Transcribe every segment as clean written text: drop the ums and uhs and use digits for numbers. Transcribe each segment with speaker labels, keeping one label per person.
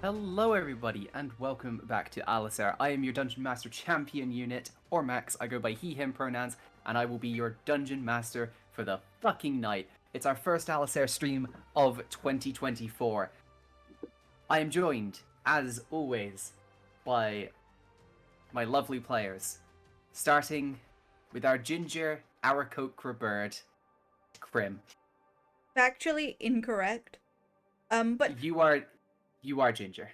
Speaker 1: Hello everybody and welcome back to Allysair. I am your Dungeon Master Champion unit, or Max. I go by he, him pronouns, and I will be your Dungeon Master for the fucking night. It's our first Allysair stream of 2024. I am joined, as always, by my lovely players. Starting with our ginger Aarakocra bird, Krim.
Speaker 2: Factually incorrect. But
Speaker 1: You are ginger.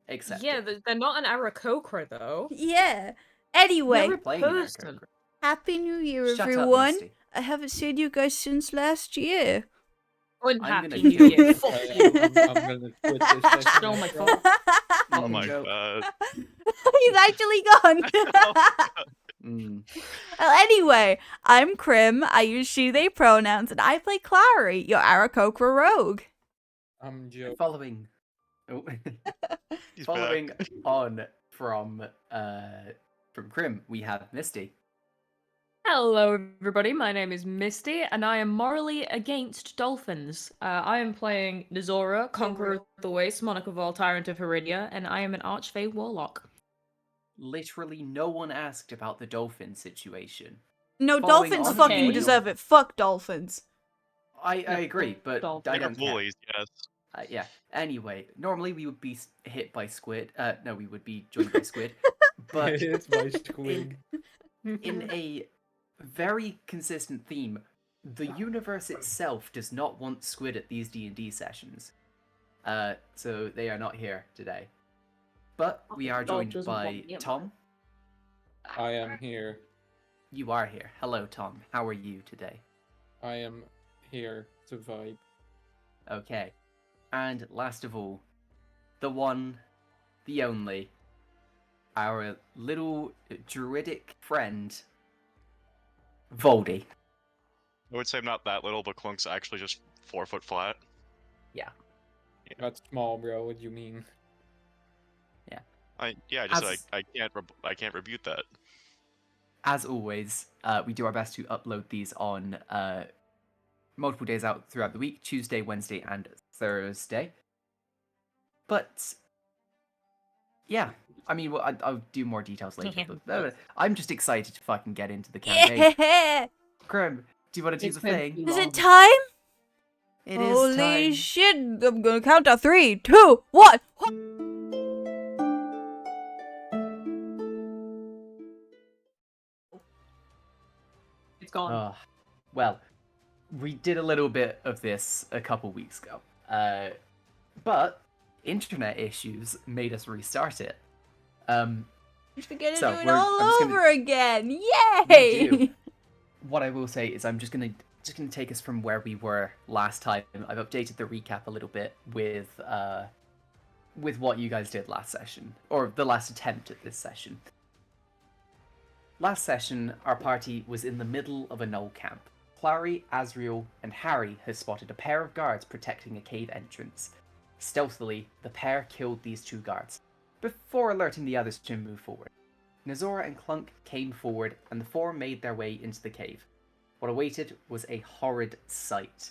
Speaker 1: Accept
Speaker 3: Yeah,
Speaker 1: it.
Speaker 3: they're not an Aarakocra though.
Speaker 2: yeah. Anyway,
Speaker 3: They're a
Speaker 1: Playing an
Speaker 3: person.
Speaker 1: Aarakocra.
Speaker 2: Happy New Year,
Speaker 1: Shut up,
Speaker 2: everyone.
Speaker 1: Misty.
Speaker 2: I haven't seen you guys since last year.
Speaker 3: I'm
Speaker 1: gonna
Speaker 3: happy
Speaker 1: kill
Speaker 3: New Year.
Speaker 1: you.
Speaker 3: Fuck
Speaker 4: I'm
Speaker 3: you.
Speaker 4: gonna quit this session.
Speaker 3: Oh my
Speaker 4: as well.
Speaker 3: god.
Speaker 1: You
Speaker 5: Oh
Speaker 1: can
Speaker 5: my
Speaker 1: joke.
Speaker 5: god.
Speaker 2: He's actually gone. Well, anyway, I'm Krim. I use she, they pronouns, and I play Clary, your Aarakocra rogue.
Speaker 4: I'm Joe.
Speaker 1: Following
Speaker 5: He's
Speaker 1: following
Speaker 5: back.
Speaker 1: on from Krim, we have Misty.
Speaker 3: Hello, everybody. My name is Misty, and I am morally against dolphins. I am playing Nazora, Conqueror of the Waste, Monarch of all, Tyrant of Heridia, and I am an Archfey Warlock.
Speaker 1: Literally no one asked about the dolphin situation.
Speaker 2: No,
Speaker 1: Following
Speaker 2: dolphins
Speaker 1: on
Speaker 2: fucking
Speaker 3: from-
Speaker 2: deserve it. Fuck dolphins.
Speaker 1: I
Speaker 3: No,
Speaker 1: agree, but
Speaker 3: dolphins.
Speaker 1: I
Speaker 5: They're
Speaker 1: don't care.
Speaker 5: bullies, yes.
Speaker 1: Yeah. Anyway, normally we would be hit by squid. No, we would be joined by squid. But
Speaker 4: It's my squig.
Speaker 1: in a very consistent theme, the universe itself does not want squid at these D&D sessions. So they are not here today. But we are
Speaker 3: God
Speaker 1: joined
Speaker 3: doesn't
Speaker 1: by
Speaker 3: want me.
Speaker 1: Tom.
Speaker 4: I am here.
Speaker 1: You are here. Hello, Tom. How are you today?
Speaker 4: I am here to vibe.
Speaker 1: Okay. And last of all, the one, the only, our little druidic friend, Voldy.
Speaker 5: I would say I'm not that little, but Clunk's actually just 4 foot flat.
Speaker 4: That's small, bro. What do you mean?
Speaker 5: I can't rebuke that.
Speaker 1: As always, we do our best to upload these on multiple days out throughout the week, Tuesday, Wednesday, and Thursday. But, yeah, I mean, well, I'll do more details later, but I'm just excited to fucking get into the campaign.
Speaker 2: Yeah.
Speaker 1: Grim, do you want to do the thing?
Speaker 2: Is it time?
Speaker 1: It is
Speaker 2: Holy
Speaker 1: time.
Speaker 2: shit! I'm gonna count to 3, 2, 1.
Speaker 3: It's gone.
Speaker 1: Well, we did a little bit of this a couple weeks ago, but internet issues made us restart it.
Speaker 2: We're gonna
Speaker 1: So,
Speaker 2: do it
Speaker 1: I'm
Speaker 2: all
Speaker 1: just gonna-
Speaker 2: over again!
Speaker 1: We
Speaker 2: Yay!
Speaker 1: do. What I will say is I'm just gonna take us from where we were last time. I've updated the recap a little bit with what you guys did last session, or the last attempt at this session. Last session, our party was in the middle of a gnoll camp. Clary, Asriel, and Harry had spotted a pair of guards protecting a cave entrance. Stealthily, the pair killed these two guards, before alerting the others to move forward. Nazora and Clunk came forward, and the four made their way into the cave. What awaited was a horrid sight.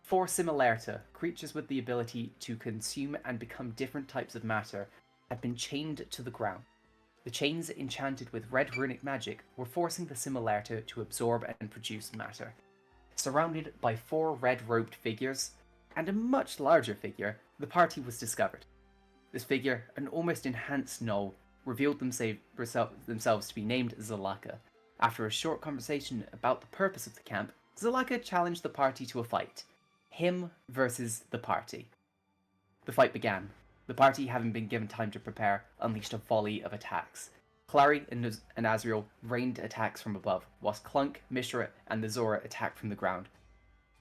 Speaker 1: 4 Similarta, creatures with the ability to consume and become different types of matter, had been chained to the ground. The chains, enchanted with red runic magic, were forcing the Similarta to absorb and produce matter. Surrounded by 4 red-robed figures, and a much larger figure, the party was discovered. This figure, an almost enhanced gnoll, revealed themselves to be named Zalaka. After a short conversation about the purpose of the camp, Zalaka challenged the party to a fight. Him versus the party. The fight began. The party, having been given time to prepare, unleashed a volley of attacks. Clary and Asriel rained attacks from above, whilst Clunk, Mishra, and Nazora attacked from the ground.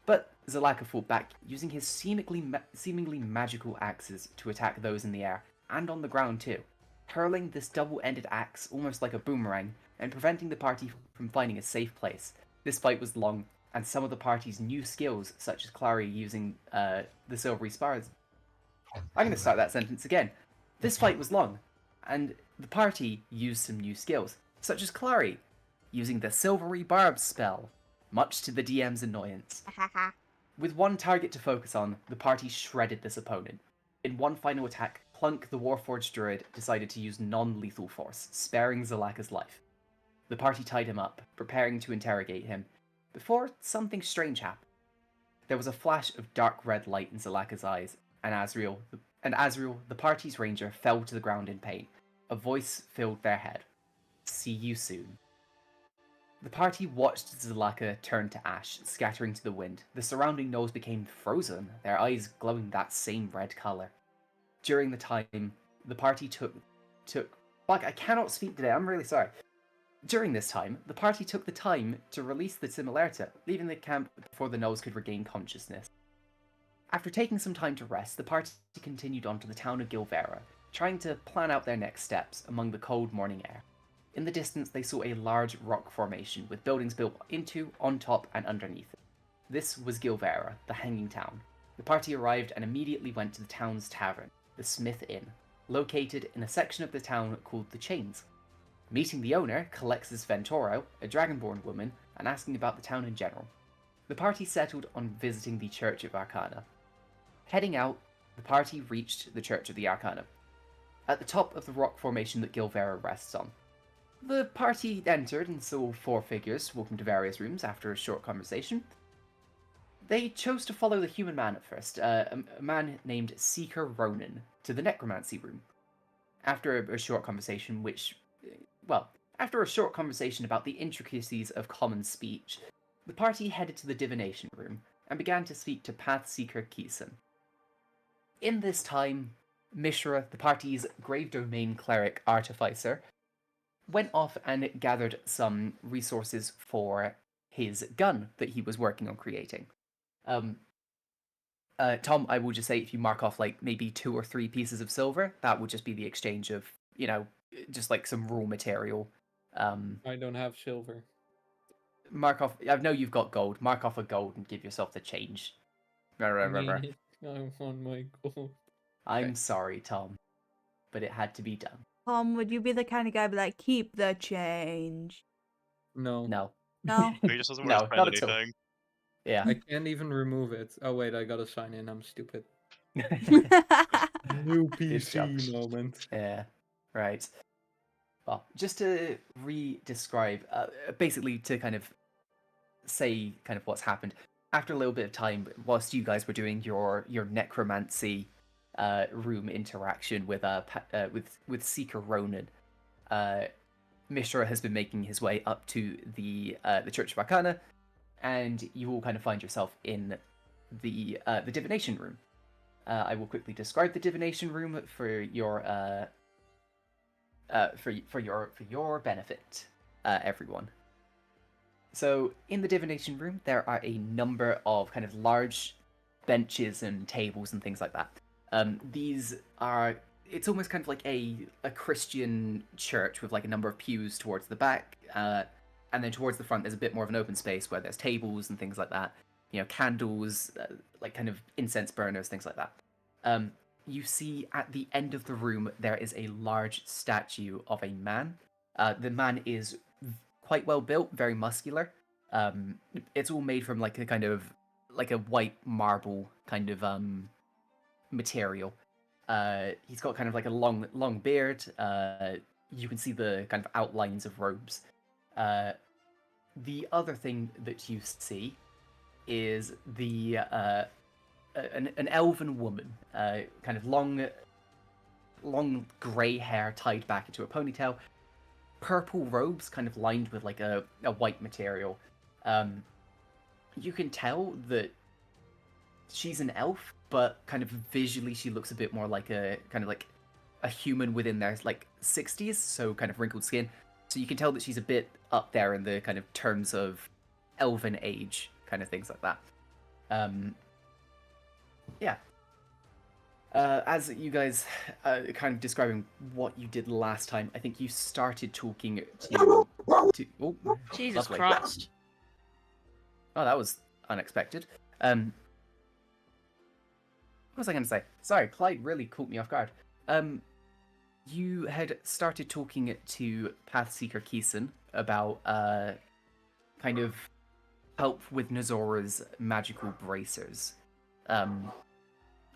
Speaker 1: But Zalaka fought back, using his seemingly magical axes to attack those in the air, and on the ground too, hurling this double-ended axe almost like a boomerang, and preventing the party from finding a safe place. This fight was long, and some of the party's new skills, such as Clary using the silvery spars. I'm going to start that sentence again. This fight was long, and the party used some new skills, such as Clary using the silvery barbs spell, much to the DM's annoyance. With one target to focus on, the party shredded this opponent. In one final attack, Clunk, the Warforged druid, decided to use non-lethal force, sparing Zalaka's life. The party tied him up, preparing to interrogate him, before something strange happened. There was a flash of dark red light in Zalaka's eyes, and Azriel, the party's ranger, fell to the ground in pain. A voice filled their head. See you soon. The party watched Zalaka turn to ash, scattering to the wind. The surrounding knolls became frozen, their eyes glowing that same red colour. During the time, the party took... Fuck, I cannot speak today, I'm really sorry. During this time, the party took the time to release the Similarita, leaving the camp before the gnolls could regain consciousness. After taking some time to rest, the party continued on to the town of Gilvera, trying to plan out their next steps among the cold morning air. In the distance, they saw a large rock formation with buildings built into, on top, and underneath it. This was Gilvera, the hanging town. The party arrived and immediately went to the town's tavern, the Smith Inn, located in a section of the town called the Chains. Meeting the owner, Calexis Ventoro, a dragonborn woman, and asking about the town in general. The party settled on visiting the Church of Arcana. Heading out, the party reached the Church of the Arcana, at the top of the rock formation that Gilvera rests on. The party entered and saw 4 figures walking to various rooms after a short conversation. They chose to follow the human man at first, a man named Seeker Ronan, to the necromancy room. After a short conversation about the intricacies of common speech, the party headed to the divination room and began to speak to Pathseeker Keeson. In this time, Mishra, the party's Grave Domain cleric artificer, went off and gathered some resources for his gun that he was working on creating. Tom, I will just say if you mark off like maybe 2 or 3 pieces of silver, that would just be the exchange of, just like some raw material.
Speaker 4: I don't have silver.
Speaker 1: Mark off. I know you've got gold. Mark off a gold and give yourself the change.
Speaker 4: I want my gold.
Speaker 1: I'm sorry, Tom, but it had to be done.
Speaker 2: Tom, would you be the kind of guy be like, keep the change?
Speaker 4: No.
Speaker 1: No.
Speaker 2: No?
Speaker 5: He just doesn't want to
Speaker 1: No,
Speaker 5: spend
Speaker 1: not at all.
Speaker 5: anything.
Speaker 1: Yeah.
Speaker 4: I can't even remove it. Oh wait, I gotta sign in. I'm stupid. New
Speaker 1: Good job.
Speaker 4: PC moment.
Speaker 1: Yeah. Right. Well, just to re-describe, basically to kind of say kind of what's happened. After a little bit of time, whilst you guys were doing your necromancy room interaction with Seeker Ronan, Mishra has been making his way up to the Church of Arcana, and you all kind of find yourself in the divination room. I will quickly describe the divination room for your benefit, everyone. So in the divination room, there are a number of kind of large benches and tables and things like that. These are, it's almost kind of like a Christian church with like a number of pews towards the back, and then towards the front there's a bit more of an open space where there's tables and things like that. Candles, like kind of incense burners, things like that. You see at the end of the room there is a large statue of a man. The man is quite well built, very muscular. It's all made from like a kind of like a white marble kind of material. He's got kind of like a long beard. You can see the kind of outlines of robes. The other thing that you see is the an elven woman, kind of long grey hair tied back into a ponytail, purple robes kind of lined with like a white material. You can tell that she's an elf, but kind of visually she looks a bit more like a kind of like a human within their like 60s, so kind of wrinkled skin. So you can tell that she's a bit up there in the kind of terms of elven age, kind of things like that. Yeah. As you guys kind of describing what you did last time, I think you started talking to oh,
Speaker 3: Jesus
Speaker 1: lovely.
Speaker 3: Christ.
Speaker 1: Oh, that was unexpected. What was I going to say? Sorry, Clyde really caught me off guard. You had started talking to Pathseeker Keeson about kind of help with Nazora's magical bracers.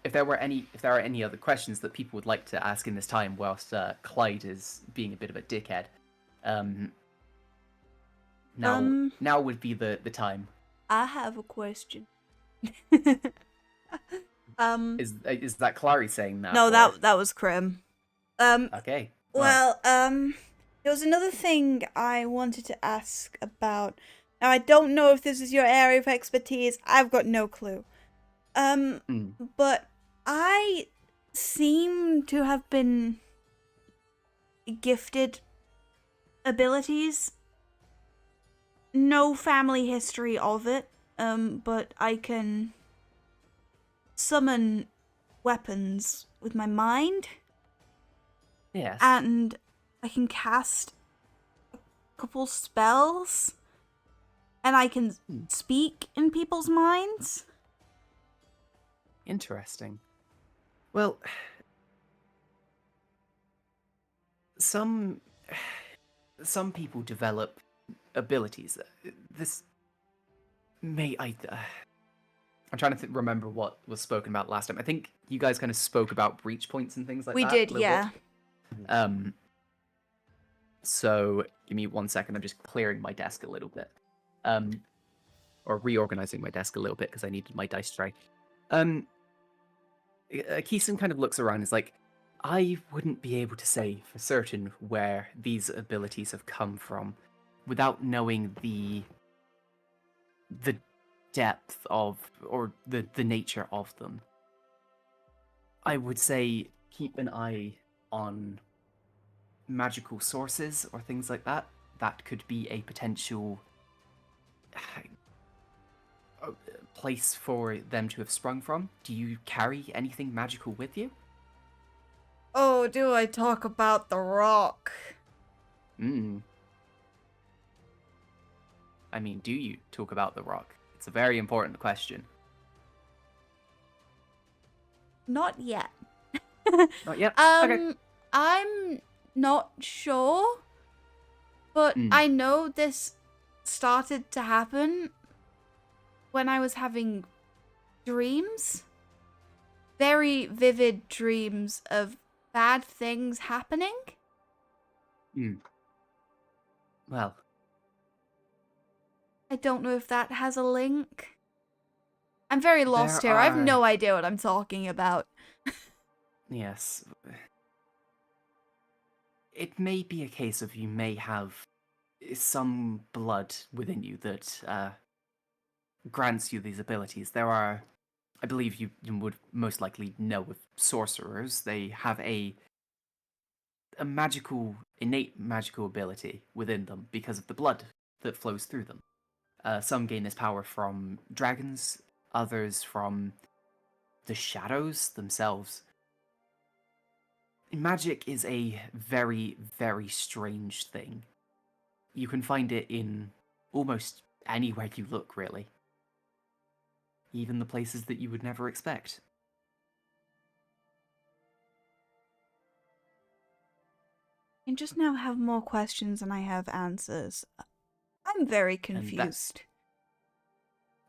Speaker 1: if there are any other questions that people would like to ask in this time, whilst Clyde is being a bit of a dickhead, now would be the time.
Speaker 2: I have a question.
Speaker 1: Is that Clary saying that?
Speaker 2: No,
Speaker 1: or-
Speaker 2: that was Krim.
Speaker 1: Okay.
Speaker 2: Well, there was another thing I wanted to ask about. Now, I don't know if this is your area of expertise. I've got no clue. But I seem to have been gifted abilities. No family history of it. But I can summon weapons with my mind.
Speaker 1: Yes.
Speaker 2: And I can cast a couple spells. And I can speak in people's minds.
Speaker 1: Interesting. Well, some people develop abilities. This may I'm trying to remember what was spoken about last time. I think you guys kind of spoke about breach points and things like
Speaker 2: We
Speaker 1: that.
Speaker 2: did,
Speaker 1: a little
Speaker 2: yeah.
Speaker 1: bit. So give me 1 second. I'm just clearing my desk a little bit. Or reorganizing my desk a little bit because I needed my dice tray. Keeson kind of looks around and is like, I wouldn't be able to say for certain where these abilities have come from without knowing the depth of, or the nature of them. I would say keep an eye on magical sources or things like that. That could be a potential place for them to have sprung from. Do you carry anything magical with you?
Speaker 2: Oh, do I talk about the rock?
Speaker 1: I mean, do you talk about the rock? It's a very important question.
Speaker 2: Not yet.
Speaker 1: Not yet? Okay.
Speaker 2: I'm not sure, but I know this started to happen when I was having dreams. Very vivid dreams of bad things happening.
Speaker 1: Well,
Speaker 2: I don't know if that has a link. I'm very lost here. I have
Speaker 1: are-
Speaker 2: no idea what I'm talking about.
Speaker 1: yes. It may be a case of you may have some blood within you that grants you these abilities. There are, I believe you would most likely know of sorcerers. They have a magical, innate magical ability within them because of the blood that flows through them. Some gain this power from dragons, others from the shadows themselves. Magic is a very, very strange thing. You can find it in almost anywhere you look, really. Even the places that you would never expect.
Speaker 2: I just now have more questions than I have answers. I'm very confused.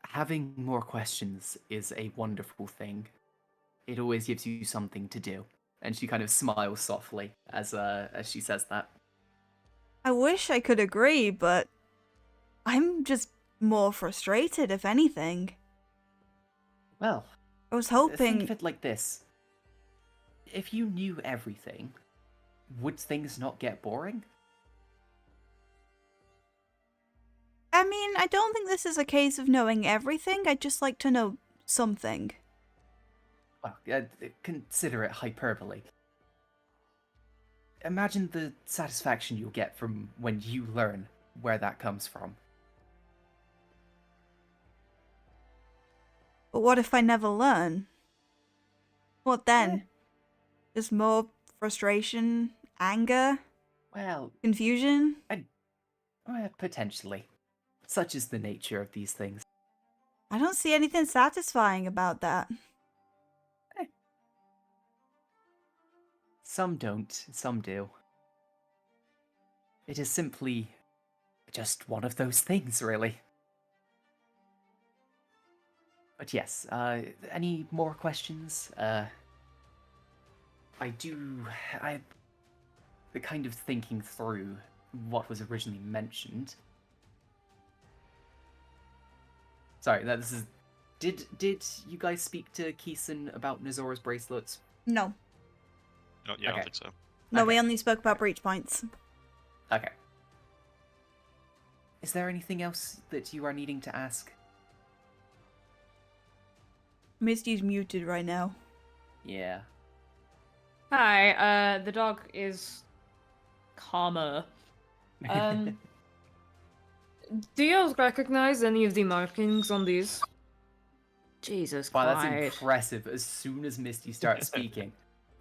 Speaker 1: Having more questions is a wonderful thing. It always gives you something to do. And she kind of smiles softly as she says that.
Speaker 2: I wish I could agree, but I'm just more frustrated, if anything.
Speaker 1: Well,
Speaker 2: I was
Speaker 1: think
Speaker 2: hoping...
Speaker 1: of it like this. If you knew everything, would things not get boring?
Speaker 2: I mean, I don't think this is a case of knowing everything. I'd just like to know something.
Speaker 1: Well, consider it hyperbole. Imagine the satisfaction you'll get from when you learn where that comes from.
Speaker 2: But what if I never learn? What then? Just more frustration, anger,
Speaker 1: Well,
Speaker 2: confusion?
Speaker 1: potentially. Such is the nature of these things.
Speaker 2: I don't see anything satisfying about that.
Speaker 1: Some don't, some do. It is simply just one of those things, really. But yes, any more questions? I'm kind of thinking through what was originally mentioned. Sorry, this is. Did you guys speak to Keeson about Nizora's bracelets?
Speaker 2: No.
Speaker 5: Oh, yeah, I
Speaker 1: Okay.
Speaker 5: don't think so.
Speaker 2: No, we
Speaker 1: Okay.
Speaker 2: only spoke about breach points.
Speaker 1: Okay. Is there anything else that you are needing to ask?
Speaker 2: Misty's muted right now.
Speaker 1: Yeah.
Speaker 3: Hi, the dog is calmer. Do you recognize any of the markings on these? Jesus
Speaker 1: Wow, that's
Speaker 3: Christ.
Speaker 1: impressive. As soon as Misty starts speaking.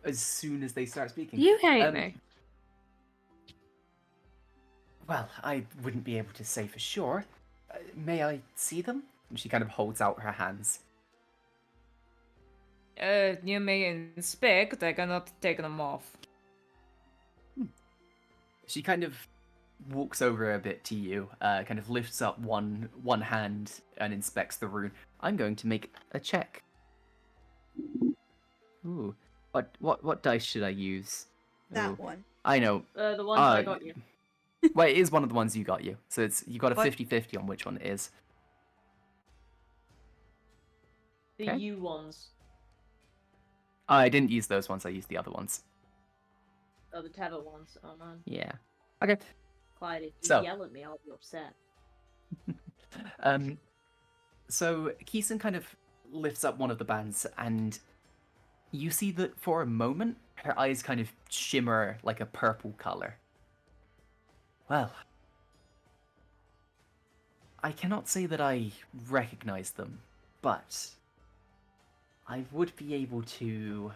Speaker 1: As soon as they start speaking.
Speaker 3: You hate me.
Speaker 1: Well, I wouldn't be able to say for sure. May I see them? And she kind of holds out her hands.
Speaker 3: You may inspect, I cannot take them off.
Speaker 1: She kind of walks over a bit to you, kind of lifts up one hand and inspects the rune. I'm going to make a check. Ooh. What dice should I use?
Speaker 2: That
Speaker 1: Ooh.
Speaker 2: one.
Speaker 1: I know.
Speaker 3: The ones I got you.
Speaker 1: Well, it is one of the ones you got you. So you got a
Speaker 2: What?
Speaker 1: 50-50 on which one it is.
Speaker 3: The
Speaker 1: Okay.
Speaker 3: U ones.
Speaker 1: I didn't use those ones, I used the other ones.
Speaker 3: Oh, the Tether ones. Oh man.
Speaker 1: Yeah. Okay.
Speaker 3: Clyde, if you
Speaker 1: So.
Speaker 3: yell at me, I'll be upset.
Speaker 1: So Keeson kind of lifts up one of the bands, and you see that for a moment, her eyes kind of shimmer like a purple color. Well, I cannot say that I recognize them, but I would be able to...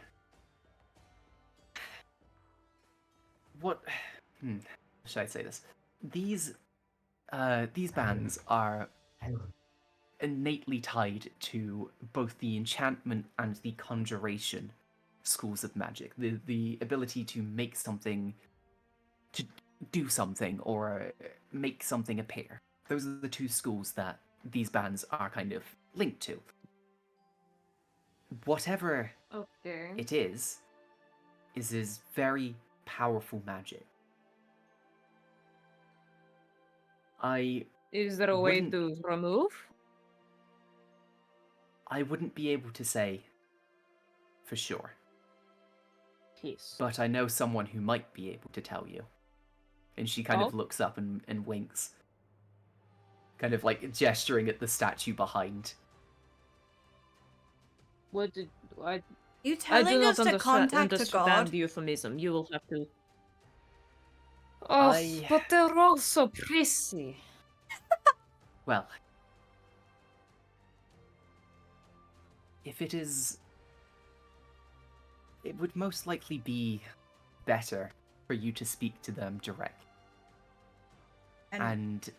Speaker 1: What... should I say this? These bands are innately tied to both the enchantment and the conjuration schools of magic. The ability to make something, to do something, or make something appear. Those are the two schools that these bands are kind of linked to. Whatever
Speaker 3: Okay.
Speaker 1: it is very powerful magic.
Speaker 3: Is there a way
Speaker 1: wouldn't-
Speaker 3: to remove?
Speaker 1: I wouldn't be able to say for sure,
Speaker 3: Peace.
Speaker 1: but I know someone who might be able to tell you. And she kind of looks up and winks, kind of like gesturing at the statue behind.
Speaker 3: What did I?
Speaker 2: You
Speaker 3: I do
Speaker 2: telling
Speaker 3: not
Speaker 2: us to contact a
Speaker 3: understand
Speaker 2: god?
Speaker 3: the euphemism. You will have to. Oh, but they're all so prissy.
Speaker 1: Well, if it is, it would most likely be better for you to speak to them direct. And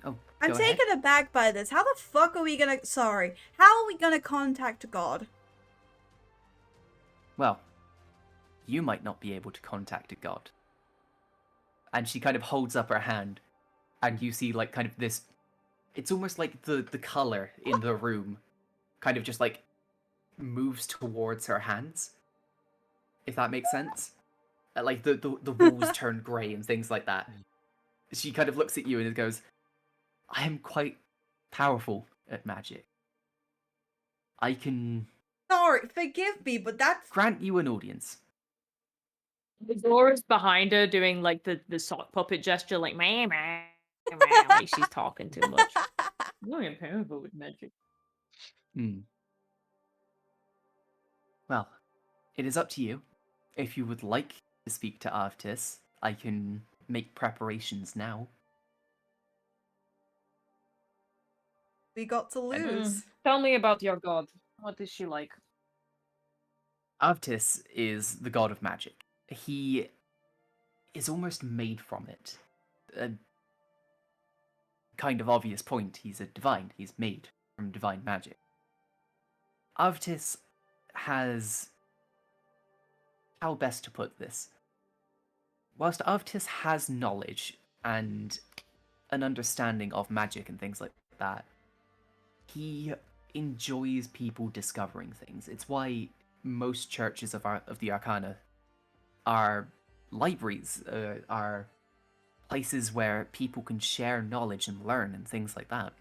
Speaker 1: oh,
Speaker 2: I'm
Speaker 1: go ahead.
Speaker 2: taken aback by this. How the fuck are we gonna... Sorry. How are we gonna contact God?
Speaker 1: Well, you might not be able to contact a god. And she kind of holds up her hand, and you see like kind of this, it's almost like the color in the room kind of just like moves towards her hands, if that makes sense. Like the walls turn grey and things like that. She kind of looks at you and goes, I am quite powerful at magic. I can
Speaker 2: Sorry, forgive me, but that's...
Speaker 1: grant you an audience.
Speaker 3: The door is behind her, doing like the sock puppet gesture, like meh, meh, meh, like she's talking too much. I am powerful with magic.
Speaker 1: Well, it is up to you. If you would like to speak to Arvtis, I can make preparations now.
Speaker 2: We got to lose.
Speaker 3: Tell me about your god. What is she like?
Speaker 1: Arvtis is the god of magic. He is almost made from it. A kind of obvious point, he's a divine. He's made from divine magic. Arvtis has... How best to put this? Whilst Arvtis has knowledge and an understanding of magic and things like that, he enjoys people discovering things. It's why most churches of the Arcana are libraries, are places where people can share knowledge and learn and things like that.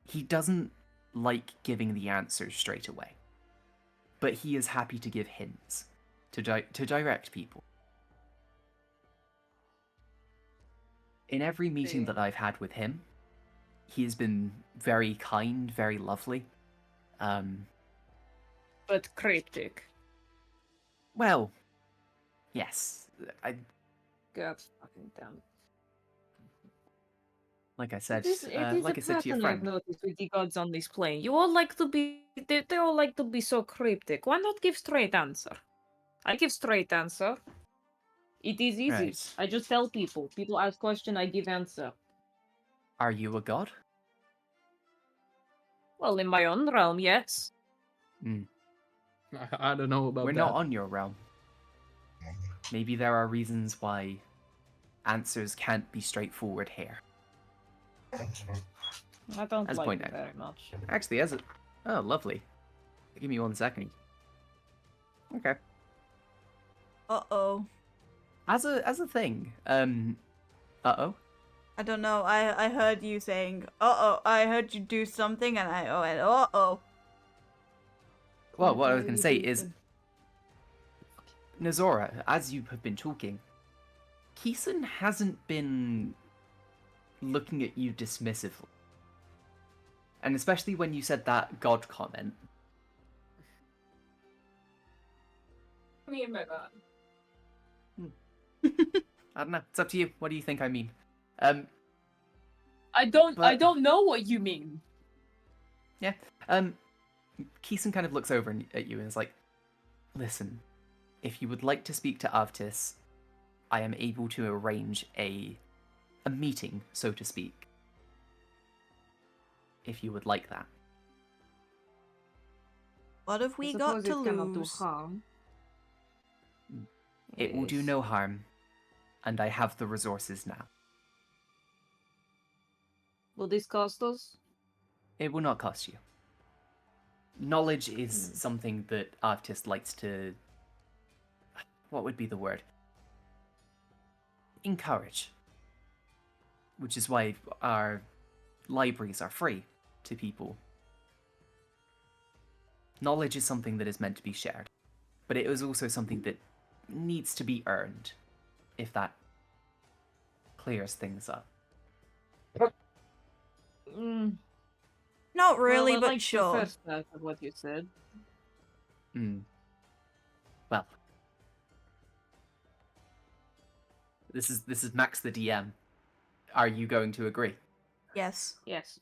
Speaker 1: He doesn't like giving the answers straight away, but he is happy to give hints to direct people. In every meeting that I've had with him, he has been very kind, very lovely.
Speaker 3: But cryptic.
Speaker 1: Well, yes.
Speaker 3: God fucking damn.
Speaker 1: Like I said,
Speaker 3: It is
Speaker 1: like I
Speaker 3: a
Speaker 1: said to your
Speaker 3: pattern I've
Speaker 1: friend,
Speaker 3: noticed with the gods on this plane. You all like to be, they all like to be so cryptic. Why not give straight answer? I give straight answer. It is easy.
Speaker 1: Right.
Speaker 3: I just tell people. People ask question, I give answer.
Speaker 1: Are you a god?
Speaker 3: Well, in my own realm, yes.
Speaker 4: I don't know about
Speaker 1: We're
Speaker 4: that.
Speaker 1: not on your realm. Maybe there are reasons why answers can't be straightforward here.
Speaker 3: I don't
Speaker 1: As
Speaker 3: like
Speaker 1: point
Speaker 3: it
Speaker 1: out.
Speaker 3: very much.
Speaker 1: Actually, as a... Oh, lovely. Give me 1 second. Okay.
Speaker 2: Uh-oh.
Speaker 1: As a thing, uh-oh?
Speaker 2: I don't know. I heard you saying, uh-oh. I heard you do something and I went, uh-oh.
Speaker 1: Well, what I was going to say is, Nazora, as you have been talking, Keeson hasn't been looking at you dismissively. And especially when you said that god comment.
Speaker 3: Me and my god.
Speaker 1: I don't know. It's up to you. What do you think I mean?
Speaker 3: I don't
Speaker 1: But-
Speaker 3: know what you mean.
Speaker 1: Yeah. Keeson kind of looks over at you and is like, listen, if you would like to speak to Avtis, I am able to arrange a meeting, so to speak. If you would like that.
Speaker 2: What have we got to lose?
Speaker 1: It will do
Speaker 3: Yes.
Speaker 1: no harm, and I have the resources now.
Speaker 3: Will this cost us?
Speaker 1: It will not cost you. Knowledge is something that Avtis likes to... What would be the word? Encourage. Which is why our libraries are free to people. Knowledge is something that is meant to be shared, but it is also something that needs to be earned, if that clears things up.
Speaker 2: Not really,
Speaker 3: well, I
Speaker 2: but
Speaker 3: liked
Speaker 2: sure.
Speaker 3: The first part of what you said.
Speaker 1: Well, this is Max the DM. Are you going to agree?
Speaker 2: Yes.
Speaker 3: Yes.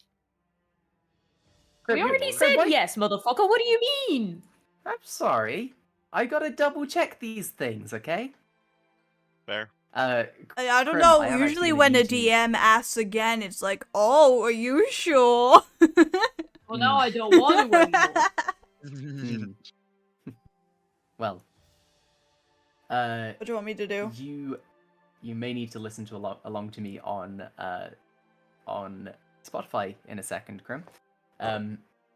Speaker 1: Crib,
Speaker 3: We
Speaker 1: you-
Speaker 3: already
Speaker 1: Crib,
Speaker 3: said
Speaker 1: why-
Speaker 3: yes, motherfucker. What do you mean?
Speaker 1: I'm sorry. I gotta double check these things, okay?
Speaker 5: Fair.
Speaker 2: I don't
Speaker 1: Krim,
Speaker 2: know.
Speaker 1: I am
Speaker 2: Usually
Speaker 1: actually
Speaker 2: when a
Speaker 1: gonna need you-
Speaker 2: DM asks again, it's like, oh, are you sure?
Speaker 3: Well, now I don't want to anymore.
Speaker 1: Well,
Speaker 2: What do you want me to do?
Speaker 1: you may need to listen to along to me on Spotify in a second, Krim.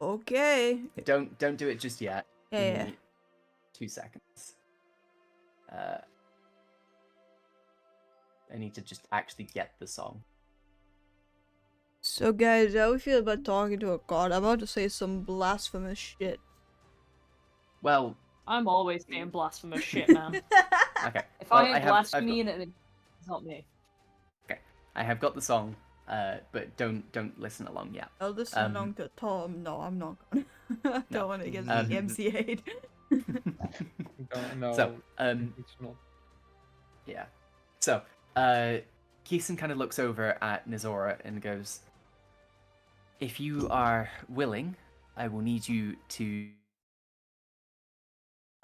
Speaker 2: Okay.
Speaker 1: Don't do it just yet.
Speaker 2: Yeah,
Speaker 1: Give me 2 seconds. I need to just actually get the song.
Speaker 2: So guys, how we feel about talking to a god? I'm about to say some blasphemous shit.
Speaker 1: Well,
Speaker 3: I'm always saying blasphemous shit, man.
Speaker 1: okay.
Speaker 3: If
Speaker 1: Well,
Speaker 3: I ain't
Speaker 1: I've
Speaker 3: blasphemy,
Speaker 1: got-
Speaker 3: it's not me.
Speaker 1: Okay, I have got the song, but don't listen along yet.
Speaker 2: I'll listen along to Tom. No, I'm not gonna. I don't want to get MCA'd.
Speaker 4: No,
Speaker 1: So,
Speaker 4: it's not.
Speaker 1: yeah. So, Keeson kind of looks over at Nazora and goes, if you are willing, I will need you to...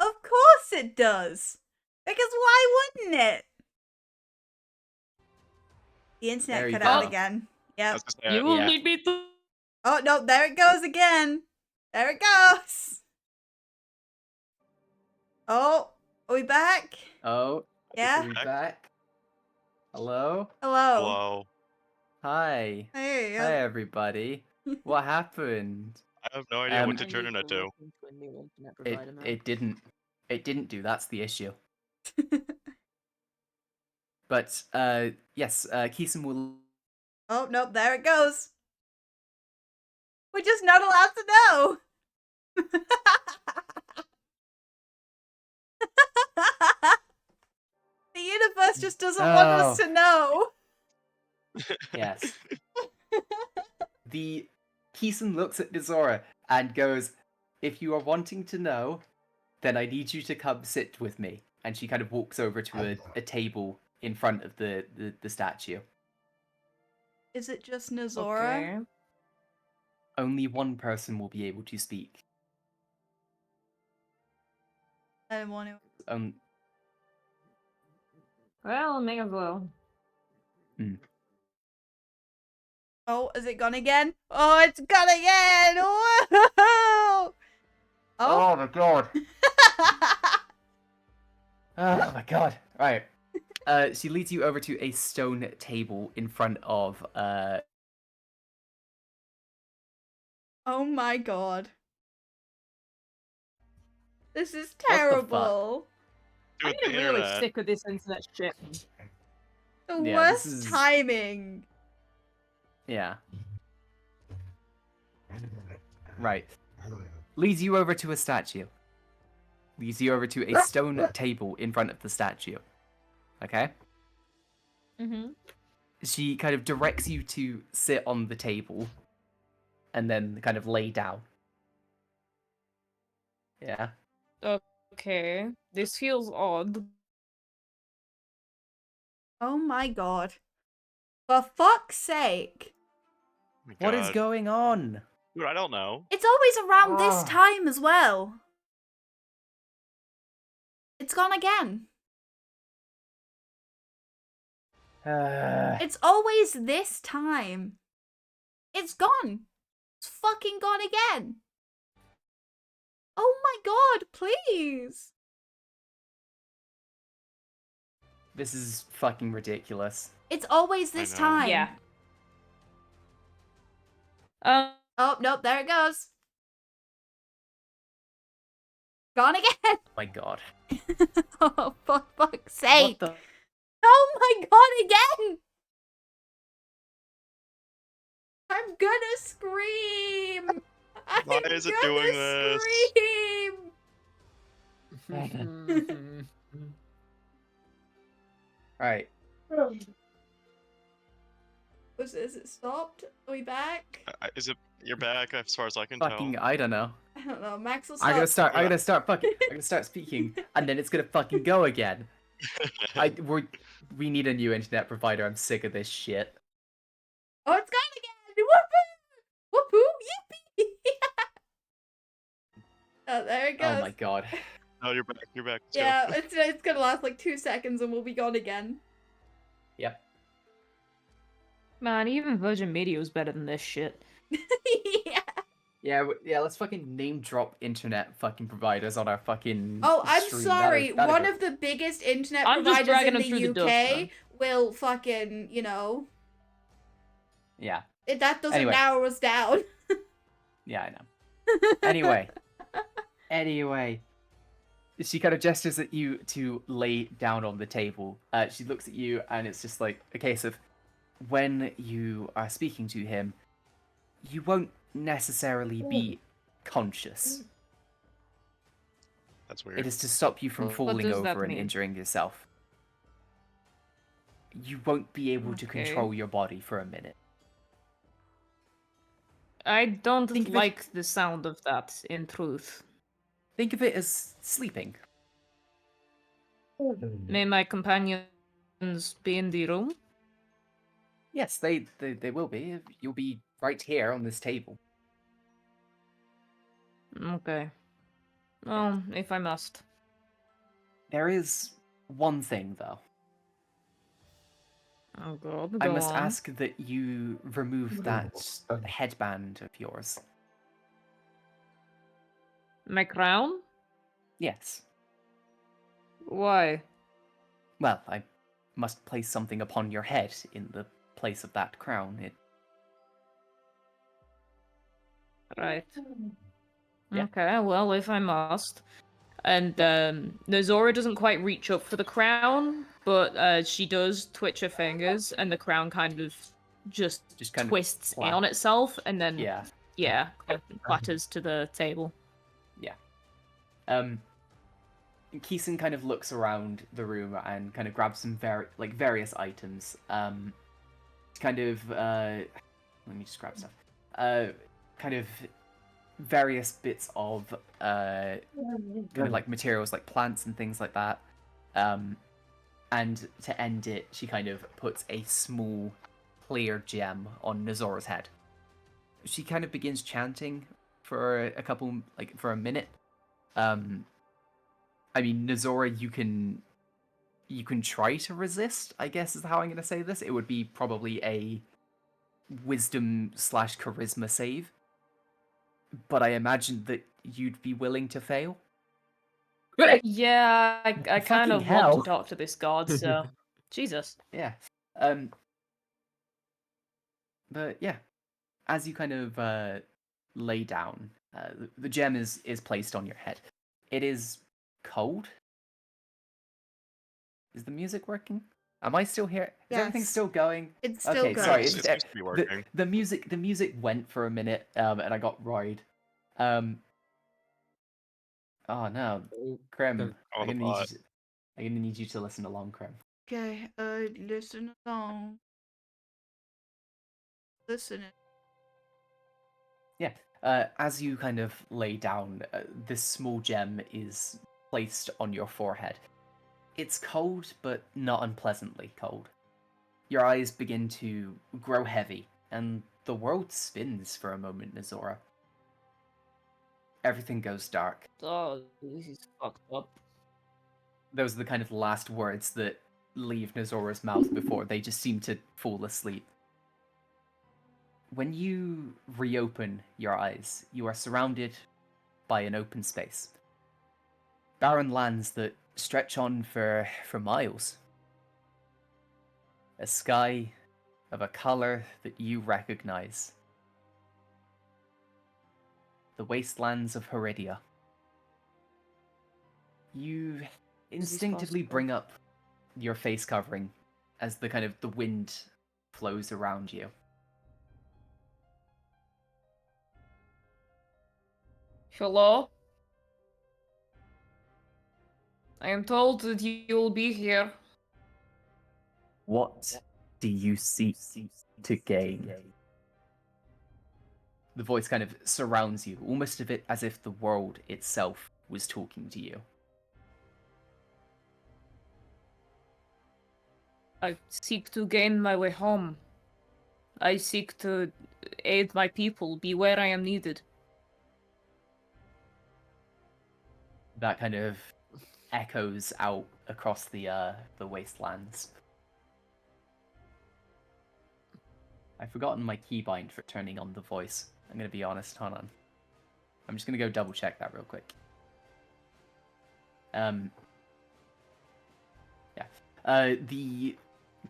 Speaker 2: Of course it does. Because why wouldn't it? The internet
Speaker 1: There you
Speaker 2: cut out
Speaker 1: go.
Speaker 2: again. Yep.
Speaker 3: You will
Speaker 1: yeah.
Speaker 3: need me to.
Speaker 2: Oh no, there it goes again. There it goes. Oh, are we back?
Speaker 1: Oh,
Speaker 2: Yeah.
Speaker 1: are we back? Hello?
Speaker 2: Hello.
Speaker 5: Hello.
Speaker 1: Hi.
Speaker 2: Hey.
Speaker 1: Hi, everybody. What happened?
Speaker 5: I have no idea what to
Speaker 3: I
Speaker 5: turn
Speaker 3: need
Speaker 5: it
Speaker 3: to
Speaker 5: to.
Speaker 3: look into a new internet
Speaker 1: It
Speaker 3: provider now.
Speaker 1: it didn't it didn't do. That's the issue. But yes, Keeson will.
Speaker 2: Oh, nope, there it goes. We're just not allowed to know. The universe just doesn't want us to know.
Speaker 1: Yes. The Keeson looks at Nizora and goes, "If you are wanting to know, then I need you to come sit with me." And she kind of walks over to a table in front of the statue.
Speaker 2: Is it just Nizora?
Speaker 3: Okay.
Speaker 1: Only one person will be able to speak.
Speaker 2: I don't want to.
Speaker 3: Well, may as well.
Speaker 2: Oh, is it gone again? Oh, it's gone again! Whoa! Oh.
Speaker 1: my god! Oh my god! Right. She leads you over to a stone table in front of
Speaker 2: Oh my god. This is
Speaker 1: the fuck?
Speaker 2: terrible.
Speaker 5: Do
Speaker 3: I'm
Speaker 5: it the
Speaker 3: getting really
Speaker 5: internet.
Speaker 3: sick of this internet shit.
Speaker 2: The
Speaker 1: Yeah,
Speaker 2: worst
Speaker 1: this is-
Speaker 2: timing.
Speaker 1: Yeah. Right. Leads you over to a statue. Leads you over to a stone table in front of the statue. Okay?
Speaker 3: Mm-hmm.
Speaker 1: She kind of directs you to sit on the table and then kind of lay down. Yeah.
Speaker 3: Okay. This feels odd.
Speaker 2: Oh my god. For fuck's sake.
Speaker 5: Oh my
Speaker 1: What is
Speaker 5: God.
Speaker 1: going on?
Speaker 5: Dude, I don't know.
Speaker 2: It's always around this
Speaker 1: Ah.
Speaker 2: time as well. It's gone again. It's always this time. It's gone. It's fucking gone again. Oh my god, please.
Speaker 1: This is fucking ridiculous.
Speaker 2: It's always
Speaker 5: I
Speaker 2: this
Speaker 5: know.
Speaker 2: time.
Speaker 3: Yeah.
Speaker 2: Oh, nope, there it goes. Gone again.
Speaker 1: Oh my god.
Speaker 2: Oh, for fuck's sake.
Speaker 1: What the?
Speaker 2: Oh my god, again. I'm gonna scream.
Speaker 5: Why
Speaker 2: I'm
Speaker 5: is it
Speaker 2: gonna
Speaker 5: doing this?
Speaker 2: Scream.
Speaker 1: Right.
Speaker 2: Is it stopped? Are we back?
Speaker 5: Is it? You're back, as far as I can
Speaker 1: Fucking,
Speaker 5: tell.
Speaker 1: I don't know.
Speaker 2: I don't know. Max will
Speaker 1: I'm gonna
Speaker 2: stop.
Speaker 1: start fucking, I'm gonna start speaking, and then it's gonna fucking go again. We need a new internet provider. I'm sick of this shit.
Speaker 2: Oh, it's gone again! Whoopoo! Whoopoo! Yippee! Oh, there it goes.
Speaker 1: Oh my god.
Speaker 5: No, you're back. You're back. Let's go.
Speaker 2: Yeah, it's gonna last like 2 seconds and we'll be gone again.
Speaker 1: Yep.
Speaker 3: Man, even Virgin Media was better than this shit.
Speaker 2: Yeah.
Speaker 1: Yeah, let's fucking name drop internet fucking providers on our fucking
Speaker 2: Oh, I'm
Speaker 1: stream.
Speaker 2: sorry.
Speaker 1: That'd
Speaker 2: One
Speaker 1: go-
Speaker 2: of the biggest internet
Speaker 3: I'm just
Speaker 2: providers
Speaker 3: dragging
Speaker 2: in
Speaker 3: them through
Speaker 2: the
Speaker 3: the
Speaker 2: UK
Speaker 3: dust, man.
Speaker 2: will fucking, you know,
Speaker 1: Yeah.
Speaker 2: that doesn't
Speaker 1: Anyway.
Speaker 2: narrow us down.
Speaker 1: Yeah, I know. Anyway. She kind of gestures at you to lay down on the table. She looks at you, and it's just like a case of when you are speaking to him, you won't necessarily be conscious.
Speaker 5: That's weird.
Speaker 1: It is to stop you from falling
Speaker 3: does that
Speaker 1: over and
Speaker 3: mean?
Speaker 1: injuring yourself. You won't be able to
Speaker 3: Okay.
Speaker 1: control your body for a minute.
Speaker 3: I don't
Speaker 1: Think of it-
Speaker 3: like the sound of that, in truth.
Speaker 1: Think of it as sleeping.
Speaker 3: May my companions be in the room?
Speaker 1: Yes, they will be. You'll be right here on this table.
Speaker 3: Okay. Well, if I must.
Speaker 1: There is one thing, though.
Speaker 3: Oh god,
Speaker 1: I
Speaker 3: go
Speaker 1: must
Speaker 3: on.
Speaker 1: ask that you remove that headband of yours.
Speaker 3: My crown?
Speaker 1: Yes.
Speaker 3: Why?
Speaker 1: Well, I must place something upon your head in the place of that crown.
Speaker 3: Right.
Speaker 1: Yeah.
Speaker 3: Okay, well, if I must. And Nozora doesn't quite reach up for the crown, but she does twitch her fingers, and the crown kind of just
Speaker 1: kind of
Speaker 3: twists in on itself, and then
Speaker 1: Yeah.
Speaker 3: clatters to the table.
Speaker 1: Yeah. Keeson kind of looks around the room and kind of grabs some various items. Kind of let me just grab stuff. Kind of various bits of kind of like materials like plants and things like that. And to end it, she kind of puts a small clear gem on Nozora's head. She kind of begins chanting for a minute. I mean, Nozora, you can try to resist, I guess is how I'm going to say this. It would be probably a wisdom/charisma save. But I imagine that you'd be willing to fail.
Speaker 3: Yeah, I kind of want to talk to this god, so... Jesus.
Speaker 1: Yeah. But yeah, as you kind of lay down, the gem is placed on your head. It is cold. Is the music working? Am I still here? Is everything still going?
Speaker 2: It's still
Speaker 1: okay,
Speaker 2: going.
Speaker 1: sorry.
Speaker 5: It seems to be working.
Speaker 1: The music went for a minute, and I got royed. Oh no, Krem, I'm gonna need you to listen along, Krem.
Speaker 2: Okay, listen along. Listen.
Speaker 1: Yeah, as you kind of lay down, this small gem is placed on your forehead. It's cold, but not unpleasantly cold. Your eyes begin to grow heavy, and the world spins for a moment, Nozora. Everything goes dark.
Speaker 3: Oh, this is fucked up.
Speaker 1: Those are the kind of last words that leave Nozora's mouth before they just seem to fall asleep. When you reopen your eyes, you are surrounded by an open space. Barren lands that stretch on for miles. A sky of a color that you recognize. The wastelands of Heredia. You instinctively bring up your face covering as the wind flows around you.
Speaker 3: Hello? I am told that you will be here.
Speaker 1: What do you seek to gain? The voice kind of surrounds you, almost as if the world itself was talking to you.
Speaker 3: I seek to gain my way home. I seek to aid my people, be where I am needed.
Speaker 1: That kind of echoes out across the wastelands. I've forgotten my keybind for turning on the voice. I'm going to be honest. Hold on. I'm just going to go double check that real quick. The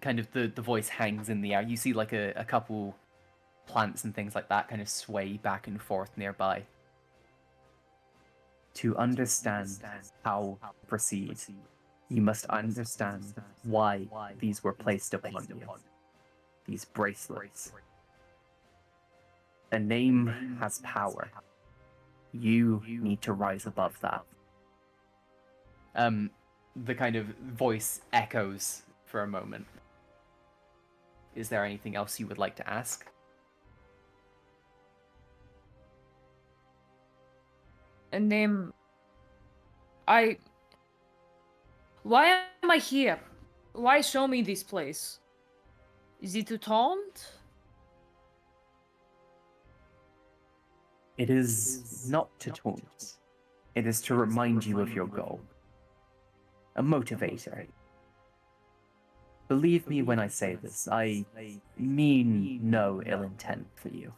Speaker 1: kind of the voice hangs in the air. You see like a couple plants and things like that kind of sway back and forth nearby. To understand how to proceed, you must understand why these were placed upon you. These bracelets. A name has power. You need to rise above that. The kind of voice echoes for a moment. Is there anything else you would like to ask?
Speaker 3: A name... Why am I here? Why show me this place? Is it to taunt?
Speaker 1: It is not to taunt. It is to remind you of your goal. A motivator. Believe me when I say this, I mean no ill intent for you.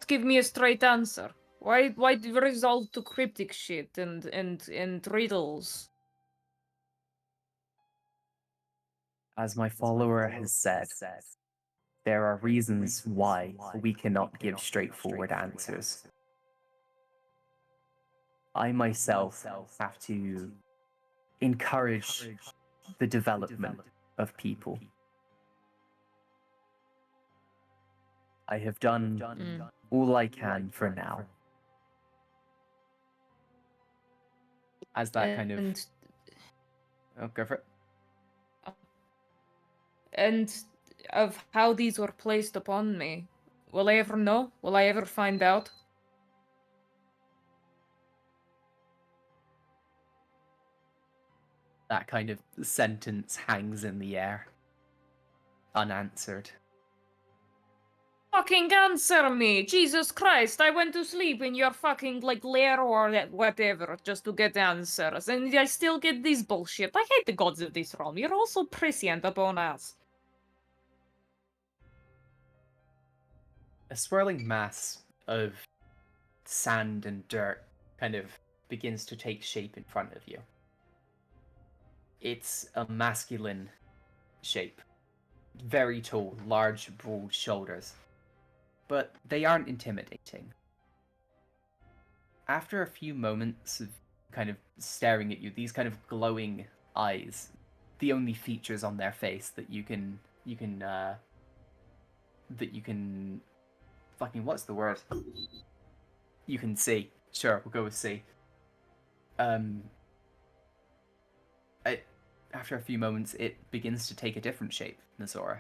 Speaker 3: Give me a straight answer. Why resort to cryptic shit and riddles?
Speaker 1: As my follower has said, There are reasons why we cannot give straightforward answers. I myself have to encourage the development of people. I have done all I can for now. As that kind of... Oh, go for it.
Speaker 3: And of how these were placed upon me, will I ever know? Will I ever find out?
Speaker 1: That kind of sentence hangs in the air, unanswered.
Speaker 3: Fucking answer me! Jesus Christ, I went to sleep in your fucking, like, lair or whatever just to get answers, and I still get this bullshit. I hate the gods of this realm. You're also prescient upon us.
Speaker 1: A swirling mass of sand and dirt kind of begins to take shape in front of you. It's a masculine shape. Very tall, large, broad shoulders. But they aren't intimidating. After a few moments of kind of staring at you, these kind of glowing eyes, the only features on their face that you can fucking, what's the word? You can see. Sure, we'll go with see. After a few moments, it begins to take a different shape, Nazora.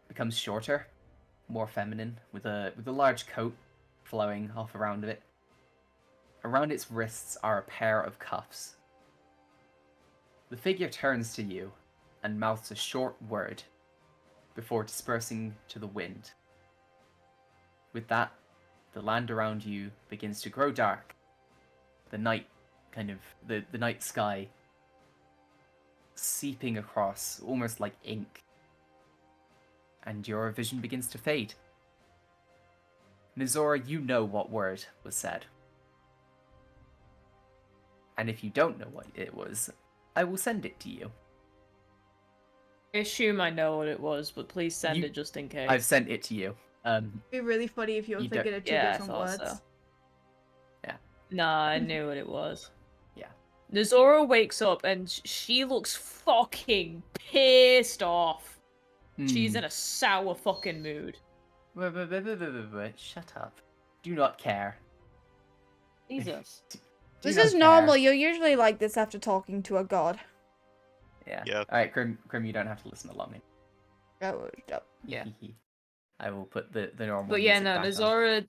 Speaker 1: Becomes shorter, more feminine, with a large coat flowing off around it. Around its wrists are a pair of cuffs. The figure turns to you and mouths a short word before dispersing to the wind. With that, the land around you begins to grow dark. The night, the night sky seeping across, almost like ink. And your vision begins to fade. Nazora, you know what word was said. And if you don't know what it was, I will send it to you.
Speaker 3: I assume I know what it was, but please send it just in case.
Speaker 1: I've sent it to you.
Speaker 2: It'd be really funny if you were thinking of two different words.
Speaker 3: So.
Speaker 1: Yeah.
Speaker 3: Nah, I knew what it was.
Speaker 1: Yeah.
Speaker 3: Nazora wakes up and she looks fucking pissed off. She's in a sour fucking mood.
Speaker 1: Wait, shut up. Do not care.
Speaker 3: Jesus.
Speaker 2: This is normal. You're usually like this after talking to a god.
Speaker 5: Yeah.
Speaker 1: Alright, Grim, you don't have to listen along.
Speaker 3: Yeah.
Speaker 1: I will put the normal
Speaker 3: But yeah,
Speaker 1: music
Speaker 3: no,
Speaker 1: back on.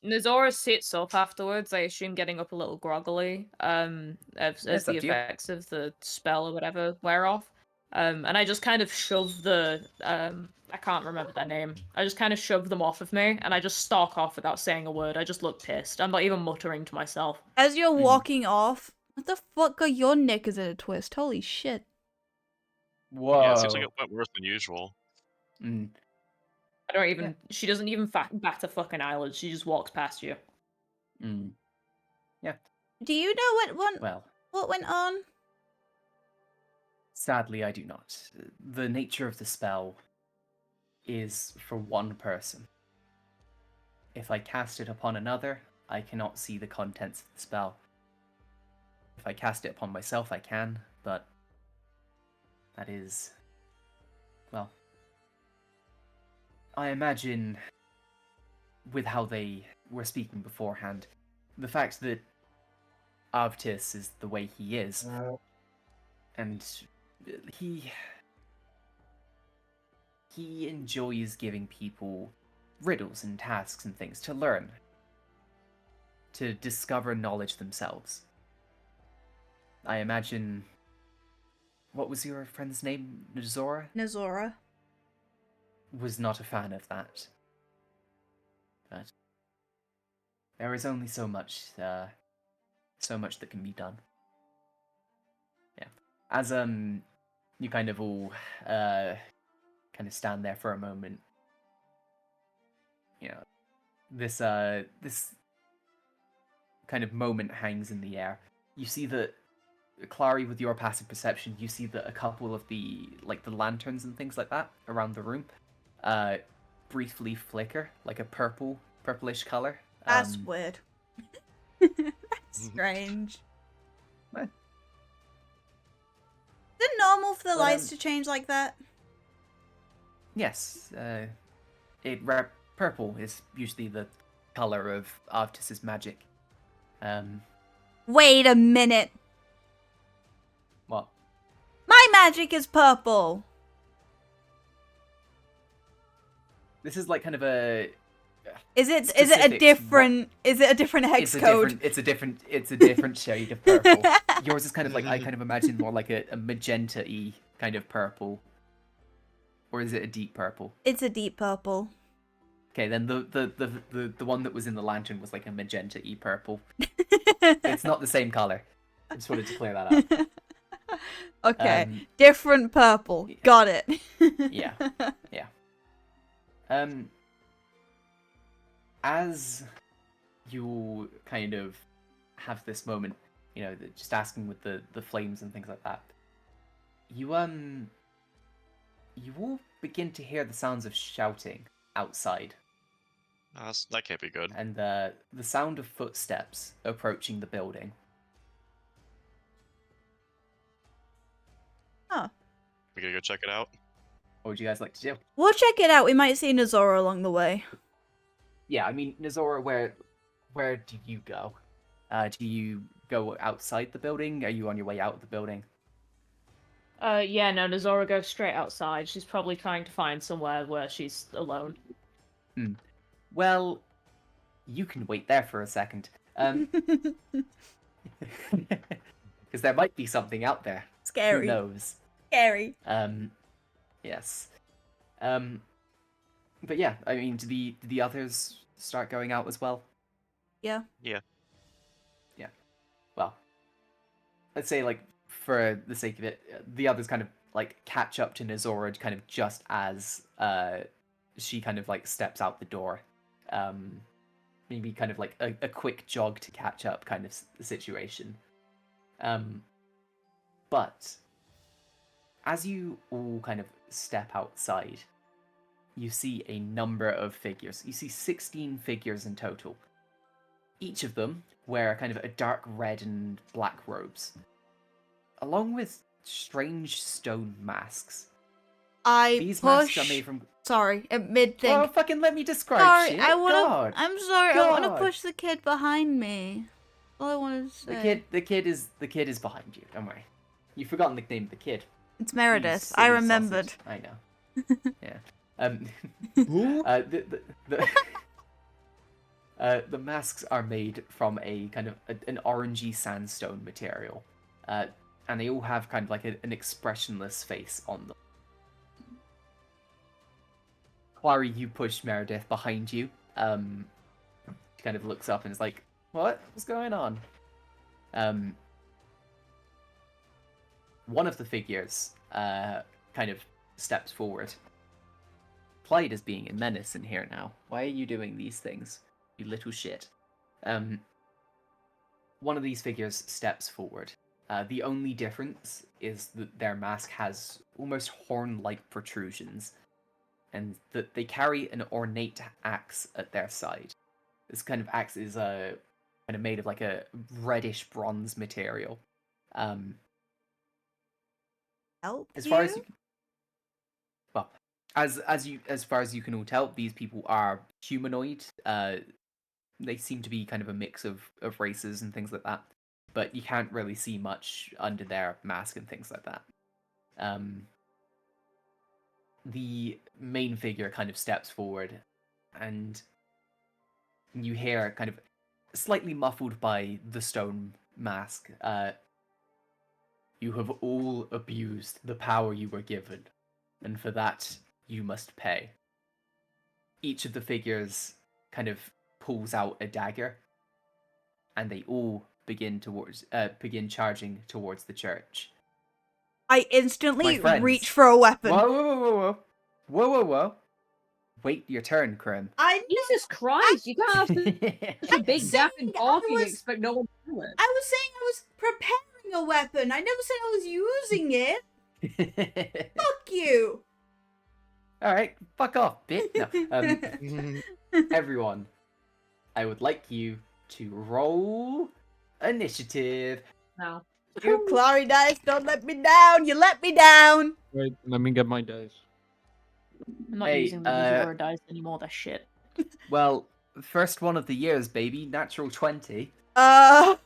Speaker 3: Nazora sits up afterwards, I assume getting up a little groggily, as the effects of the spell or whatever wear off. And I just kind of shove the, I can't remember their name. I just kind of shove them off of me, and I just stalk off without saying a word. I just look pissed. I'm not even muttering to myself.
Speaker 2: As you're walking off, what the fuck got your knickers in a twist? Holy shit.
Speaker 1: Whoa.
Speaker 5: Yeah, it seems like it went worse than usual.
Speaker 3: I don't even, she doesn't even bat a fucking eyelid. She just walks past you.
Speaker 1: Yeah.
Speaker 2: Do you know what went on?
Speaker 1: Sadly, I do not. The nature of the spell is for one person. If I cast it upon another, I cannot see the contents of the spell. If I cast it upon myself, I can, but that is... well... I imagine, with how they were speaking beforehand, the fact that Avtis is the way he is, and he enjoys giving people riddles and tasks and things to learn, to discover knowledge themselves. I imagine... what was your friend's name? Nazora?
Speaker 2: Nazora.
Speaker 1: Was not a fan of that. But there is only so much that can be done. Yeah. As you kind of all kind of stand there for a moment. You know, this kind of moment hangs in the air. You see that Clary, with your passive perception, you see that a couple of the lanterns and things like that around the room briefly flicker, like a purplish color.
Speaker 2: That's weird. That's strange.
Speaker 1: Eh.
Speaker 2: Is it normal for the
Speaker 1: But,
Speaker 2: lights to change like that?
Speaker 1: Yes, purple is usually the color of Arctis's magic.
Speaker 2: Wait a minute.
Speaker 1: What?
Speaker 2: My magic is purple.
Speaker 1: This is like kind of a.
Speaker 2: Is it a
Speaker 1: Specifics,
Speaker 2: different? Is it a different hex code?
Speaker 1: It's a different shade of purple. Yours is kind of like, I kind of imagine more like a magenta-y kind of purple. Or is it a deep purple?
Speaker 2: It's a deep purple.
Speaker 1: Okay, then the one that was in the lantern was like a magenta-y purple. It's not the same color. I just wanted to clear that up.
Speaker 2: Okay, different purple.
Speaker 1: Yeah.
Speaker 2: Got it.
Speaker 1: Yeah. As you kind of have this moment, you know, just asking with the flames and things like that, you will begin to hear the sounds of shouting outside,
Speaker 5: That can't be good.
Speaker 1: and the sound of footsteps approaching the building.
Speaker 2: Huh.
Speaker 5: We gotta go check it out.
Speaker 1: What would you guys like to do?
Speaker 2: We'll check it out. We might see Nazora along the way.
Speaker 1: Yeah, I mean, Nazora, where do you go? Do you go outside the building? Are you on your way out of the building?
Speaker 3: Yeah, no, Nazora goes straight outside. She's probably trying to find somewhere where she's alone.
Speaker 1: Well, you can wait there for a second. Because there might be something out there.
Speaker 2: Scary.
Speaker 1: Who knows?
Speaker 2: Scary.
Speaker 1: Yes. But yeah, I mean, do the others start going out as well?
Speaker 2: Yeah.
Speaker 5: Yeah.
Speaker 1: Well, let's say, like, for the sake of it, the others kind of, like, catch up to Nazora kind of just as she kind of, like, steps out the door. Maybe kind of like a quick jog to catch up kind of situation. But as you all kind of step outside, you see a number of figures. You see 16 figures in total. Each of them wear kind of a dark red and black robes, along with strange stone masks. These masks are made from...
Speaker 2: Sorry, mid thing.
Speaker 1: Oh, fucking let me describe
Speaker 2: Sorry,
Speaker 1: shit.
Speaker 2: I wanna.
Speaker 1: God.
Speaker 2: I'm sorry. I wanna
Speaker 1: God.
Speaker 2: push the kid behind me. All I wanted to say.
Speaker 1: The kid is behind you. Don't worry. You've forgotten the name of the kid.
Speaker 2: It's
Speaker 1: You
Speaker 2: Meredith. I
Speaker 1: silly
Speaker 2: remembered.
Speaker 1: sausage. I know. Yeah.
Speaker 4: Who?
Speaker 1: The masks are made from a kind of an orangey sandstone material, and they all have kind of like an expressionless face on them. Clary, you push Meredith behind you. She kind of looks up and is like, "What's going on?" One of the figures kind of steps forward. Clyde is being a menace in here now. Why are you doing these things, you little shit? One of these figures steps forward. The only difference is that their mask has almost horn-like protrusions, and that they carry an ornate axe at their side. This kind of axe is kind of made of like a reddish bronze material.
Speaker 2: Help
Speaker 1: As far as
Speaker 2: you?
Speaker 1: you can, well, as far as you can all tell, these people are humanoid. They seem to be kind of a mix of races and things like that, but you can't really see much under their mask and things like that. The main figure kind of steps forward, and you hear kind of slightly muffled by the stone mask. You have all abused the power you were given, and for that you must pay. Each of the figures kind of pulls out a dagger, and they all begin charging towards the church.
Speaker 2: I instantly
Speaker 1: My friends.
Speaker 2: reach for a weapon.
Speaker 1: Whoa. Wait your turn, Krim.
Speaker 3: Jesus Christ, you can't have such a big
Speaker 2: saying
Speaker 3: dapping
Speaker 2: I
Speaker 3: barking and
Speaker 2: was-
Speaker 3: expect no one to do it.
Speaker 2: I was saying I was preparing a weapon. I never said I was using it. Fuck you.
Speaker 1: All right, fuck off, bitch. No, everyone, I would like you to roll initiative.
Speaker 3: No.
Speaker 2: You Clary dice, don't let me down. You let me down.
Speaker 4: Wait, let me get my dice.
Speaker 3: I'm not
Speaker 1: Hey,
Speaker 3: using the Missouri dice anymore, they're shit.
Speaker 1: Well, first one of the years, baby. Natural 20.
Speaker 2: Well,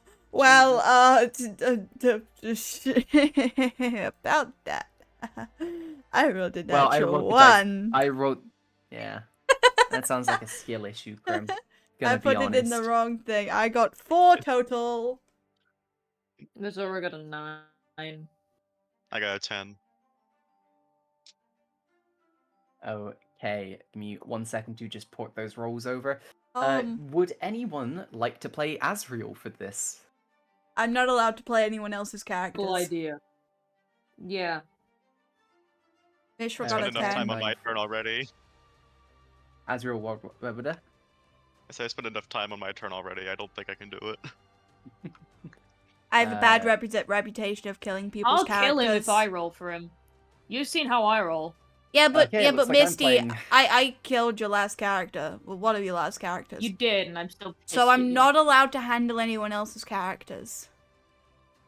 Speaker 2: about that. I rolled a
Speaker 1: Well, I
Speaker 2: natural
Speaker 1: wrote the dice.
Speaker 2: one.
Speaker 1: I wrote. Yeah. That sounds like a skill issue, Grim. Gonna
Speaker 2: I put
Speaker 1: be
Speaker 2: it in the
Speaker 1: honest.
Speaker 2: wrong thing. I got 4 total.
Speaker 3: Missouri got a 9.
Speaker 5: I got a 10.
Speaker 1: Okay, give me 1 second to just port those rolls over.
Speaker 2: Um,
Speaker 1: Would anyone like to play Asriel for this?
Speaker 2: I'm not allowed to play anyone else's characters.
Speaker 3: Cool idea. Yeah.
Speaker 2: Mishra
Speaker 1: I
Speaker 2: got
Speaker 5: Spent
Speaker 2: a
Speaker 5: enough
Speaker 2: 10.
Speaker 5: time on my
Speaker 1: Nine.
Speaker 5: turn already.
Speaker 1: Asriel, what would
Speaker 5: I said I spent enough time on my turn already. I don't think I can do it.
Speaker 2: I have a bad
Speaker 1: Uh,
Speaker 2: reputation of killing people's
Speaker 3: I'll
Speaker 2: characters.
Speaker 3: kill him if I roll for him. You've seen how I roll.
Speaker 2: Yeah, but
Speaker 1: Okay, it looks like I'm
Speaker 2: Misty,
Speaker 1: playing-
Speaker 2: I killed your last character. Well, one of your last characters.
Speaker 3: You did, and I'm still pissed
Speaker 2: So
Speaker 3: at
Speaker 2: I'm
Speaker 3: you.
Speaker 2: not allowed to handle anyone else's characters.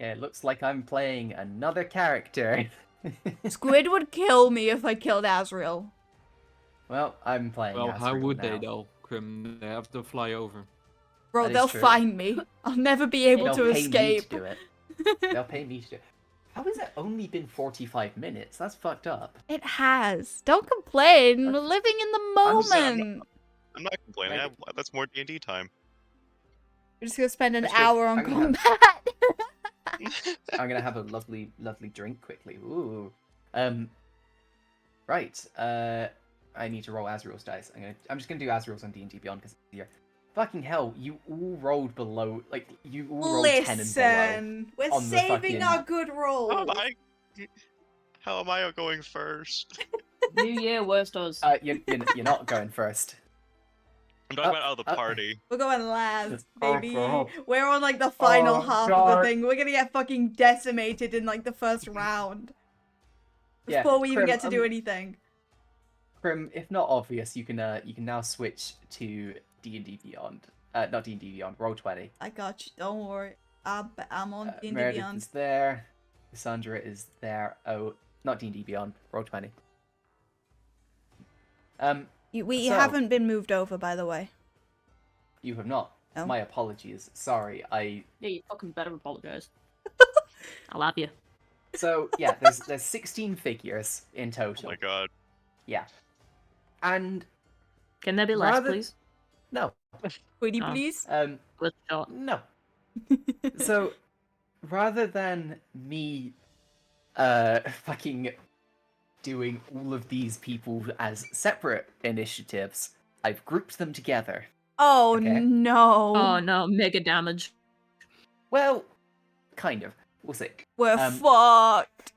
Speaker 1: Yeah, it looks like I'm playing another character.
Speaker 2: Squid would kill me if I killed Asriel.
Speaker 1: Well, I'm playing
Speaker 4: Well, how
Speaker 1: Asriel
Speaker 4: would
Speaker 1: now.
Speaker 4: they though? Grim, they have to fly over.
Speaker 2: Bro,
Speaker 1: That is
Speaker 2: they'll
Speaker 1: true.
Speaker 2: find me. I'll never be able
Speaker 1: They'll
Speaker 2: to
Speaker 1: pay
Speaker 2: escape.
Speaker 1: me to do it. They'll pay me to do it. How has it only been 45 minutes? That's fucked up.
Speaker 2: It has. Don't complain. We're living in the
Speaker 5: I'm just saying,
Speaker 2: moment.
Speaker 5: I'm not complaining.
Speaker 1: Like-
Speaker 5: That's more D&D time.
Speaker 2: We're just gonna spend an
Speaker 1: That's true.
Speaker 2: hour on
Speaker 1: I'm gonna
Speaker 2: combat.
Speaker 1: I'm gonna have a lovely, lovely drink quickly. Ooh. Right. I need to roll Asriel's dice. I'm just gonna do Asriel's on D&D Beyond because it's easier. Fucking hell! You all rolled below. Like you all rolled 10 and below.
Speaker 2: Listen, we're
Speaker 1: on the
Speaker 2: saving
Speaker 1: fucking-
Speaker 2: our good
Speaker 5: How
Speaker 2: rolls.
Speaker 5: am How am I going first?
Speaker 3: New year, worst us.
Speaker 1: You're not going first.
Speaker 5: I'm talking about out of the party.
Speaker 2: We're going last,
Speaker 1: Oh,
Speaker 2: baby.
Speaker 1: God.
Speaker 2: We're on like the final
Speaker 1: Oh,
Speaker 2: half of
Speaker 1: God.
Speaker 2: the thing. We're gonna get fucking decimated in like the first round
Speaker 1: Yeah,
Speaker 2: before we even
Speaker 1: Prim,
Speaker 2: get to do anything.
Speaker 1: Prim, if not obvious, you can now switch to D&D Beyond. Not D&D Beyond. Roll20.
Speaker 2: I got you. Don't worry. I'm on D&D
Speaker 1: Meredith
Speaker 2: Beyond.
Speaker 1: is there. Cassandra is there. Oh, not D&D Beyond. Roll20.
Speaker 2: We
Speaker 1: so-
Speaker 2: haven't been moved over, by the way.
Speaker 1: You have not.
Speaker 2: Oh.
Speaker 1: My apologies. Sorry.
Speaker 3: Yeah, you fucking better apologize. I love you.
Speaker 1: So yeah, there's 16 figures in
Speaker 5: Oh
Speaker 1: total.
Speaker 5: my god.
Speaker 1: Yeah. And
Speaker 3: Can there be less,
Speaker 1: Rather-
Speaker 3: please?
Speaker 1: no.
Speaker 2: Pretty
Speaker 3: Oh.
Speaker 2: please?
Speaker 3: Good shot.
Speaker 1: No. So rather than me fucking doing all of these people as separate initiatives, I've grouped them together.
Speaker 2: Oh
Speaker 1: Okay.
Speaker 2: no.
Speaker 3: Oh no, mega damage.
Speaker 1: Well, kind of. We'll see.
Speaker 2: We're
Speaker 1: um,
Speaker 2: fucked.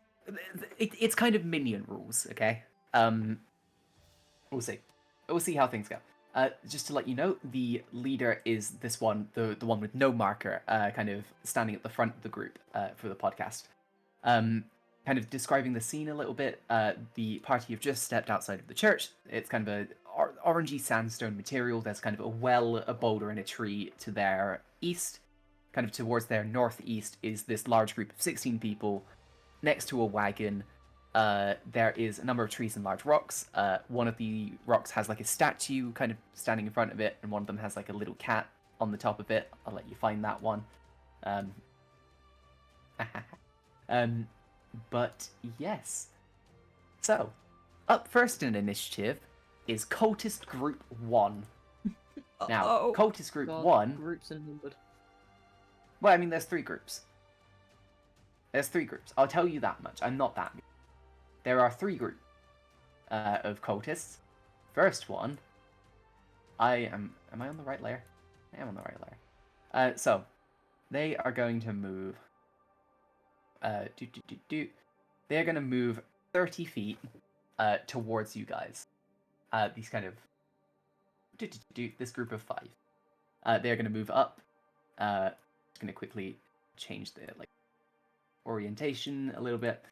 Speaker 1: It's kind of minion rules, okay? We'll see. We'll see how things go. Just to let you know, the leader is this one, the one with no marker, kind of standing at the front of the group for the podcast. Kind of describing the scene a little bit. The party have just stepped outside of the church. It's kind of a orangey sandstone material. There's kind of a well, a boulder, and a tree to their east. Kind of towards their northeast is this large group of 16 people next to a wagon. There is a number of trees and large rocks. One of the rocks has like a statue kind of standing in front of it, and one of them has like a little cat on the top of it. I'll let you find that one. But yes. So, up first in initiative is Cultist Group 1. Now,
Speaker 2: Uh-oh.
Speaker 1: Cultist Group
Speaker 3: God,
Speaker 1: 1...
Speaker 3: Groups and numbered.
Speaker 1: Well, I mean, there's 3 groups. There's 3 groups. I'll tell you that much. I'm not that mean. There are 3 groups of cultists. First one... Am I on the right layer? I am on the right layer. So, they are going to move... They're going to move 30 feet towards you guys. These kind of... This group of 5. They're going to move up. Just going to quickly change the orientation a little bit.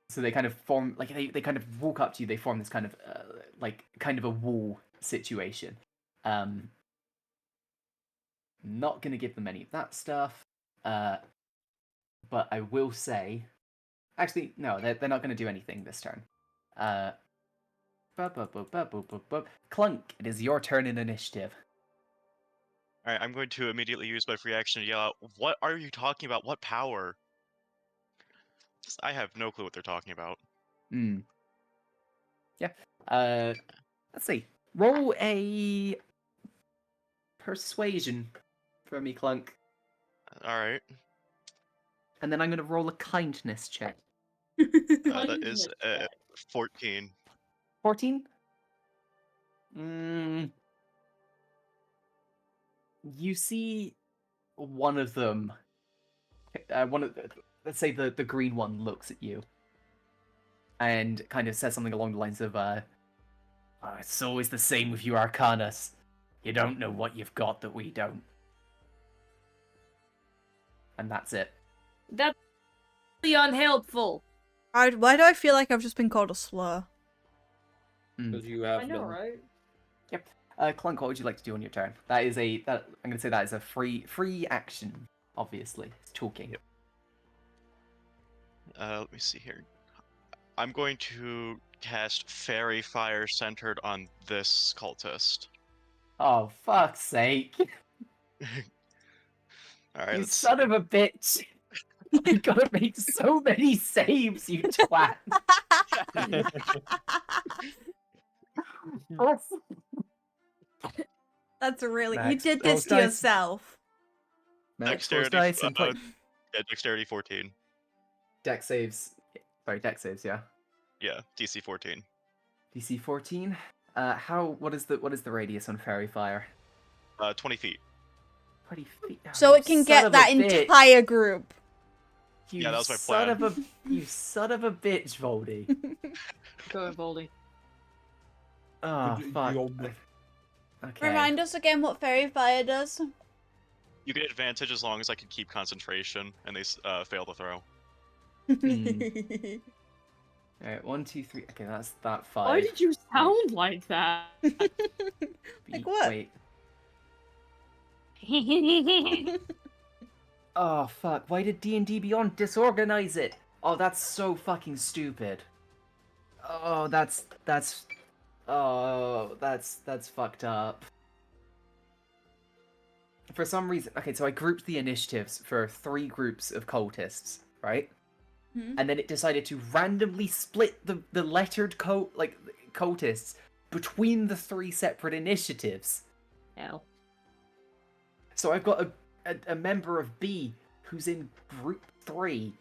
Speaker 1: So they kind of form, like, they kind of walk up to you, they form this kind of, like, kind of a wall situation. Not going to give them any of that stuff, but I will say... Actually, no, they're not going to do anything this turn. Clunk, it is your turn in initiative.
Speaker 5: Alright, I'm going to immediately use my free action to yell out, "What are you talking about? What power?" I have no clue what they're talking about.
Speaker 1: Yeah. Let's see. Roll a persuasion for me, Clunk.
Speaker 5: Alright.
Speaker 1: And then I'm going to roll a kindness check.
Speaker 5: That is 14.
Speaker 1: 14? You see one of them, let's say the green one looks at you and kind of says something along the lines of, it's always the same with you Arcanus. You don't know what you've got that we don't. And that's it.
Speaker 3: That's really unhelpful.
Speaker 2: Why do I feel like I've just been called a slur?
Speaker 4: Because you have
Speaker 3: I know,
Speaker 4: been.
Speaker 3: right?
Speaker 1: Yep. Clunk, what would you like to do on your turn? I'm going to say that is a free action, obviously. It's talking.
Speaker 5: Yep. Let me see here. I'm going to cast Fairy Fire centered on this cultist.
Speaker 1: Oh, fuck's sake.
Speaker 5: Alright,
Speaker 1: You
Speaker 5: let's
Speaker 1: son
Speaker 5: see.
Speaker 1: of a bitch. You gotta make so many saves, you twat.
Speaker 2: That's really... You
Speaker 1: Max,
Speaker 2: did
Speaker 1: roll
Speaker 2: this to
Speaker 1: dice.
Speaker 2: yourself.
Speaker 1: Max, roll
Speaker 5: Dexterity,
Speaker 1: dice and play.
Speaker 5: yeah, Dexterity 14.
Speaker 1: Dex saves. Sorry, Dex saves, yeah.
Speaker 5: Yeah, DC 14.
Speaker 1: DC 14. What is the radius on Fairy Fire?
Speaker 5: 20 feet.
Speaker 1: 20 feet. Oh,
Speaker 2: So it can
Speaker 1: son
Speaker 2: get
Speaker 1: of
Speaker 2: that
Speaker 1: a bitch.
Speaker 2: entire group.
Speaker 1: You
Speaker 5: Yeah, that was my
Speaker 1: son
Speaker 5: plan.
Speaker 1: of a you son of a bitch, Voldy.
Speaker 3: Go, Voldy.
Speaker 1: Oh fuck.
Speaker 4: Job.
Speaker 1: Okay.
Speaker 2: Remind us again what Fairy Fire does.
Speaker 5: You get advantage as long as I can keep concentration, and they fail the throw.
Speaker 1: Alright, 1, 2, 3. Okay, that's that 5.
Speaker 3: Why did you sound like that?
Speaker 2: Like what?
Speaker 1: Wait. Oh fuck! Why did D&D Beyond disorganize it? Oh, that's so fucking stupid. Oh, that's fucked up. For some reason, okay, so I grouped the initiatives for 3 groups of cultists, right?
Speaker 2: Hmm.
Speaker 1: And then it decided to randomly split the lettered cultists between the 3 separate initiatives.
Speaker 3: Hell.
Speaker 1: So I've got a member of B who's in group 3.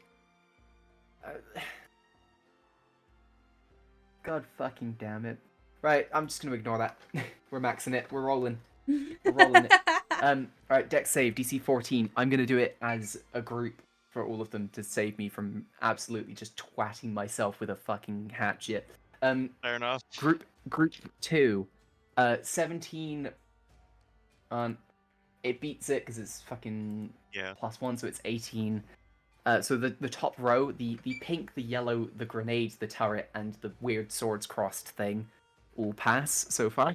Speaker 1: God fucking damn it. Right, I'm just gonna ignore that. We're maxing it. We're rolling. We're rolling it. Alright, Dex save, DC 14. I'm gonna do it as a group for all of them to save me from absolutely just twatting myself with a fucking hatchet.
Speaker 5: Fair enough.
Speaker 1: Group 2. 17. It beats it because it's fucking
Speaker 5: Yeah.
Speaker 1: +1, so it's 18. So the top row, the pink, the yellow, the grenade, the turret, and the weird swords crossed thing all pass so far.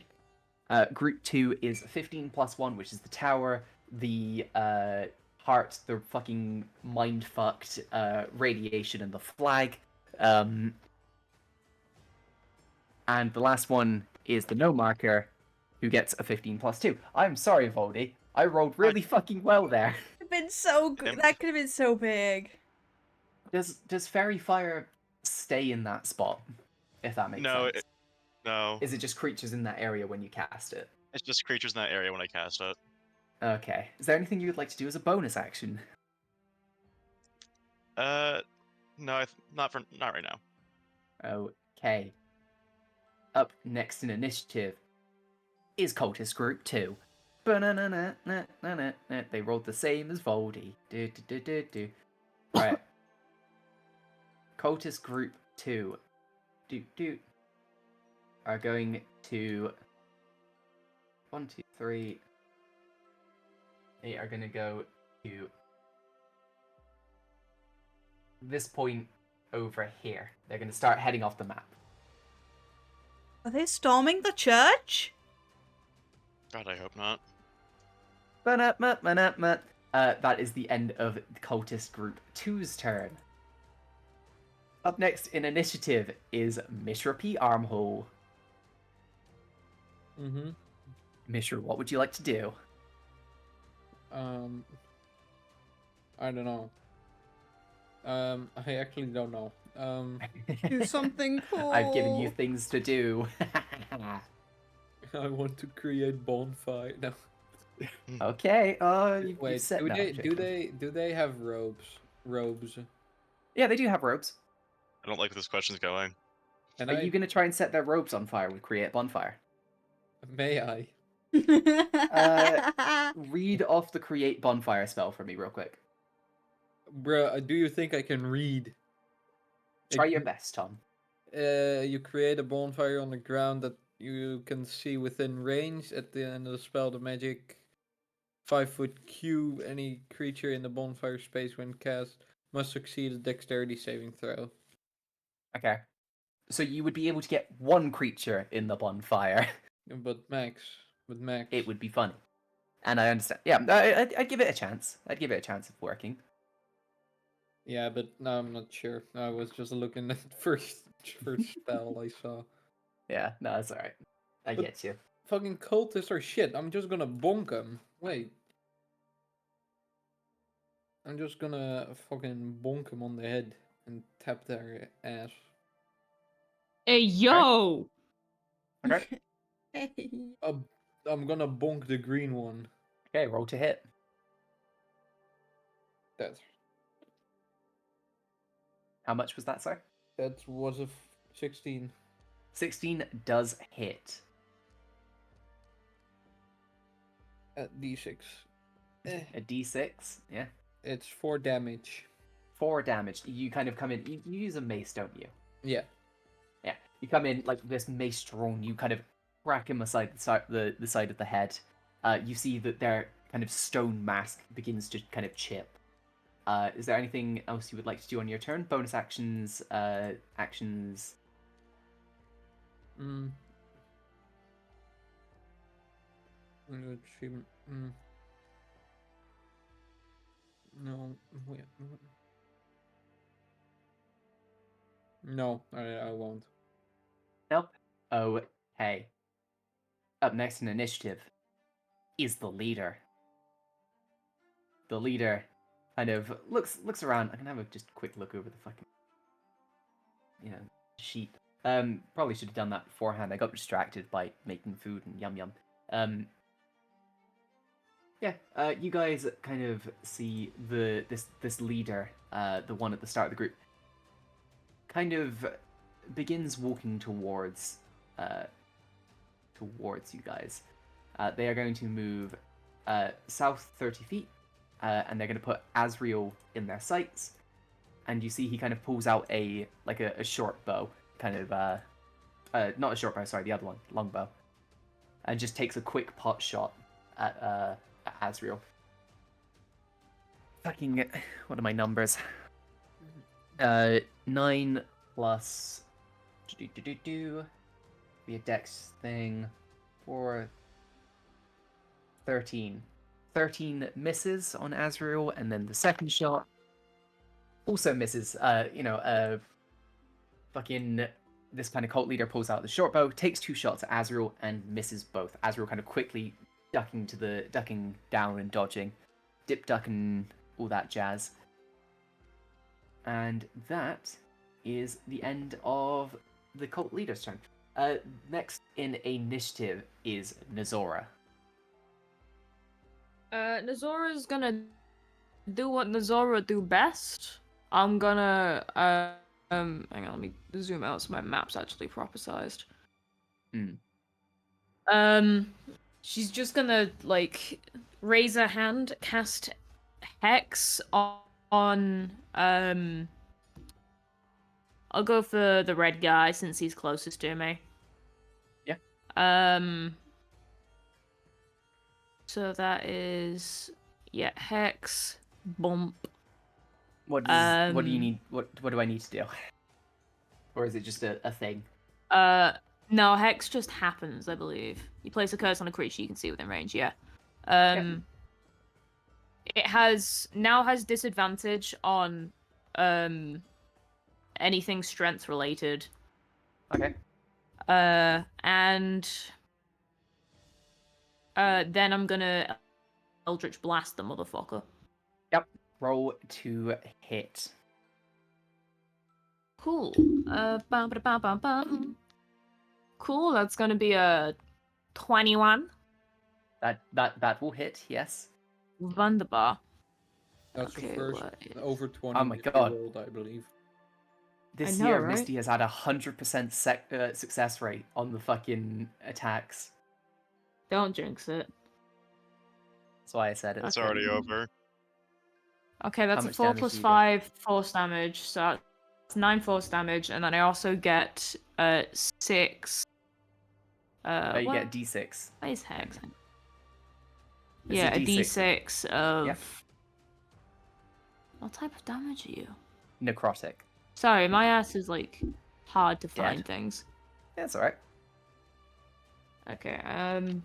Speaker 1: Group 2 is 15 +1, which is the tower, the heart, the fucking mind-fucked radiation, and the flag. And the last one is the no marker, who gets a 15 +2. I'm sorry, Voldy. I rolled really fucking well there.
Speaker 2: Could have been so good. That could have been so big.
Speaker 1: Does Fairy Fire stay in that spot? If that makes sense.
Speaker 5: No.
Speaker 1: Is it just creatures in that area when you cast it?
Speaker 5: It's just creatures in that area when I cast it.
Speaker 1: Okay. Is there anything you would like to do as a bonus action?
Speaker 5: No, not right now.
Speaker 1: Okay. Up next in initiative is Cultist Group 2. They rolled the same as Voldy. Right. Cultist Group 2 are going to 1, 2, 3. They are going to go to this point over here. They're going to start heading off the map.
Speaker 2: Are they storming the church?
Speaker 5: God, I hope not.
Speaker 1: That is the end of Cultist Group 2's turn. Up next in initiative is Mishra P. Armhole.
Speaker 4: Mm-hmm.
Speaker 1: Mishra, what would you like to do?
Speaker 4: I don't know. I actually don't know.
Speaker 2: Do something cool.
Speaker 1: I've given you things to do.
Speaker 4: I want to create bonfire. No.
Speaker 1: Okay. You've
Speaker 4: Wait,
Speaker 1: set
Speaker 4: do
Speaker 1: no,
Speaker 4: they
Speaker 1: I'm
Speaker 4: do
Speaker 1: joking.
Speaker 4: they have robes?
Speaker 1: Yeah, they do have robes.
Speaker 5: I don't like where this question's going.
Speaker 4: And
Speaker 1: Are you going to try and set their robes on fire with Create Bonfire?
Speaker 4: may I?
Speaker 1: Read off the Create Bonfire spell for me real quick.
Speaker 4: Bruh, do you think I can read?
Speaker 1: Try your best, Tom.
Speaker 4: You create a bonfire on the ground that you can see within range. At the end of the spell, the magic 5-foot cube, any creature in the bonfire space when cast must succeed a dexterity saving throw.
Speaker 1: Okay. So you would be able to get one creature in the bonfire.
Speaker 4: But max.
Speaker 1: It would be funny. And I understand. Yeah, I'd give it a chance. I'd give it a chance of working.
Speaker 4: Yeah, but no, I'm not sure. I was just looking at first spell I saw.
Speaker 1: Yeah, no, that's alright. I
Speaker 4: But-
Speaker 1: get you.
Speaker 4: Fucking cultists are shit. I'm just gonna bonk them. Wait. I'm just gonna fucking bonk them on the head and tap their ass.
Speaker 3: Hey, yo!
Speaker 1: Okay.
Speaker 2: Hey.
Speaker 4: I'm gonna bonk the green one.
Speaker 1: Okay, roll to hit.
Speaker 4: That
Speaker 1: How much was that, sir?
Speaker 4: was a 16.
Speaker 1: 16 does hit.
Speaker 4: At D6.
Speaker 1: A d6, yeah.
Speaker 4: It's 4 damage.
Speaker 1: 4 damage. You kind of come in. You use a mace, don't you?
Speaker 4: Yeah.
Speaker 1: Yeah. You come in like this mace drawn. You kind of crack him aside the side of the head. You see that their kind of stone mask begins to kind of chip. Is there anything else you would like to do on your turn? Bonus actions, actions.
Speaker 4: Mm. Good achievement. No, wait. No, I won't.
Speaker 1: Nope. Okay. Up next in initiative is the leader. The leader kind of looks around. I can have a just quick look over the fucking sheet. Probably should have done that beforehand. I got distracted by making food and yum yum. You guys kind of see this leader, the one at the start of the group, kind of begins walking towards you guys. They are going to move south 30 feet, and they're going to put Asriel in their sights. And you see he kind of pulls out a short bow, kind of not a short bow, sorry, the other one, long bow, and just takes a quick pot shot at Asriel. Fucking, what are my numbers? 9 plus be a dex thing for 13. 13 misses on Asriel, and then the second shot also misses. Fucking this kind of cult leader pulls out the short bow, takes 2 shots at Asriel, and misses both. Asriel kind of quickly ducking down and dodging, dip duck and all that jazz. And that is the end of the cult leader's turn. Next in initiative is Nazora.
Speaker 3: Nazora's gonna do what Nazora do best. I'm gonna hang on, let me zoom out so my map's actually proper sized. She's just gonna raise her hand, cast Hex on I'll go for the red guy since he's closest to me.
Speaker 1: Yeah.
Speaker 3: So that is Hex, bump.
Speaker 1: What do you need? What do I need to do? Or is it just a thing?
Speaker 3: No, Hex just happens, I believe. You place a curse on a creature you can see within range, yeah. It now has disadvantage on anything strength related.
Speaker 1: Okay.
Speaker 3: And then I'm gonna Eldritch Blast the motherfucker.
Speaker 1: Yep. Roll to hit.
Speaker 3: Cool. Bum, ba, bum, bum, bum. Cool. That's gonna be a 21.
Speaker 1: That will hit. Yes.
Speaker 3: Wunderbar.
Speaker 4: That's the
Speaker 3: Okay,
Speaker 4: first
Speaker 3: what
Speaker 4: over 20
Speaker 1: Oh my
Speaker 4: that you
Speaker 1: God.
Speaker 4: rolled, I believe.
Speaker 1: This
Speaker 3: I know,
Speaker 1: year,
Speaker 3: right?
Speaker 1: Misty has had 100% success rate on the fucking attacks.
Speaker 3: Don't jinx it.
Speaker 1: That's why I said it.
Speaker 5: It's
Speaker 3: Okay.
Speaker 5: already over.
Speaker 3: Okay, that's
Speaker 1: How
Speaker 3: a
Speaker 1: much
Speaker 3: 4
Speaker 1: damage
Speaker 3: plus
Speaker 1: do you do?
Speaker 3: 5 force damage, so that's 9 force damage, and then I also get 6.
Speaker 1: You
Speaker 3: What?
Speaker 1: get a d6.
Speaker 3: What is Hex?
Speaker 1: It's
Speaker 3: Yeah, a
Speaker 1: D6
Speaker 3: d6 of.
Speaker 1: Yep.
Speaker 3: What type of damage are you?
Speaker 1: necrotic.
Speaker 3: Sorry, my ass is like hard to
Speaker 1: Dead.
Speaker 3: find things.
Speaker 1: Yeah, that's alright.
Speaker 3: Okay,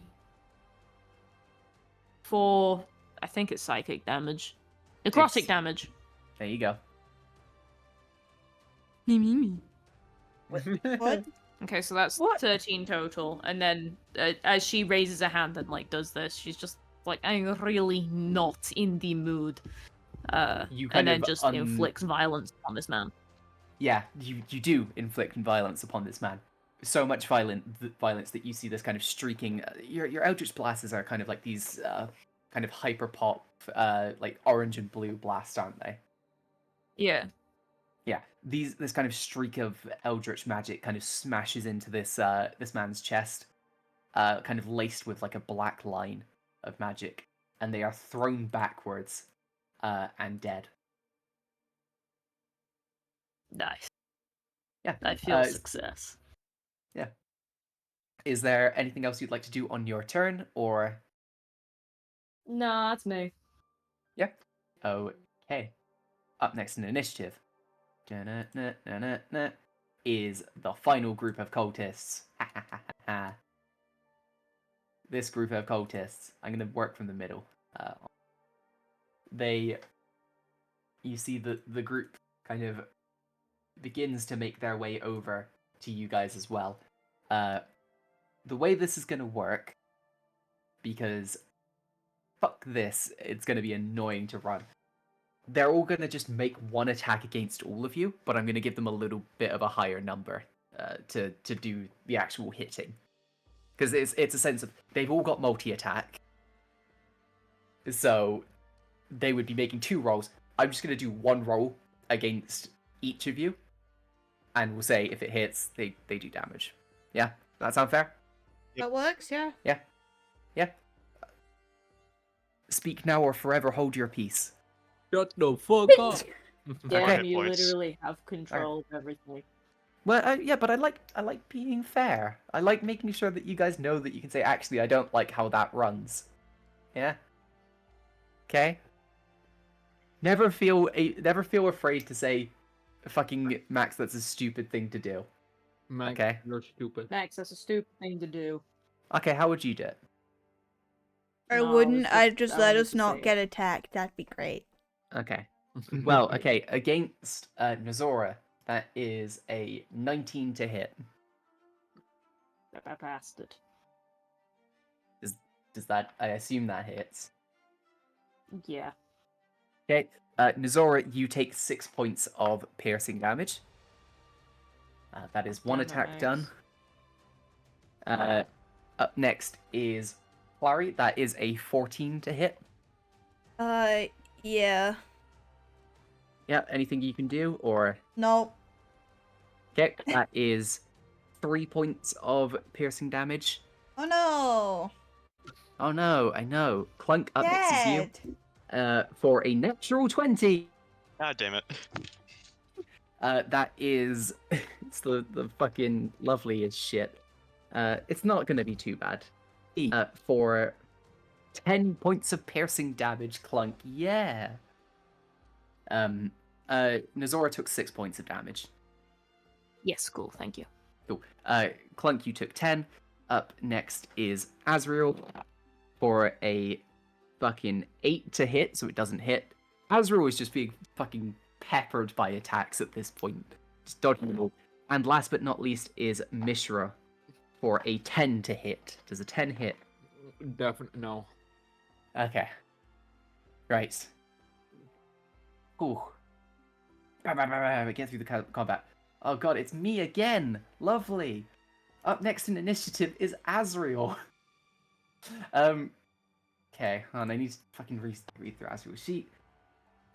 Speaker 3: for I think it's psychic damage. Necrotic
Speaker 1: It's-
Speaker 3: damage.
Speaker 1: There you go.
Speaker 3: Me.
Speaker 2: What?
Speaker 3: Okay, so that's
Speaker 1: What?
Speaker 3: 13 total, and then as she raises her hand and like does this, she's just like, I'm really not in the mood.
Speaker 1: You
Speaker 3: And
Speaker 1: kind
Speaker 3: then
Speaker 1: of
Speaker 3: just inflicts violence on this man.
Speaker 1: Yeah, you do inflict violence upon this man. So much violence that you see this kind of streaking. Your Eldritch blasts are kind of like these kind of hyper pop, like orange and blue blasts, aren't they?
Speaker 3: Yeah.
Speaker 1: Yeah, this kind of streak of Eldritch magic kind of smashes into this this man's chest, kind of laced with like a black line of magic, and they are thrown backwards, and dead.
Speaker 3: Nice.
Speaker 1: Yeah,
Speaker 3: I feel success.
Speaker 1: Yeah. Is there anything else you'd like to do on your turn, or?
Speaker 3: No, that's me.
Speaker 1: Yeah. Okay. Up next in initiative Da-na-na-na-na-na, is the final group of cultists. This group of cultists, I'm going to work from the middle. You see the group kind of begins to make their way over to you guys as well. The way this is going to work, because fuck this, it's going to be annoying to run. They're all going to just make one attack against all of you, but I'm going to give them a little bit of a higher number to do the actual hitting. Because it's a sense of, they've all got multi-attack. So they would be making 2 rolls. I'm just going to do 1 roll against each of you. And we'll say if it hits, they do damage. Yeah? That sound fair?
Speaker 2: That works, yeah.
Speaker 1: Yeah. Yeah. Speak now or forever hold your peace.
Speaker 4: Shut the fuck up!
Speaker 3: Damn,
Speaker 5: Okay.
Speaker 3: you
Speaker 5: Points.
Speaker 3: literally have control of everything.
Speaker 1: Well, yeah, but I like being fair. I like making sure that you guys know that you can say, actually, I don't like how that runs. Yeah. Okay. Never feel afraid to say, fucking Max, that's a stupid thing to do.
Speaker 4: Max,
Speaker 1: Okay.
Speaker 4: you're stupid.
Speaker 3: Max, that's a stupid thing to do.
Speaker 1: Okay, how would you do it?
Speaker 2: I
Speaker 3: No,
Speaker 2: wouldn't. I'd
Speaker 3: I
Speaker 2: just let
Speaker 3: wanted
Speaker 2: us
Speaker 3: to
Speaker 2: not
Speaker 3: say
Speaker 2: get
Speaker 3: it.
Speaker 2: attacked. That'd be great.
Speaker 1: Okay. Well, okay, against Nazora, that is a 19 to hit.
Speaker 3: I passed it.
Speaker 1: Does that? I assume that hits.
Speaker 3: Yeah.
Speaker 1: Okay, Nazora, you take 6 points of piercing damage. That is one
Speaker 3: Damn it,
Speaker 1: attack
Speaker 3: Max.
Speaker 1: done. Up next is Clary. That is a 14 to hit.
Speaker 2: Yeah.
Speaker 1: Yeah, anything you can do, or...
Speaker 2: Nope.
Speaker 1: Okay, that is 3 points of piercing damage.
Speaker 2: Oh no.
Speaker 1: Oh no, I know. Clunk, up next is you.
Speaker 2: Dead.
Speaker 1: For a natural 20.
Speaker 5: God damn it.
Speaker 1: That is... it's the fucking loveliest shit. It's not gonna be too bad. For 10 points of piercing damage, Clunk. Yeah. Nazora took 6 points of damage.
Speaker 3: Yes, cool. Thank you.
Speaker 1: Cool. Clunk, you took 10. Up next is Azrael for a fucking 8 to hit, so it doesn't hit. Azrael is just being fucking peppered by attacks at this point. Just dodging them all. And last but not least is Mishra for a 10 to hit. Does a 10 hit?
Speaker 4: Definitely no.
Speaker 1: Okay. Right. Ooh. Get through the combat. Oh god, it's me again! Lovely! Up next in initiative is Azrael. Okay, hold on, I need to fucking read through Azrael's sheet.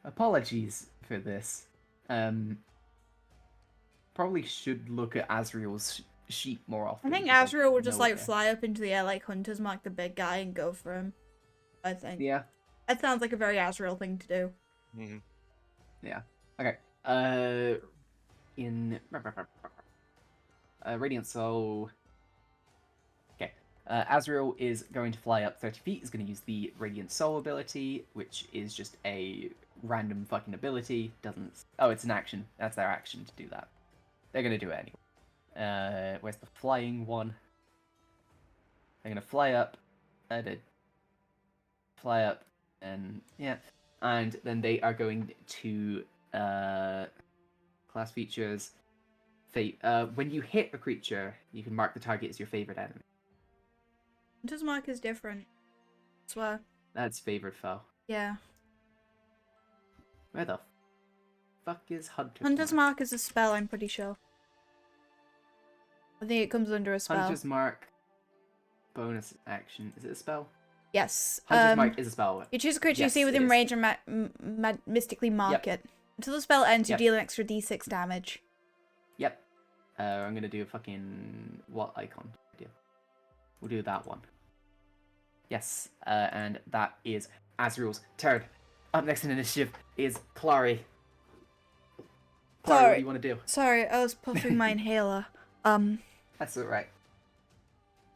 Speaker 1: Apologies for this. Probably should look at Azrael's sheet more often.
Speaker 2: I think
Speaker 1: because
Speaker 2: Azrael would
Speaker 1: know
Speaker 2: just
Speaker 1: what
Speaker 2: like
Speaker 1: they're-
Speaker 2: fly up into the air like Hunter's Mark the big guy and go for him. I think.
Speaker 1: Yeah.
Speaker 2: That sounds like a very Azrael thing to do.
Speaker 5: Mhm.
Speaker 1: Yeah. Okay. In Radiant Soul. Okay. Azrael is going to fly up 30 feet. Is going to use the Radiant Soul ability, which is just a random fucking ability. Doesn't. Oh, it's an action. That's their action to do that. They're going to do it anyway. Where's the flying one? They're going to fly up. Fly up, and yeah, and then they are going to class features. Fate. When you hit a creature, you can mark the target as your favorite enemy.
Speaker 2: Hunter's Mark is different. I swear.
Speaker 1: That's favorite foe.
Speaker 2: Yeah.
Speaker 1: Where the fuck is Hunter's
Speaker 2: Hunter's Mark is a spell, I'm pretty sure. I think it comes under a spell.
Speaker 1: Hunter's Mark. Bonus action. Is it a spell?
Speaker 2: Yes.
Speaker 1: Hunter's Mark is a spell.
Speaker 2: You choose a creature
Speaker 1: Yes,
Speaker 2: you see
Speaker 1: it
Speaker 2: within
Speaker 1: is.
Speaker 2: range and mystically mark it. Until the spell ends, you
Speaker 1: Yep.
Speaker 2: deal an extra d6 damage.
Speaker 1: Yep. I'm gonna do a fucking what icon? We'll do that one. Yes. And that is Azrael's turn. Up next in initiative is Clary. Clary, what do you want to do?
Speaker 2: Sorry, I was puffing my inhaler.
Speaker 1: That's alright.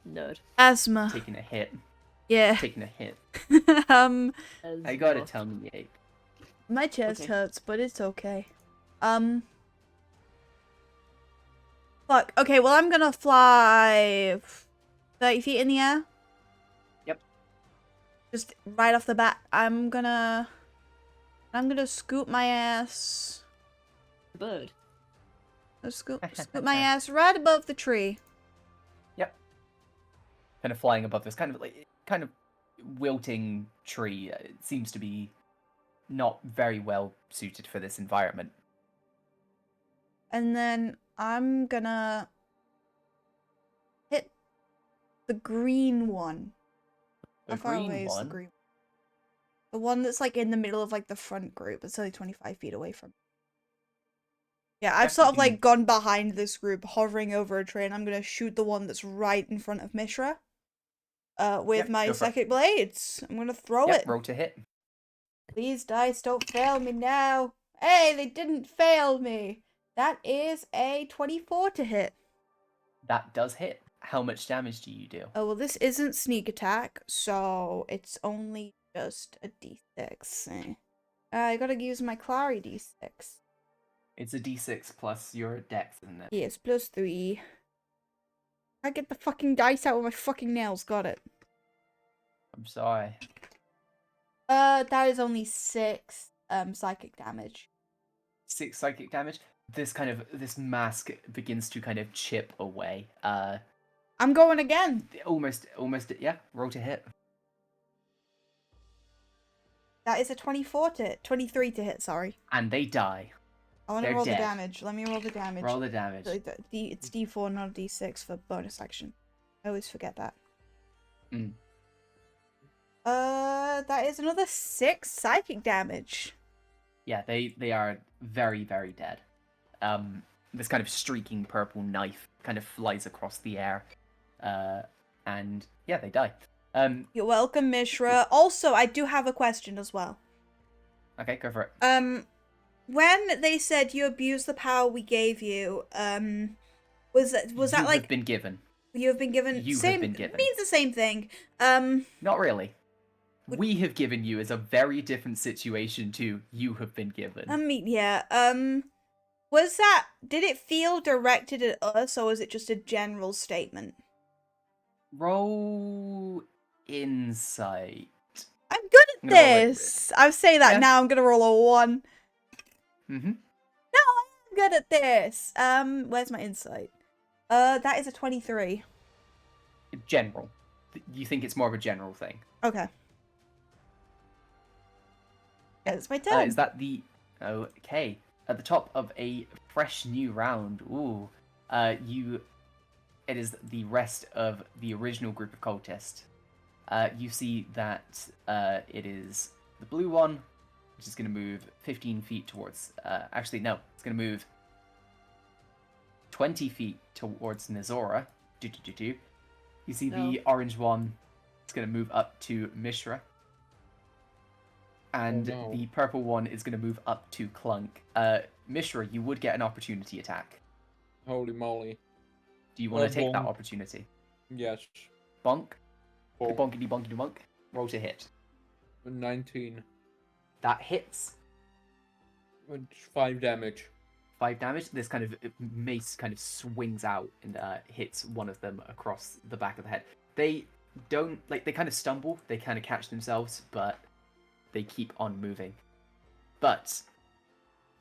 Speaker 3: Nerd.
Speaker 2: Asthma.
Speaker 1: Taking a hit.
Speaker 2: Yeah.
Speaker 1: Taking a hit.
Speaker 2: um,
Speaker 1: I gotta tell me, Ape.
Speaker 2: my chest
Speaker 3: Okay.
Speaker 2: hurts, but it's okay. Fuck. Okay, well, I'm gonna fly 30 feet in the air.
Speaker 1: Yep.
Speaker 2: Just right off the bat, I'm gonna scoop my ass.
Speaker 3: Bird.
Speaker 2: Scoop my ass right above the tree.
Speaker 1: Yep. Kind of flying above this kind of wilting tree. It seems to be not very well suited for this environment.
Speaker 2: And then I'm gonna hit the green one.
Speaker 1: The
Speaker 2: How far
Speaker 1: green
Speaker 2: away is the
Speaker 1: one?
Speaker 2: green? The one that's like in the middle of like the front group. It's only 25 feet away from. Yeah, I've
Speaker 1: Yeah,
Speaker 2: sort
Speaker 1: you
Speaker 2: of like
Speaker 1: can-
Speaker 2: gone behind this group, hovering over a tree, and I'm gonna shoot the one that's right in front of Mishra. With
Speaker 1: Yep,
Speaker 2: my
Speaker 1: go for it.
Speaker 2: psychic blades. I'm gonna throw
Speaker 1: Yep,
Speaker 2: it.
Speaker 1: roll to hit.
Speaker 2: Please, dice, don't fail me now. Hey, they didn't fail me. That is a 24 to hit.
Speaker 1: That does hit. How much damage do you do?
Speaker 2: Oh, well, this isn't sneak attack, so it's only just a d6. I gotta use my Clary d6.
Speaker 1: It's a d6 plus your dex, isn't it?
Speaker 2: Yes, plus 3. I get the fucking dice out with my fucking nails. Got it.
Speaker 1: I'm sorry.
Speaker 2: That is only 6 psychic damage.
Speaker 1: 6 psychic damage. This mask begins to kind of chip away.
Speaker 2: I'm going again.
Speaker 1: Almost, yeah. Roll to hit.
Speaker 2: That is a 23 to hit, sorry.
Speaker 1: And they die.
Speaker 2: I want to
Speaker 1: They're
Speaker 2: roll the
Speaker 1: dead.
Speaker 2: damage. Let me roll the damage.
Speaker 1: Roll the damage.
Speaker 2: It's d4, not a d6 for bonus action. I always forget that.
Speaker 1: Mm.
Speaker 2: That is another 6 psychic damage.
Speaker 1: Yeah, they are very, very dead. This kind of streaking purple knife kind of flies across the air. And yeah, they die.
Speaker 2: You're welcome, Mishra. Also, I do have a question as well.
Speaker 1: Okay, go for it.
Speaker 2: When they said you abused the power we gave you, was that
Speaker 1: You
Speaker 2: like
Speaker 1: have been given.
Speaker 2: you have been given?
Speaker 1: You have
Speaker 2: same
Speaker 1: been given.
Speaker 2: means the same thing.
Speaker 1: Not really. we have given you is a very different situation to you have been given.
Speaker 2: I mean, yeah. Did it feel directed at us, or was it just a general statement?
Speaker 1: Roll insight.
Speaker 2: I'm good at
Speaker 1: I'm gonna roll
Speaker 2: this. I say that
Speaker 1: Yeah.
Speaker 2: now. I'm gonna roll a 1.
Speaker 1: Mm-hmm.
Speaker 2: No, I'm good at this. Where's my insight? That is a 23.
Speaker 1: General. You think it's more of a general thing?
Speaker 2: Okay. It's my turn.
Speaker 1: Is that the... Okay. At the top of a fresh new round. Ooh. It is the rest of the original group of cultists. You see that it is the blue one, which is going to move 15 feet towards... actually, no. It's going to move 20 feet towards Nizora. You see the orange one. It's going to move up to Mishra. And the purple one is going to move up to Clunk. Mishra, you would get an opportunity attack.
Speaker 4: Holy moly.
Speaker 1: Do you want to take that opportunity?
Speaker 4: Yes.
Speaker 1: Bonk.
Speaker 4: Bonk.
Speaker 1: Bonkity bonkity bonk. Roll to hit.
Speaker 4: 19.
Speaker 1: That hits.
Speaker 4: 5 damage.
Speaker 1: 5 damage. This kind of mace kind of swings out and hits one of them across the back of the head. They don't, like, they kind of stumble. They kind of catch themselves, but they keep on moving. But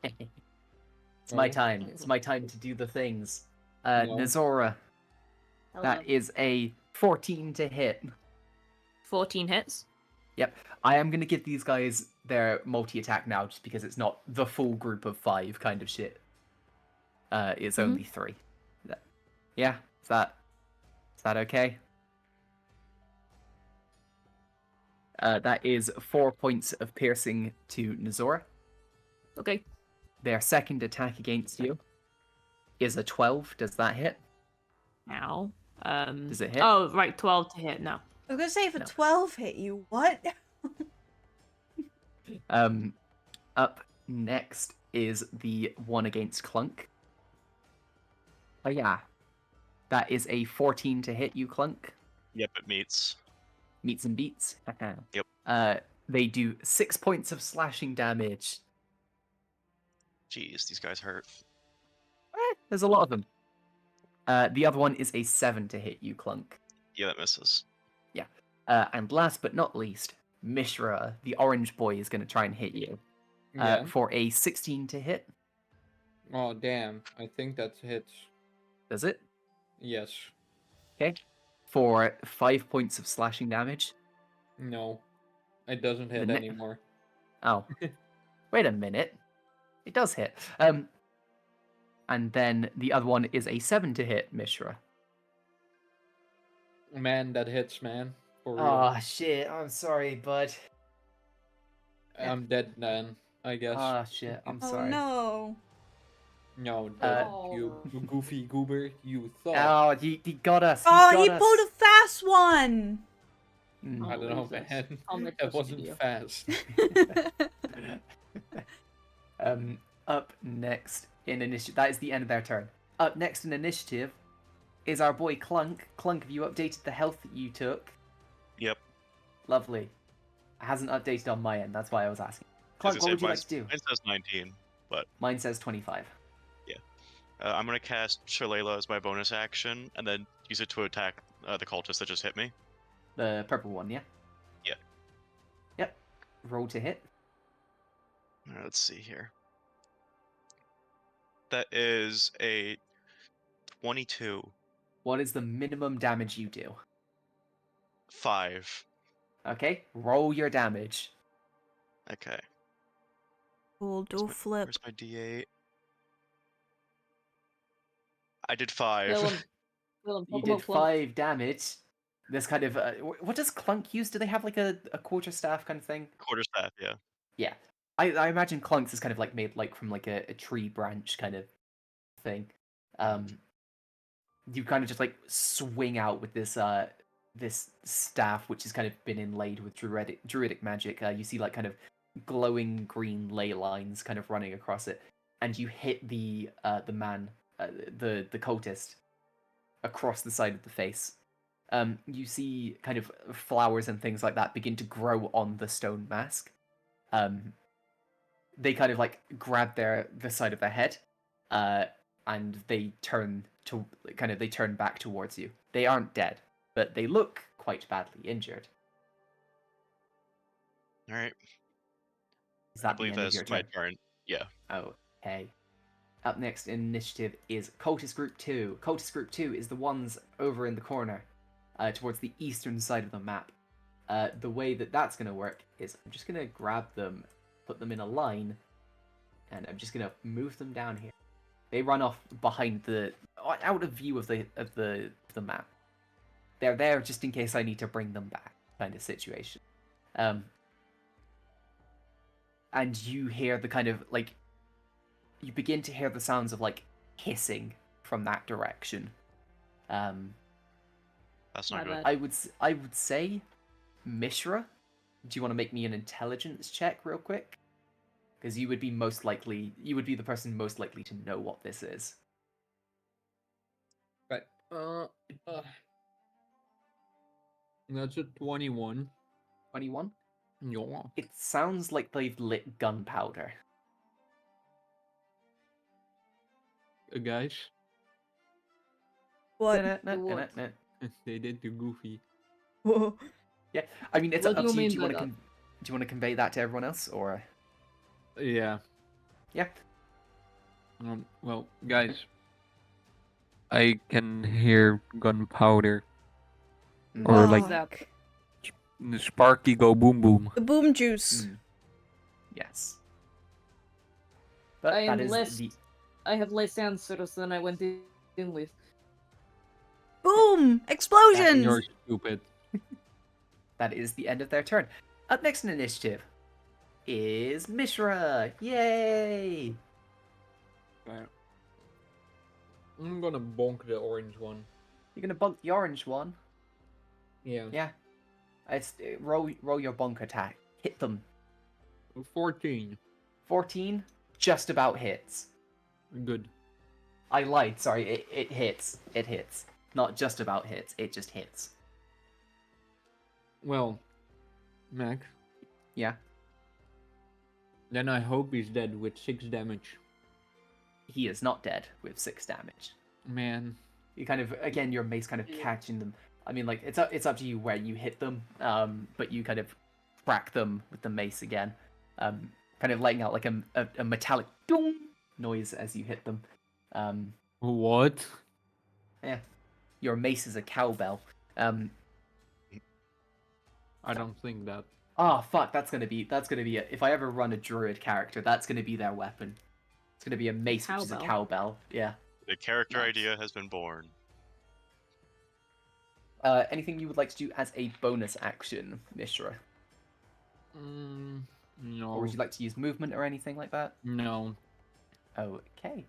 Speaker 1: it's my time. It's my time to do the things. Nizora, that is a 14 to hit.
Speaker 3: 14 hits.
Speaker 1: Yep. I am going to give these guys their multi-attack now, just because it's not the full group of 5 kind of shit. It's only 3. Yeah? Is that okay? That is 4 points of piercing to Nizora.
Speaker 3: Okay.
Speaker 1: Their second attack against you is a 12. Does that hit?
Speaker 3: Now.
Speaker 1: Does it hit?
Speaker 3: Oh, right, 12 to hit now.
Speaker 2: I was gonna say if a
Speaker 1: No.
Speaker 2: 12 hit you, what?
Speaker 1: Up next is the one against Clunk. Oh yeah. That is a 14 to hit you, Clunk.
Speaker 5: Yep, it meets.
Speaker 1: Meets and beats.
Speaker 5: Yep.
Speaker 1: They do 6 points of slashing damage.
Speaker 5: Jeez, these guys hurt.
Speaker 1: There's a lot of them. The other one is a 7 to hit you, Clunk.
Speaker 5: Yeah, that misses.
Speaker 1: Yeah. And last but not least, Mishra, the orange boy, is going to try and hit you.
Speaker 4: Yeah.
Speaker 1: For a 16 to hit.
Speaker 4: Oh, damn. I think that hits.
Speaker 1: Does it?
Speaker 4: Yes.
Speaker 1: Okay. For 5 points of slashing damage.
Speaker 4: No. It doesn't hit anymore.
Speaker 1: Oh. Wait a minute. It does hit. And then the other one is a 7 to hit Mishra.
Speaker 4: Man, that hits, man. For real.
Speaker 1: Oh, shit. I'm sorry, bud.
Speaker 4: I'm dead, man. I guess.
Speaker 1: Oh, shit. I'm
Speaker 2: Oh
Speaker 1: sorry.
Speaker 2: no.
Speaker 4: No, you goofy goober. You thought.
Speaker 1: Oh, he got us.
Speaker 2: Oh, he pulled a fast one.
Speaker 4: I don't know, man. That wasn't fast.
Speaker 1: Up next in initiative. That is the end of their turn. Up next in initiative is our boy Clunk. Clunk, have you updated the health that you took?
Speaker 5: Yep.
Speaker 1: Lovely. It hasn't updated on my end. That's why I was asking. Clunk, what would you like to do?
Speaker 5: Mine says 19, but
Speaker 1: Mine says 25.
Speaker 5: I'm gonna cast Shillelagh as my bonus action, and then use it to attack the cultist that just hit me.
Speaker 1: The purple one, yeah?
Speaker 5: Yeah.
Speaker 1: Yep. Roll to hit.
Speaker 5: Let's see here. That is a 22.
Speaker 1: What is the minimum damage you do?
Speaker 5: 5.
Speaker 1: Okay, roll your damage.
Speaker 5: Okay.
Speaker 2: Cool, dual flip.
Speaker 5: Where's my D8? I did 5.
Speaker 1: You did 5 damage. This kind of... what does Clunk use? Do they have like a quarterstaff kind of thing?
Speaker 5: Quarterstaff, yeah.
Speaker 1: Yeah. I imagine Clunk's is kind of like made like from like a tree branch kind of thing. You kind of just like swing out with this this staff, which has kind of been inlaid with druidic magic. You see like kind of glowing green ley lines kind of running across it, and you hit the man, the cultist, across the side of the face. you see kind of flowers and things like that begin to grow on the stone mask. They kind of like grab the side of their head, and they turn back towards you. They aren't dead, but they look quite badly injured.
Speaker 5: All right.
Speaker 1: Is
Speaker 5: I
Speaker 1: that the
Speaker 5: believe
Speaker 1: end of
Speaker 5: that's
Speaker 1: your
Speaker 5: my
Speaker 1: turn?
Speaker 5: turn. Yeah.
Speaker 1: Okay. Up next in initiative is Cultist Group 2. Cultist Group 2 is the ones over in the corner, towards the eastern side of the map. The way that's going to work is I'm just going to grab them, put them in a line, and I'm just going to move them down here. They run off behind out of view of the map. They're there just in case I need to bring them back, kind of situation. And you hear the kind of like, you begin to hear the sounds of like hissing from that direction.
Speaker 5: That's not
Speaker 3: My
Speaker 5: good.
Speaker 3: bad.
Speaker 1: I would say, Mishra, do you want to make me an intelligence check real quick? Because you would be the person most likely to know what this is.
Speaker 4: Right. That's a 21.
Speaker 1: 21?
Speaker 4: Yeah.
Speaker 1: It sounds like they've lit gunpowder.
Speaker 4: Guys,
Speaker 2: What?
Speaker 3: What?
Speaker 4: they did too goofy.
Speaker 2: Whoa.
Speaker 1: Yeah, I mean, it's
Speaker 3: What
Speaker 1: up
Speaker 3: do you
Speaker 1: to you.
Speaker 3: mean
Speaker 1: Do you
Speaker 3: by
Speaker 1: want to
Speaker 3: that?
Speaker 1: do you want to convey that to everyone else, or
Speaker 4: Yeah.
Speaker 1: yeah?
Speaker 4: Well, guys, I can hear gunpowder or like
Speaker 2: Fuck.
Speaker 4: the sparky go boom boom.
Speaker 2: The boom juice.
Speaker 1: Yes. But
Speaker 3: I
Speaker 1: that
Speaker 3: am
Speaker 1: is
Speaker 3: less.
Speaker 1: the
Speaker 3: I have less answers than I went in with.
Speaker 2: Boom!
Speaker 4: And
Speaker 2: Explosions!
Speaker 4: you're stupid.
Speaker 1: that is the end of their turn. Up next in initiative is Mishra. Yay!
Speaker 4: Right. I'm gonna bonk the orange one.
Speaker 1: You're gonna bonk the orange one.
Speaker 4: Yeah.
Speaker 1: Yeah. It's roll your bonk attack. Hit them.
Speaker 4: 14.
Speaker 1: 14 just about hits.
Speaker 4: Good.
Speaker 1: I lied. Sorry. It hits. It hits. Not just about hits. It just hits.
Speaker 4: Well, Mac.
Speaker 1: Yeah.
Speaker 4: Then I hope he's dead with 6 damage.
Speaker 1: He is not dead with 6 damage.
Speaker 4: Man.
Speaker 1: You kind of, again, your mace kind of catching them. I mean, like, it's up to you where you hit them, but you kind of crack them with the mace again, kind of letting out like a metallic dong noise as you hit them.
Speaker 4: What?
Speaker 1: Yeah, your mace is a cowbell.
Speaker 4: I don't think that.
Speaker 1: Oh fuck, that's gonna be it. If I ever run a druid character, that's gonna be their weapon. It's gonna be a mace, which is a cowbell. Yeah.
Speaker 5: The character
Speaker 1: Nice.
Speaker 5: idea has been born.
Speaker 1: Anything you would like to do as a bonus action, Mishra?
Speaker 4: No.
Speaker 1: Or would you like to use movement or anything like that?
Speaker 4: No.
Speaker 1: Okay.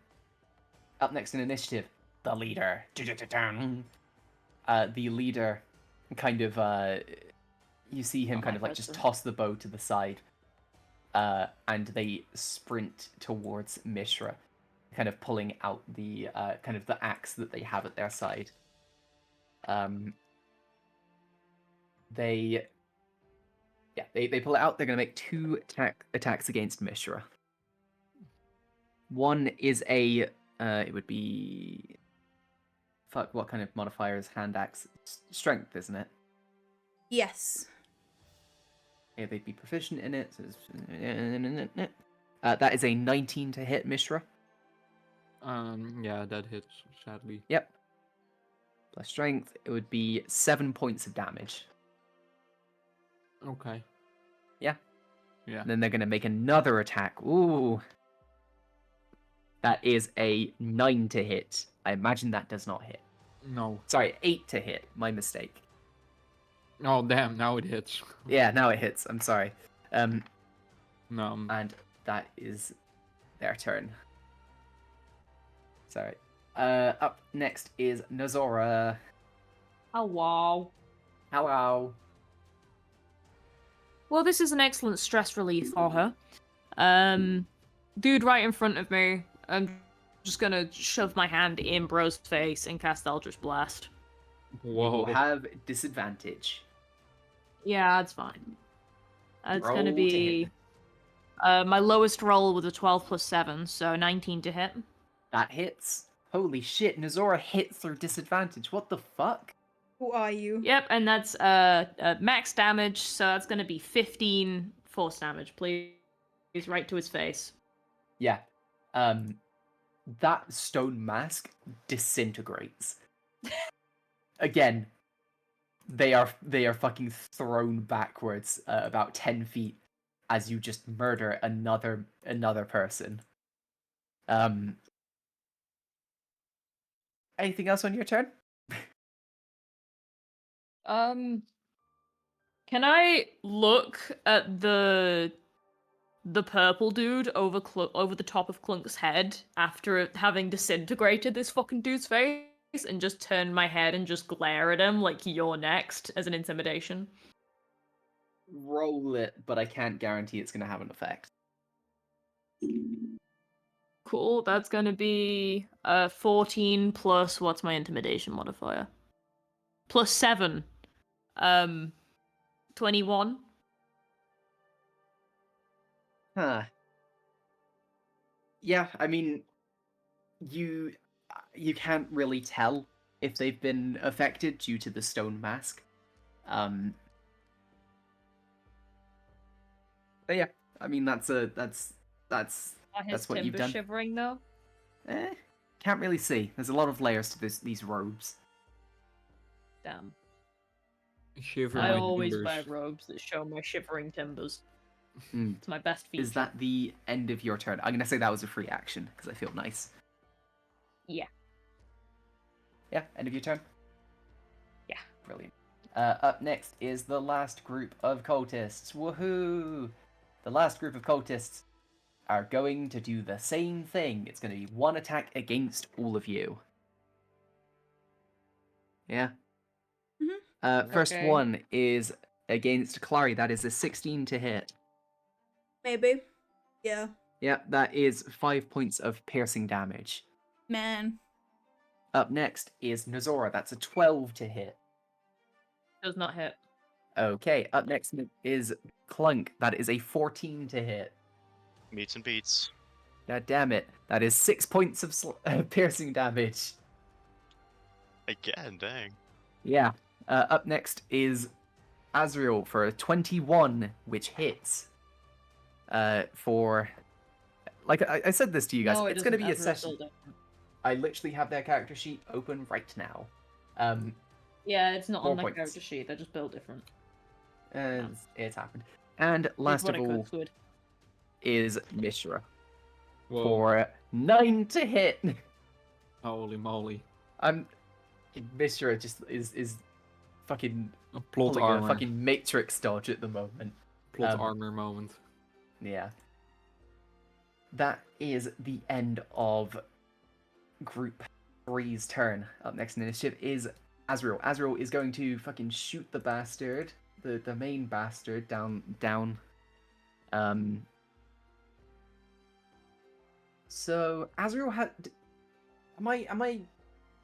Speaker 1: Up next in initiative, the leader. The leader kind of, you see him kind of like just toss the bow to the side, and they sprint towards Mishra, kind of pulling out the kind of the axe that they have at their side. They pull it out. They're going to make 2 attacks against Mishra. One is a it would be fuck. What kind of modifier is hand axe? Strength, isn't it?
Speaker 2: Yes.
Speaker 1: Yeah, they'd be proficient in it. So that is a 19 to hit Mishra.
Speaker 4: Yeah, that hits, sadly.
Speaker 1: Yep. Plus strength, it would be 7 points of damage.
Speaker 4: Okay.
Speaker 1: Yeah.
Speaker 4: Yeah.
Speaker 1: And then they're going to make another attack. Ooh. That is a 9 to hit. I imagine that does not hit.
Speaker 4: No.
Speaker 1: Sorry, 8 to hit. My mistake.
Speaker 4: Oh, damn, now it hits.
Speaker 1: Yeah, now it hits. I'm sorry.
Speaker 4: No.
Speaker 1: And that is their turn. Sorry. Up next is Nozora.
Speaker 3: Oh wow.
Speaker 1: Hello.
Speaker 3: Well, this is an excellent stress relief for her. Dude right in front of me. I'm just gonna shove my hand in bro's face and cast Eldritch Blast.
Speaker 1: You will
Speaker 4: Whoa.
Speaker 1: have disadvantage.
Speaker 3: Yeah, that's fine. It's
Speaker 1: Roll
Speaker 3: gonna
Speaker 1: to
Speaker 3: be
Speaker 1: hit.
Speaker 3: my lowest roll with a 12 plus 7, so 19 to hit.
Speaker 1: That hits. Holy shit, Nazora hit through disadvantage. What the fuck?
Speaker 2: Who are you?
Speaker 3: Yep, and that's max damage, so that's gonna be 15 force damage, please. Right to his face.
Speaker 1: Yeah. That stone mask disintegrates. Again, they are fucking thrown backwards about 10 feet as you just murder another person. Anything else on your turn?
Speaker 3: Can I look at the purple dude over the top of Clunk's head after having disintegrated this fucking dude's face and just turn my head and just glare at him like you're next as an intimidation?
Speaker 1: Roll it, but I can't guarantee it's going to have an effect.
Speaker 3: Cool, that's gonna be 14 plus what's my intimidation modifier? Plus 7. 21.
Speaker 1: Huh. Yeah, I mean, you can't really tell if they've been affected due to the stone mask. But yeah, I mean that's
Speaker 3: Are his
Speaker 1: what you've
Speaker 3: timber
Speaker 1: done.
Speaker 3: shivering though?
Speaker 1: Can't really see. There's a lot of layers to these robes.
Speaker 3: Damn.
Speaker 4: Shiver
Speaker 3: I
Speaker 4: my
Speaker 3: always
Speaker 4: timbers.
Speaker 3: wear robes that show my shivering timbers.
Speaker 1: Mm.
Speaker 3: It's my best feature.
Speaker 1: Is that the end of your turn? I'm gonna say that was a free action because I feel nice.
Speaker 3: Yeah.
Speaker 1: Yeah, end of your turn.
Speaker 3: Yeah.
Speaker 1: Brilliant. Up next is the last group of cultists. Woohoo! The last group of cultists are going to do the same thing. It's going to be one attack against all of you. Yeah. First
Speaker 3: Okay.
Speaker 1: one is against Clary. That is a 16 to hit.
Speaker 2: Maybe. Yeah.
Speaker 1: Yeah, that is 5 points of piercing damage.
Speaker 2: Man.
Speaker 1: Up next is Nazora. That's a 12 to hit.
Speaker 3: Does not hit.
Speaker 1: Okay, up next is Clunk. That is a 14 to hit.
Speaker 5: Meets and beats.
Speaker 1: God damn it. That is 6 points of piercing damage.
Speaker 5: Again, dang.
Speaker 1: Yeah. Up next is Azrael for a 21, which hits. For... Like, I said this to you guys.
Speaker 3: No,
Speaker 1: it's going to be a
Speaker 3: Ezra's
Speaker 1: session.
Speaker 3: still different.
Speaker 1: I literally have their character sheet open right now.
Speaker 3: Yeah, it's not
Speaker 1: More
Speaker 3: on my
Speaker 1: points.
Speaker 3: character sheet. They're just built different.
Speaker 1: It's happened. And last
Speaker 3: What
Speaker 1: of
Speaker 3: I
Speaker 1: all
Speaker 3: could.
Speaker 1: is Mishra
Speaker 4: Whoa.
Speaker 1: for 9 to hit.
Speaker 4: Holy moly.
Speaker 1: Mishra just is fucking
Speaker 4: A plot
Speaker 1: pulling
Speaker 4: armor.
Speaker 1: a fucking Matrix dodge at the moment.
Speaker 4: Plot armor moment.
Speaker 1: Yeah. That is the end of Group 3's turn. Up next in initiative is Azrael. Azrael is going to fucking shoot the bastard, the main bastard down. So Azrael had. Am I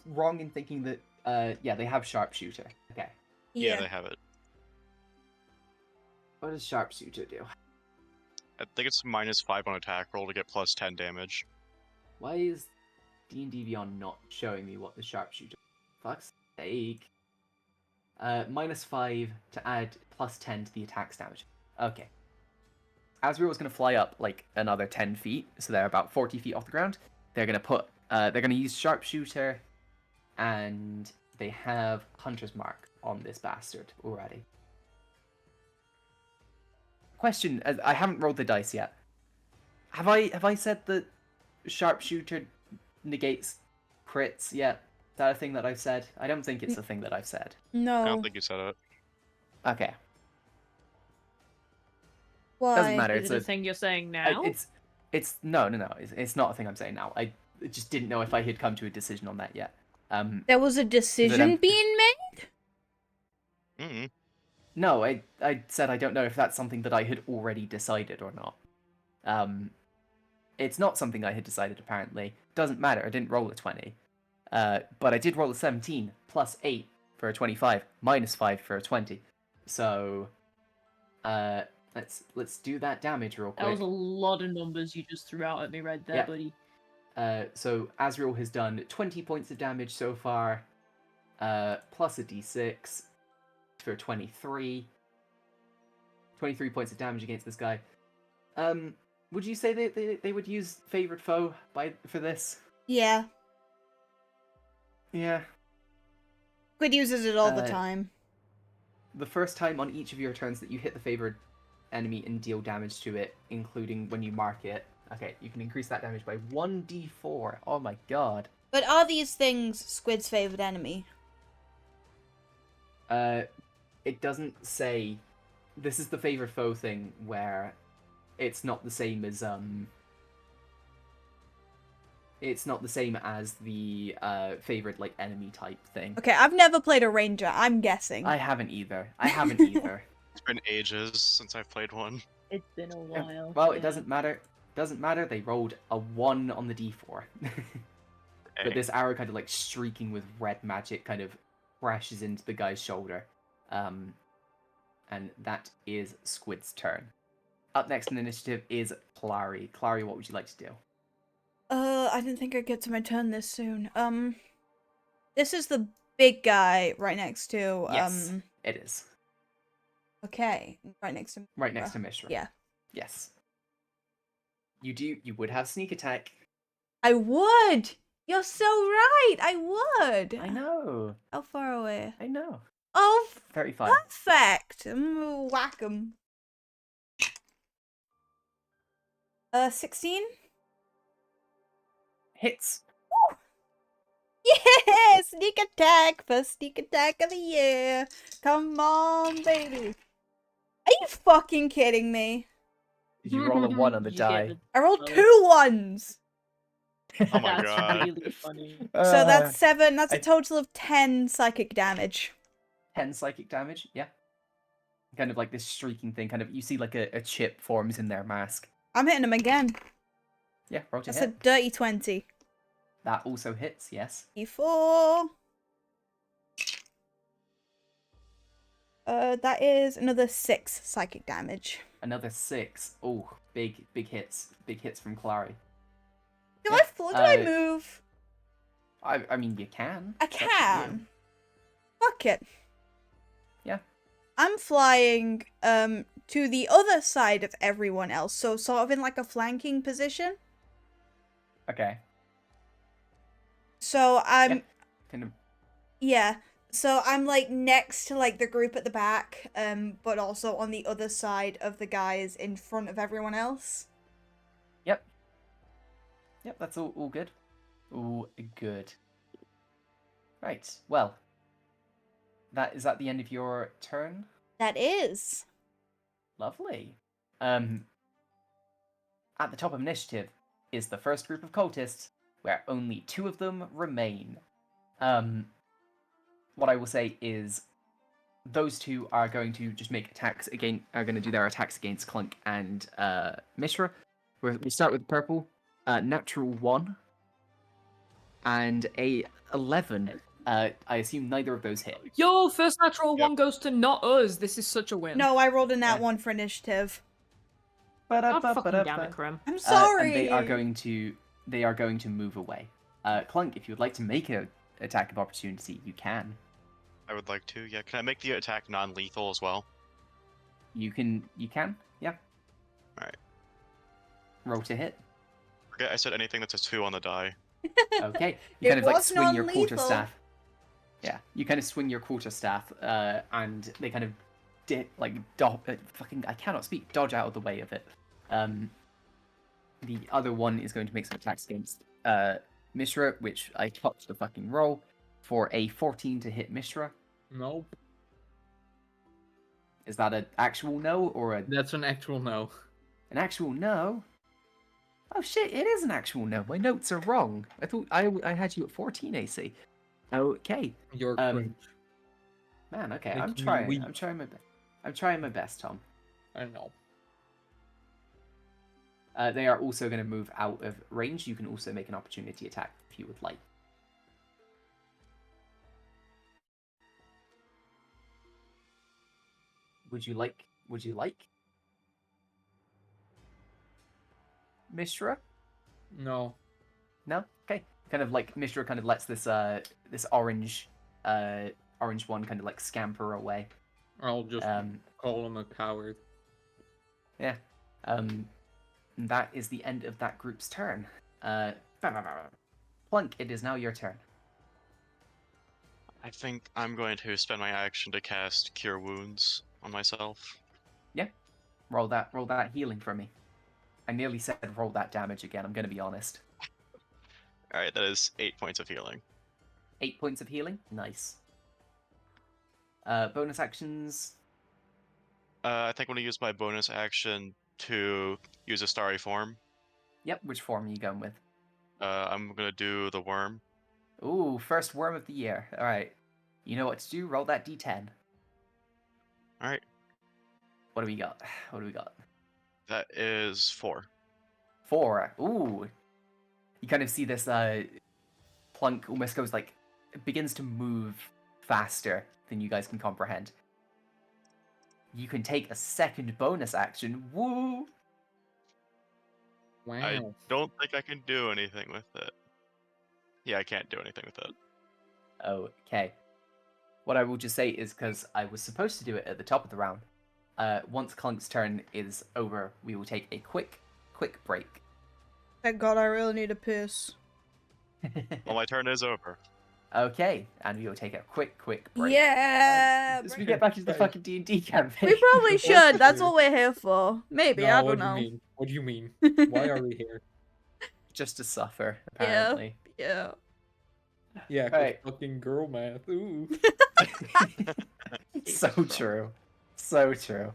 Speaker 1: wrong in thinking that? Yeah, they have sharpshooter. Okay.
Speaker 5: Yeah, they have it.
Speaker 1: What does sharpshooter do?
Speaker 5: I think it's -5 on attack roll to get +10 damage.
Speaker 1: Why is D&D Beyond not showing me what the sharpshooter? Fuck's sake. -5 to add +10 to the attack's damage. Okay. Azrael is going to fly up like another 10 feet, so they're about 40 feet off the ground. They're going to use sharpshooter, and they have Hunter's Mark on this bastard already. Question: I haven't rolled the dice yet. Have I said that sharpshooter negates crits yet? Is that a thing that I've said? I don't think it's a thing that I've said.
Speaker 2: No.
Speaker 5: I don't think you said it.
Speaker 1: Okay.
Speaker 2: Why?
Speaker 1: Doesn't matter.
Speaker 3: Is
Speaker 1: It's
Speaker 3: it
Speaker 1: a
Speaker 3: a thing you're saying now?
Speaker 1: It's no. It's not a thing I'm saying now. I just didn't know if I had come to a decision on that yet.
Speaker 2: There was a decision being made?
Speaker 5: Mm-mm.
Speaker 1: No, I said I don't know if that's something that I had already decided or not. It's not something I had decided, apparently. Doesn't matter, I didn't roll a 20. But I did roll a 17, plus 8, for a 25, -5 for a 20. So, let's do that damage real quick.
Speaker 3: That was a lot of numbers you just threw out at me right there, buddy.
Speaker 1: So Azrael has done 20 points of damage so far, plus a d6 for 23. 23 points of damage against this guy. Would you say they would use favorite foe for this?
Speaker 2: Yeah.
Speaker 1: Yeah.
Speaker 2: Squid uses it all the time.
Speaker 1: The first time on each of your turns that you hit the favored enemy and deal damage to it, including when you mark it. Okay, you can increase that damage by 1d4. Oh my god.
Speaker 2: But are these things Squid's favorite enemy?
Speaker 1: It doesn't say. This is the favorite foe thing where it's not the same as it's not the same as the favorite like enemy type thing.
Speaker 2: Okay, I've never played a ranger. I'm guessing.
Speaker 1: I haven't either.
Speaker 5: It's been ages since I've played one.
Speaker 3: It's been a while.
Speaker 1: Well, it doesn't matter. Doesn't matter. They rolled a 1 on the d4. But this arrow kind of like streaking with red magic kind of crashes into the guy's shoulder. And that is Squid's turn. Up next in the initiative is Clary. Clary, what would you like to do?
Speaker 2: I didn't think I'd get to my turn this soon. This is the big guy right next to,
Speaker 1: Yes, it is.
Speaker 2: Okay, right next to
Speaker 1: Right next to Mishra.
Speaker 2: Yeah.
Speaker 1: Yes. You would have sneak attack.
Speaker 2: I would! You're so right! I would!
Speaker 1: I know.
Speaker 2: How far away?
Speaker 1: I know.
Speaker 2: Oh,
Speaker 1: 35.
Speaker 2: perfect! Whack 'em. 16?
Speaker 1: Hits.
Speaker 2: Yeah! Sneak attack! First sneak attack of the year! Come on, baby! Are you fucking kidding me?
Speaker 1: Did you roll a 1 on the
Speaker 3: You get
Speaker 1: die?
Speaker 3: the-
Speaker 2: I rolled 2 ones!
Speaker 5: Oh my
Speaker 3: That's
Speaker 5: god.
Speaker 3: really funny.
Speaker 2: So that's 7, that's a total of 10 psychic damage.
Speaker 1: 10 psychic damage, yeah. Kind of like this streaking thing, kind of, you see like a chip forms in their mask.
Speaker 2: I'm hitting him again.
Speaker 1: Yeah, roll to
Speaker 2: That's a
Speaker 1: hit.
Speaker 2: dirty 20.
Speaker 1: That also hits, yes.
Speaker 2: E4. That is another 6 psychic damage.
Speaker 1: Another 6. Oh, big hits. Big hits from Clary.
Speaker 2: Do
Speaker 1: Yeah,
Speaker 2: I move?
Speaker 1: I mean, you can.
Speaker 2: I
Speaker 1: It's up to you.
Speaker 2: can. Fuck it.
Speaker 1: Yeah.
Speaker 2: I'm flying to the other side of everyone else, so sort of in like a flanking position.
Speaker 1: Okay.
Speaker 2: So I'm
Speaker 1: Yeah. Kind of.
Speaker 2: yeah. So I'm like next to like the group at the back, but also on the other side of the guys in front of everyone else.
Speaker 1: Yep. Yep, that's all good. All good. Right. Well. Is that the end of your turn?
Speaker 2: That is.
Speaker 1: Lovely. At the top of initiative is the first group of cultists, where only 2 of them remain. What I will say is, those 2 are going to just make attacks again. Are going to do their attacks against Clunk and Mishra. We start with purple. Natural 1 and a 11. I assume neither of those hit.
Speaker 3: Yo, first natural one goes to not us. This is such a win.
Speaker 2: No, I rolled a nat
Speaker 1: Yeah.
Speaker 2: 1 for initiative.
Speaker 3: God fucking damn it, Krem.
Speaker 2: I'm sorry.
Speaker 1: And they are going to move away. Clunk, if you would like to make an attack of opportunity, you can.
Speaker 5: I would like to, yeah. Can I make the attack non-lethal as well?
Speaker 1: You can, yeah.
Speaker 5: Alright.
Speaker 1: Roll to hit.
Speaker 5: Forget I said anything that's a 2 on the die.
Speaker 1: Okay. You
Speaker 2: It
Speaker 1: kind of like
Speaker 2: was
Speaker 1: swing your
Speaker 2: non-lethal.
Speaker 1: quarterstaff. Yeah, you kind of swing your quarterstaff, and they kind of I cannot speak. Dodge out of the way of it. The other one is going to make some attacks against Mishra, which I topped the fucking roll for a 14 to hit Mishra.
Speaker 4: Nope.
Speaker 1: Is that an actual no or
Speaker 4: That's an actual no.
Speaker 1: an actual no? Oh shit! It is an actual no. My notes are wrong. I thought I had you at 14 AC. Okay.
Speaker 4: You're
Speaker 1: Man, okay. I'm
Speaker 4: Making me
Speaker 1: trying.
Speaker 4: weep.
Speaker 1: I'm trying my best. I'm trying my best, Tom.
Speaker 4: I know.
Speaker 1: They are also going to move out of range. You can also make an opportunity attack if you would like. Would you like? Mishra?
Speaker 4: No.
Speaker 1: No? Okay. Kind of like Mishra kind of lets this orange one kind of like scamper away.
Speaker 4: I'll just call him a coward.
Speaker 1: Yeah. That is the end of that group's turn. Plunk, it is now your turn.
Speaker 5: I think I'm going to spend my action to cast Cure Wounds on myself.
Speaker 1: Yeah. Roll that healing for me. I nearly said roll that damage again, I'm gonna be honest.
Speaker 5: Alright, that is 8 points of healing.
Speaker 1: 8 points of healing? Nice. Bonus actions?
Speaker 5: I think I'm going to use my bonus action to use a Starry Form.
Speaker 1: Yep, which form are you going with?
Speaker 5: I'm going to do the Worm.
Speaker 1: Ooh, first worm of the year. Alright. You know what to do, roll that d10.
Speaker 5: Alright.
Speaker 1: What do we got?
Speaker 5: That is 4.
Speaker 1: 4. Ooh. You kind of see this Plunk almost goes like, it begins to move faster than you guys can comprehend. You can take a second bonus action. Woo!
Speaker 4: Wow.
Speaker 5: I don't think I can do anything with it. Yeah, I can't do anything with it.
Speaker 1: Okay. What I will just say is, because I was supposed to do it at the top of the round, once Clunk's turn is over, we will take a quick break.
Speaker 2: Thank God, I really need a piss.
Speaker 5: Well, my turn is over.
Speaker 1: Okay, and we will take a quick break.
Speaker 2: Yeah!
Speaker 1: As we get back into the fucking D&D campaign.
Speaker 2: We probably should. That's what we're here for. Maybe,
Speaker 4: No,
Speaker 2: I don't
Speaker 4: what
Speaker 2: know.
Speaker 4: do you mean? What do you mean? Why are we here?
Speaker 1: Just to suffer, apparently.
Speaker 2: Yeah.
Speaker 4: Yeah, 'cause
Speaker 1: Right.
Speaker 4: fucking girl math. Ooh.
Speaker 1: So true. So true.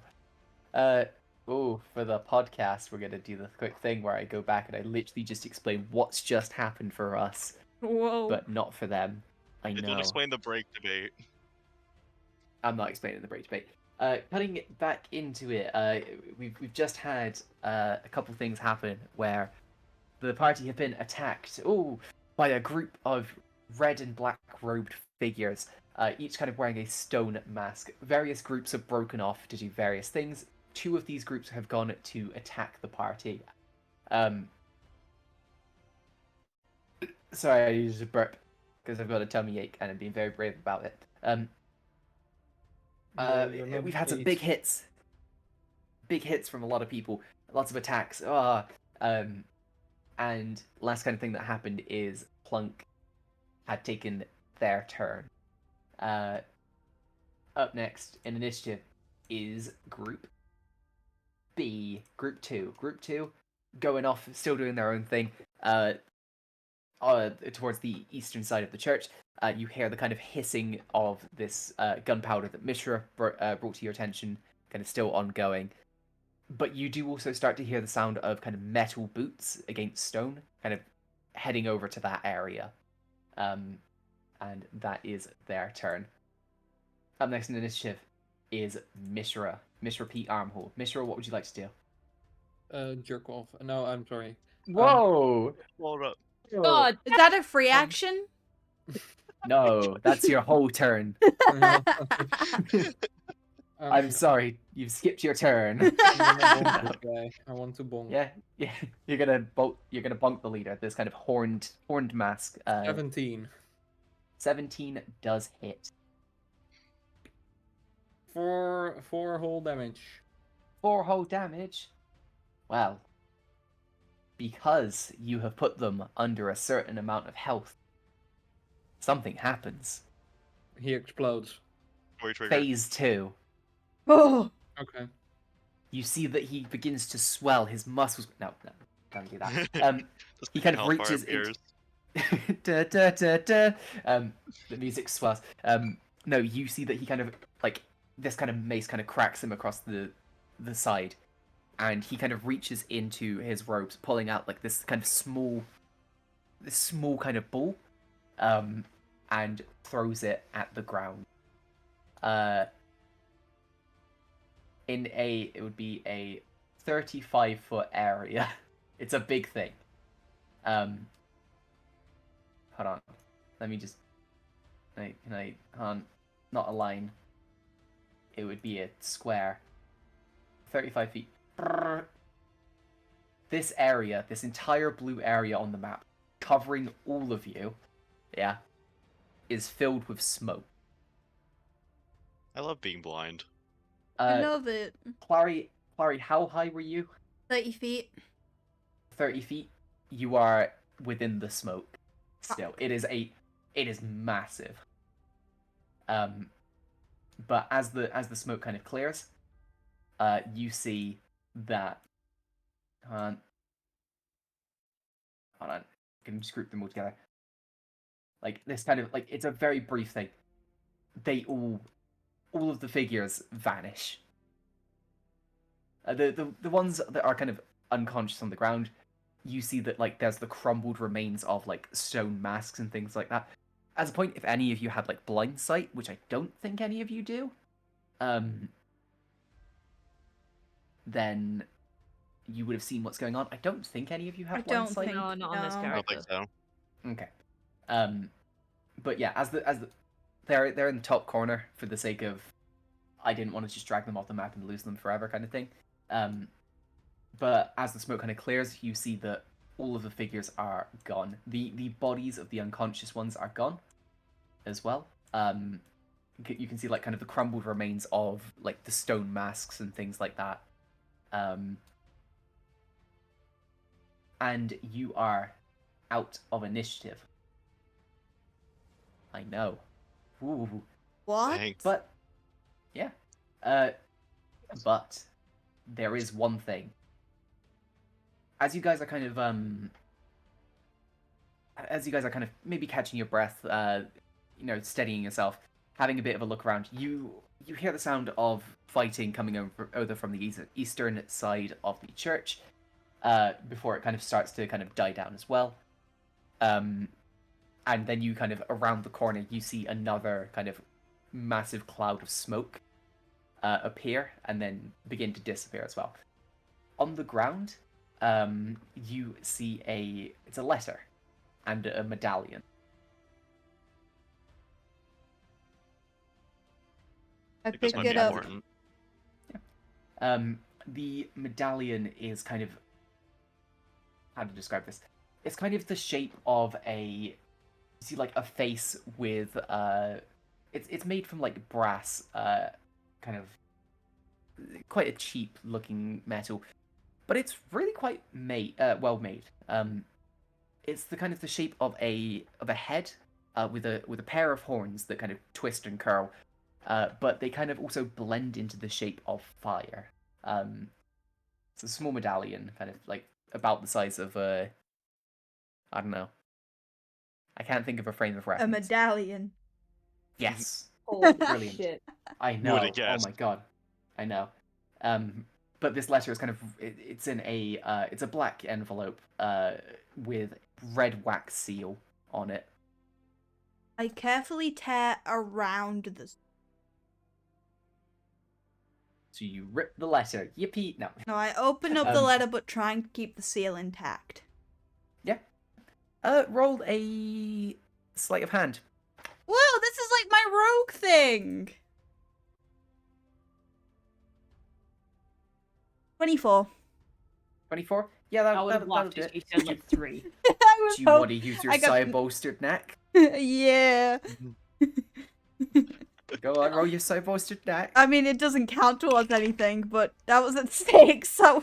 Speaker 1: For the podcast, we're gonna do the quick thing where I go back and I literally just explain what's just happened for us,
Speaker 2: Whoa.
Speaker 1: but not for them. I know.
Speaker 5: Don't explain the break debate.
Speaker 1: I'm not explaining the break debate. Cutting it back into it, we've just had a couple things happen where the party have been attacked by a group of red and black robed figures, each kind of wearing a stone mask. Various groups have broken off to do various things. 2 of these groups have gone to attack the party. Sorry, I used a burp because I've got a tummy ache and I'm being very brave about it. We've had some big hits from a lot of people, lots of attacks. And last kind of thing that happened is Plunk had taken their turn. Up next in initiative is Group B, Group 2. Group 2 going off, still doing their own thing. Towards the eastern side of the church, you hear the kind of hissing of this gunpowder that Mishra brought to your attention, kind of still ongoing. But you do also start to hear the sound of kind of metal boots against stone, kind of heading over to that area. And that is their turn. Up next in initiative is Mishra. Mishra P. Armhole. Mishra, what would you like to do?
Speaker 4: Jerk off. No, I'm sorry.
Speaker 1: Whoa!
Speaker 5: Hold up.
Speaker 3: God,
Speaker 2: Is that a free action?
Speaker 1: No, that's your whole turn. I'm sorry, you've skipped your turn.
Speaker 4: I want to bonk.
Speaker 1: Yeah, you're gonna bonk the leader. This kind of horned mask.
Speaker 4: 17.
Speaker 1: 17 does hit.
Speaker 4: 4 whole damage.
Speaker 1: 4 whole damage. Well, because you have put them under a certain amount of health, something happens.
Speaker 4: He explodes.
Speaker 1: Phase 2.
Speaker 2: Oh.
Speaker 4: Okay.
Speaker 1: You see that he begins to swell. His muscles. No, don't do that. He kind of reaches into. Da, da, da, da. The music swells. No, you see that he kind of like this kind of mace kind of cracks him across the side, and he kind of reaches into his robes, pulling out like this small kind of ball, and throws it at the ground. It would be a 35-foot area. It's a big thing. Hold on. Let me just. Can I? Not align. it would be a square, 35 feet. This area, this entire blue area on the map, covering all of you, yeah, is filled with smoke.
Speaker 5: I love being blind.
Speaker 2: I love it.
Speaker 1: Clary, how high were you?
Speaker 2: 30 feet.
Speaker 1: 30 feet. You are within the smoke. Still, it is massive. But as the smoke kind of clears, you see that. Hold on. I can just group them all together. Like this kind of like it's a very brief thing. They all of the figures vanish. The ones that are kind of unconscious on the ground, you see that like there's the crumbled remains of like stone masks and things like that. As a point, if any of you had like blind sight, which I don't think any of you do, then you would have seen what's going on. I don't think any of you have blind sight.
Speaker 3: No, not on this
Speaker 5: I
Speaker 3: character.
Speaker 5: don't think so.
Speaker 1: Okay. But yeah, as the they're in the top corner for the sake of I didn't want to just drag them off the map and lose them forever kind of thing. But as the smoke kind of clears, you see that all of the figures are gone. The bodies of the unconscious ones are gone as well. You can see like kind of the crumbled remains of like the stone masks and things like that. And you are out of initiative. I know. Ooh.
Speaker 2: What?
Speaker 5: Thanks.
Speaker 1: But yeah. But there is one thing. As you guys are kind of maybe catching your breath, steadying yourself, having a bit of a look around, you hear the sound of fighting coming over from the eastern side of the church, before it kind of starts to kind of die down as well. And then you kind of around the corner, you see another kind of massive cloud of smoke appear and then begin to disappear as well. On the ground, you see it's a letter and a medallion.
Speaker 2: I
Speaker 5: This
Speaker 2: pick
Speaker 5: might be
Speaker 2: it up.
Speaker 5: important.
Speaker 1: The medallion is kind of, how to describe this? It's kind of the shape of you see like a face with it's made from like brass, kind of quite a cheap looking metal, but it's really quite well made. It's the kind of the shape of a head, with a pair of horns that kind of twist and curl, but they kind of also blend into the shape of fire. It's a small medallion, kind of like about the size of I don't know. I can't think of a frame of
Speaker 2: A
Speaker 1: reference.
Speaker 2: medallion.
Speaker 1: Yes.
Speaker 3: Holy
Speaker 1: Brilliant.
Speaker 3: shit.
Speaker 1: I know.
Speaker 5: Would've
Speaker 1: Oh
Speaker 5: guessed.
Speaker 1: my god. I know. But this letter is kind of it's in it's a black envelope with red wax seal on it.
Speaker 2: I carefully tear around the.
Speaker 1: So you rip the letter. Yippee! No.
Speaker 2: No, I open up the
Speaker 1: Um,
Speaker 2: letter, but try and keep the seal intact.
Speaker 1: Yeah. Roll a sleight of hand.
Speaker 2: Whoa, this is like my rogue thing. 24.
Speaker 1: 24. Yeah,
Speaker 3: I would have
Speaker 1: that'll
Speaker 3: laughed
Speaker 1: do
Speaker 3: if you
Speaker 1: it.
Speaker 3: said like 3.
Speaker 2: I was
Speaker 1: Do you want to use your
Speaker 2: I got-
Speaker 1: sire bolstered neck?
Speaker 2: Yeah.
Speaker 1: Go on, roll your sire bolstered neck.
Speaker 2: I mean, it doesn't count towards anything, but that was at 6, so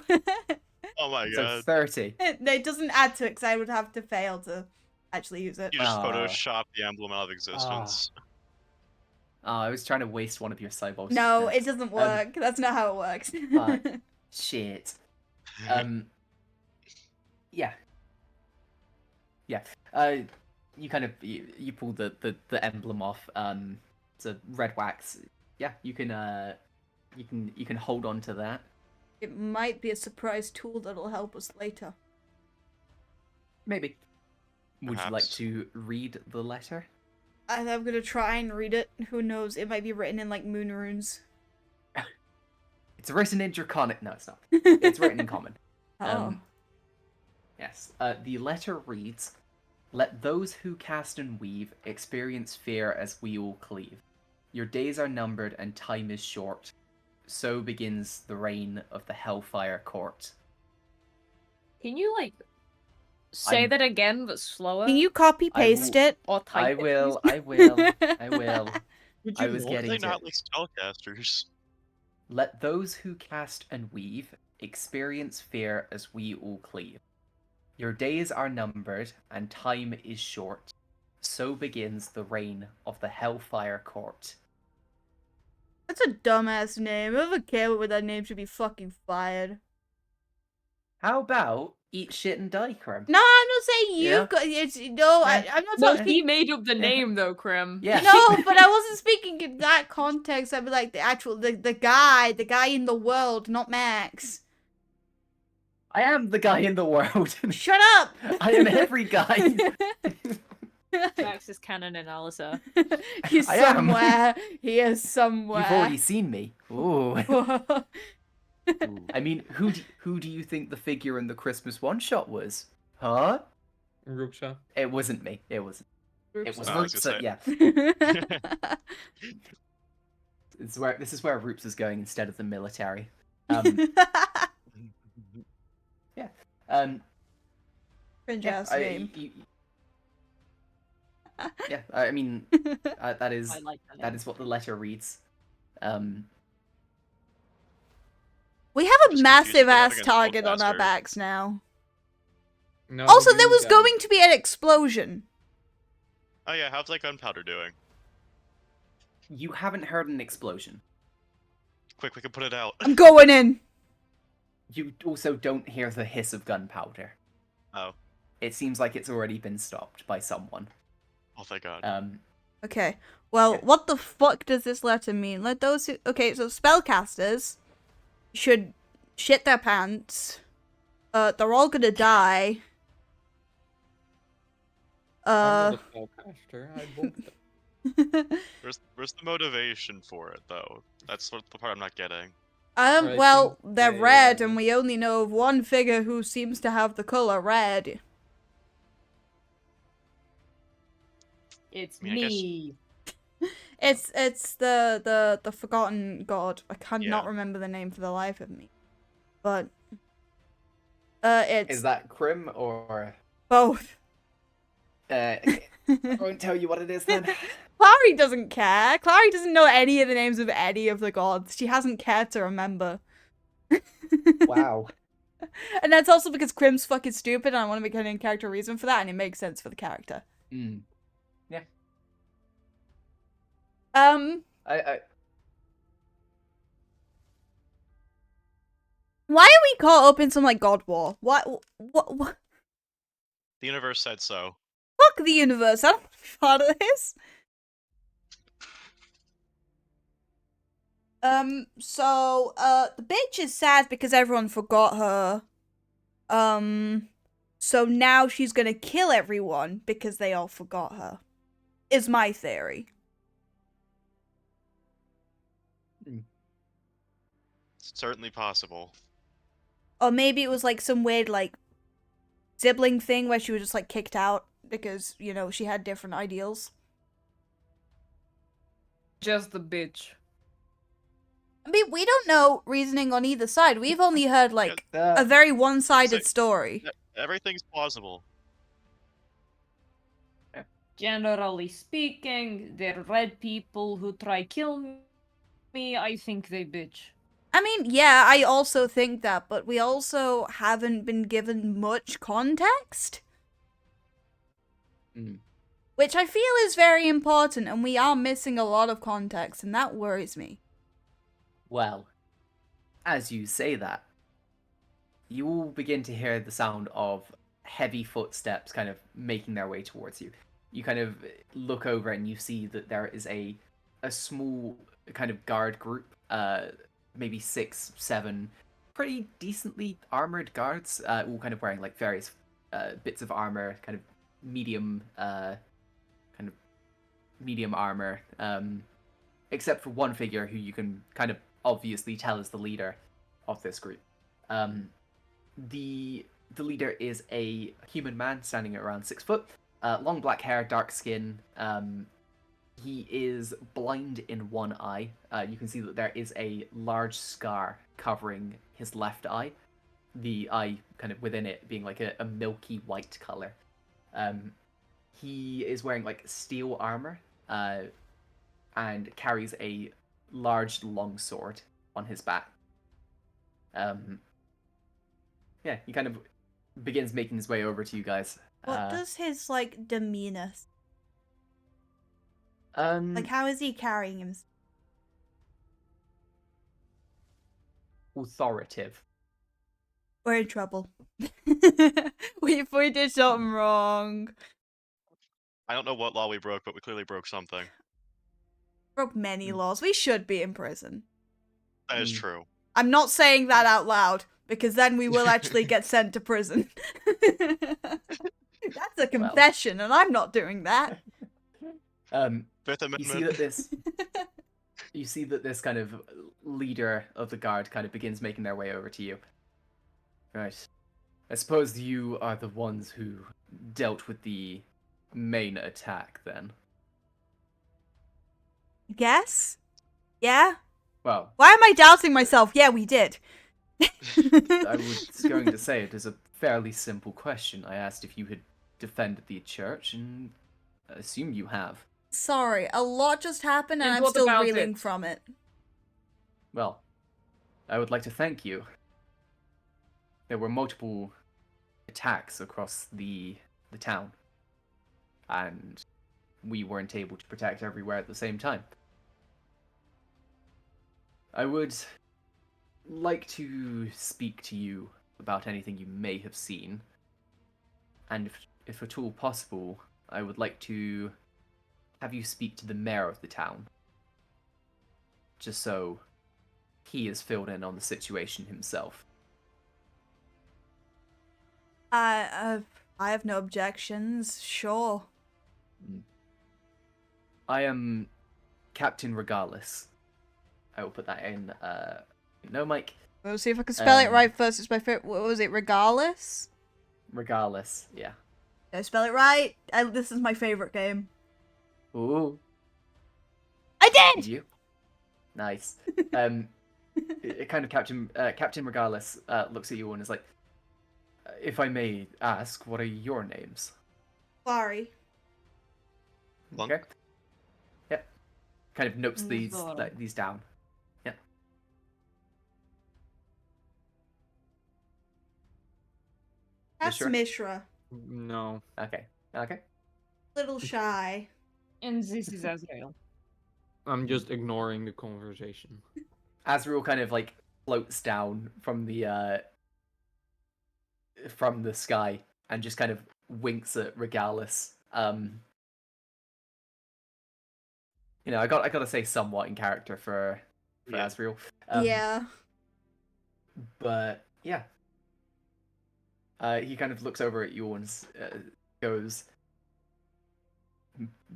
Speaker 5: Oh my
Speaker 1: So
Speaker 5: god.
Speaker 1: 30.
Speaker 2: it doesn't add to it because I would have to fail to actually use it.
Speaker 5: You just
Speaker 1: Ah.
Speaker 5: Photoshop the emblem out of existence.
Speaker 1: Oh, I was trying to waste one of your sire bolstered
Speaker 2: No,
Speaker 1: necks.
Speaker 2: it doesn't work. That's not how it works.
Speaker 1: Fuck. Shit. Yeah. Yeah. You kind of you pull the emblem off. It's a red wax. Yeah, you can hold on to that.
Speaker 2: It might be a surprise tool that'll help us later.
Speaker 1: Maybe. Would you like
Speaker 5: Perhaps.
Speaker 1: to read the letter?
Speaker 2: I'm gonna try and read it. Who knows? It might be written in like moon runes.
Speaker 1: It's written in Draconic. No, it's not. It's written in Common.
Speaker 2: Oh.
Speaker 1: Yes. The letter reads, "Let those who cast and weave experience fear as we all cleave. Your days are numbered and time is short. So begins the reign of the Hellfire Court.
Speaker 3: Can you, like, say
Speaker 1: I'm-
Speaker 3: that again, but slower?
Speaker 2: Can you copy paste it?
Speaker 3: Or type
Speaker 1: I
Speaker 3: it,
Speaker 1: will,
Speaker 3: please?
Speaker 1: I will, I will.
Speaker 5: Would
Speaker 1: I
Speaker 5: you
Speaker 1: was
Speaker 5: know? Are
Speaker 1: getting
Speaker 5: they
Speaker 1: to
Speaker 5: not
Speaker 1: it.
Speaker 5: like spellcasters?
Speaker 1: Let those who cast and weave experience fear as we all cleave. Your days are numbered and time is short. So begins the reign of the Hellfire Court.
Speaker 2: That's a dumbass name. Whoever came up with that name should be fucking fired.
Speaker 1: How about eat shit and die, Crumb?
Speaker 2: No, I'm not saying you.
Speaker 1: Yeah.
Speaker 2: It's no.
Speaker 1: Yeah.
Speaker 2: I'm not
Speaker 3: No,
Speaker 2: talking.
Speaker 3: he made up the name, though, Krem.
Speaker 1: Yeah.
Speaker 2: No, but I wasn't speaking in that context. I'd be like the guy in the world, not Max.
Speaker 1: I am the guy in the world.
Speaker 2: Shut up.
Speaker 1: I am every guy.
Speaker 3: Max is canon in Allysair.
Speaker 2: He's
Speaker 1: I am.
Speaker 2: somewhere. He is somewhere.
Speaker 1: You've already seen me. Ooh. I mean, who do you think the figure in the Christmas one-shot was? Huh?
Speaker 4: Ruxa.
Speaker 1: It wasn't me. It wasn't. It was
Speaker 5: No, I was
Speaker 1: Roops.
Speaker 5: gonna
Speaker 1: Yeah. This is where Roops is going instead of the military. Yeah.
Speaker 2: Cringe
Speaker 1: Yeah.
Speaker 2: ass name.
Speaker 1: Yeah. I mean, that is
Speaker 3: I like that.
Speaker 1: that is what the letter reads.
Speaker 2: We have
Speaker 5: I'm
Speaker 2: a
Speaker 5: just confused
Speaker 2: massive
Speaker 5: about
Speaker 2: ass
Speaker 5: against
Speaker 2: target on our
Speaker 5: spellcaster.
Speaker 2: backs now.
Speaker 4: No,
Speaker 2: Also, there
Speaker 4: you
Speaker 2: was
Speaker 4: guys.
Speaker 2: going to be an explosion.
Speaker 5: Oh yeah, how's that gunpowder doing?
Speaker 1: You haven't heard an explosion.
Speaker 5: Quick, we can put it out.
Speaker 2: I'm going in.
Speaker 1: You also don't hear the hiss of gunpowder.
Speaker 5: Oh.
Speaker 1: It seems like it's already been stopped by someone.
Speaker 5: Oh, thank God.
Speaker 2: Okay. Well,
Speaker 1: Yeah.
Speaker 2: what the fuck does this letter mean? Let those who... Okay, so spellcasters should shit their pants. They're all gonna die.
Speaker 4: I'm not a spellcaster. I bought it.
Speaker 5: Where's the motivation for it, though? That's what the part I'm not getting.
Speaker 4: I
Speaker 2: Well,
Speaker 4: think
Speaker 2: they're
Speaker 4: they,
Speaker 2: red, and we only know of one figure who seems to have the color red.
Speaker 3: It's
Speaker 5: I mean, I guess-
Speaker 3: me.
Speaker 2: It's the forgotten god. I cannot
Speaker 5: Yeah.
Speaker 2: remember the name for the life of me. But it's
Speaker 1: Is that Crim or?
Speaker 2: both.
Speaker 1: I won't tell you what it is then.
Speaker 2: Clary doesn't care. Clary doesn't know any of the names of any of the gods. She hasn't cared to remember.
Speaker 1: Wow.
Speaker 2: And that's also because Crim's fucking stupid, and I want to make an in-character reason for that, and it makes sense for the character.
Speaker 1: Mm. Yeah.
Speaker 2: Why are we caught up in some like god war? What?
Speaker 5: The universe said so.
Speaker 2: Fuck the universe. I don't want to be part of this. So, the bitch is sad because everyone forgot her. So now she's gonna kill everyone because they all forgot her. Is my theory.
Speaker 5: It's certainly possible.
Speaker 2: Or maybe it was like some weird like sibling thing where she was just like kicked out because, you know, she had different ideals.
Speaker 3: Just the bitch.
Speaker 2: I mean, we don't know reasoning on either side. We've only heard like a very one-sided story.
Speaker 5: Everything's plausible.
Speaker 3: Generally speaking, they're red people who try kill me. I think they bitch.
Speaker 2: I mean, yeah, I also think that, but we also haven't been given much context.
Speaker 1: Mm.
Speaker 2: Which I feel is very important, and we are missing a lot of context, and that worries me.
Speaker 1: Well, as you say that, you all begin to hear the sound of heavy footsteps kind of making their way towards you. You kind of look over and you see that there is a small kind of guard group, maybe 6, 7 pretty decently armored guards, all kind of wearing like various bits of armor, kind of medium armor, except for one figure who you can kind of obviously tell is the leader of this group. The leader is a human man standing at around 6 foot, long black hair, dark skin, He is blind in one eye. You can see that there is a large scar covering his left eye. The eye kind of within it being like a milky white color. He is wearing like steel armor and carries a large long sword on his back. Yeah, he kind of begins making his way over to you guys.
Speaker 2: What does his like demeanor?
Speaker 1: Like
Speaker 2: how is he carrying him?
Speaker 1: authoritative.
Speaker 2: We're in trouble. we did something wrong.
Speaker 5: I don't know what law we broke, but we clearly broke something.
Speaker 2: Broke many laws. We should be in prison.
Speaker 5: That is true.
Speaker 2: I'm not saying that out loud, because then we will actually get sent to prison. That's a confession, and I'm not doing that.
Speaker 5: Fifth Amendment.
Speaker 1: You see that this kind of leader of the guard kind of begins making their way over to you. Right. I suppose you are the ones who dealt with the main attack, then.
Speaker 2: Yes? Yeah?
Speaker 1: Well,
Speaker 2: Why am I doubting myself? Yeah, we did.
Speaker 1: I was going to say it is a fairly simple question. I asked if you had defended the church, and I assume you have.
Speaker 2: Sorry, a lot just happened, and
Speaker 3: And
Speaker 2: I'm
Speaker 3: what
Speaker 2: still
Speaker 3: about
Speaker 2: reeling
Speaker 3: it?
Speaker 2: from it.
Speaker 1: Well, I would like to thank you. There were multiple attacks across the town, and we weren't able to protect everywhere at the same time. I would like to speak to you about anything you may have seen, and if at all possible, I would like to have you speak to the mayor of the town, just so he is filled in on the situation himself.
Speaker 2: I have no objections, sure.
Speaker 1: I am Captain Regalis. I will put that in, no, Mike.
Speaker 2: We'll see if I can spell it right first. It's my favorite. What was it, Regalis?
Speaker 1: Regalis, yeah.
Speaker 2: Did I spell it right? This is my favorite game.
Speaker 1: Ooh.
Speaker 2: I did!
Speaker 1: You? Nice. It kind of Captain Regalis looks at you and is like, if I may ask, what are your names?
Speaker 2: Sorry.
Speaker 5: Lunk.
Speaker 1: Okay. Yep. Kind of notes these
Speaker 3: Zora.
Speaker 1: these down. Yep.
Speaker 2: That's
Speaker 1: sure?
Speaker 2: Mishra.
Speaker 4: No.
Speaker 1: Okay. Okay.
Speaker 2: Little shy.
Speaker 3: And this is Azrael.
Speaker 4: I'm just ignoring the conversation.
Speaker 1: Azrael kind of like floats down from the sky and just kind of winks at Regalis. You know, I gotta say somewhat in character for
Speaker 5: Yeah.
Speaker 1: Azrael.
Speaker 2: Yeah.
Speaker 1: But yeah. He kind of looks over at you and goes,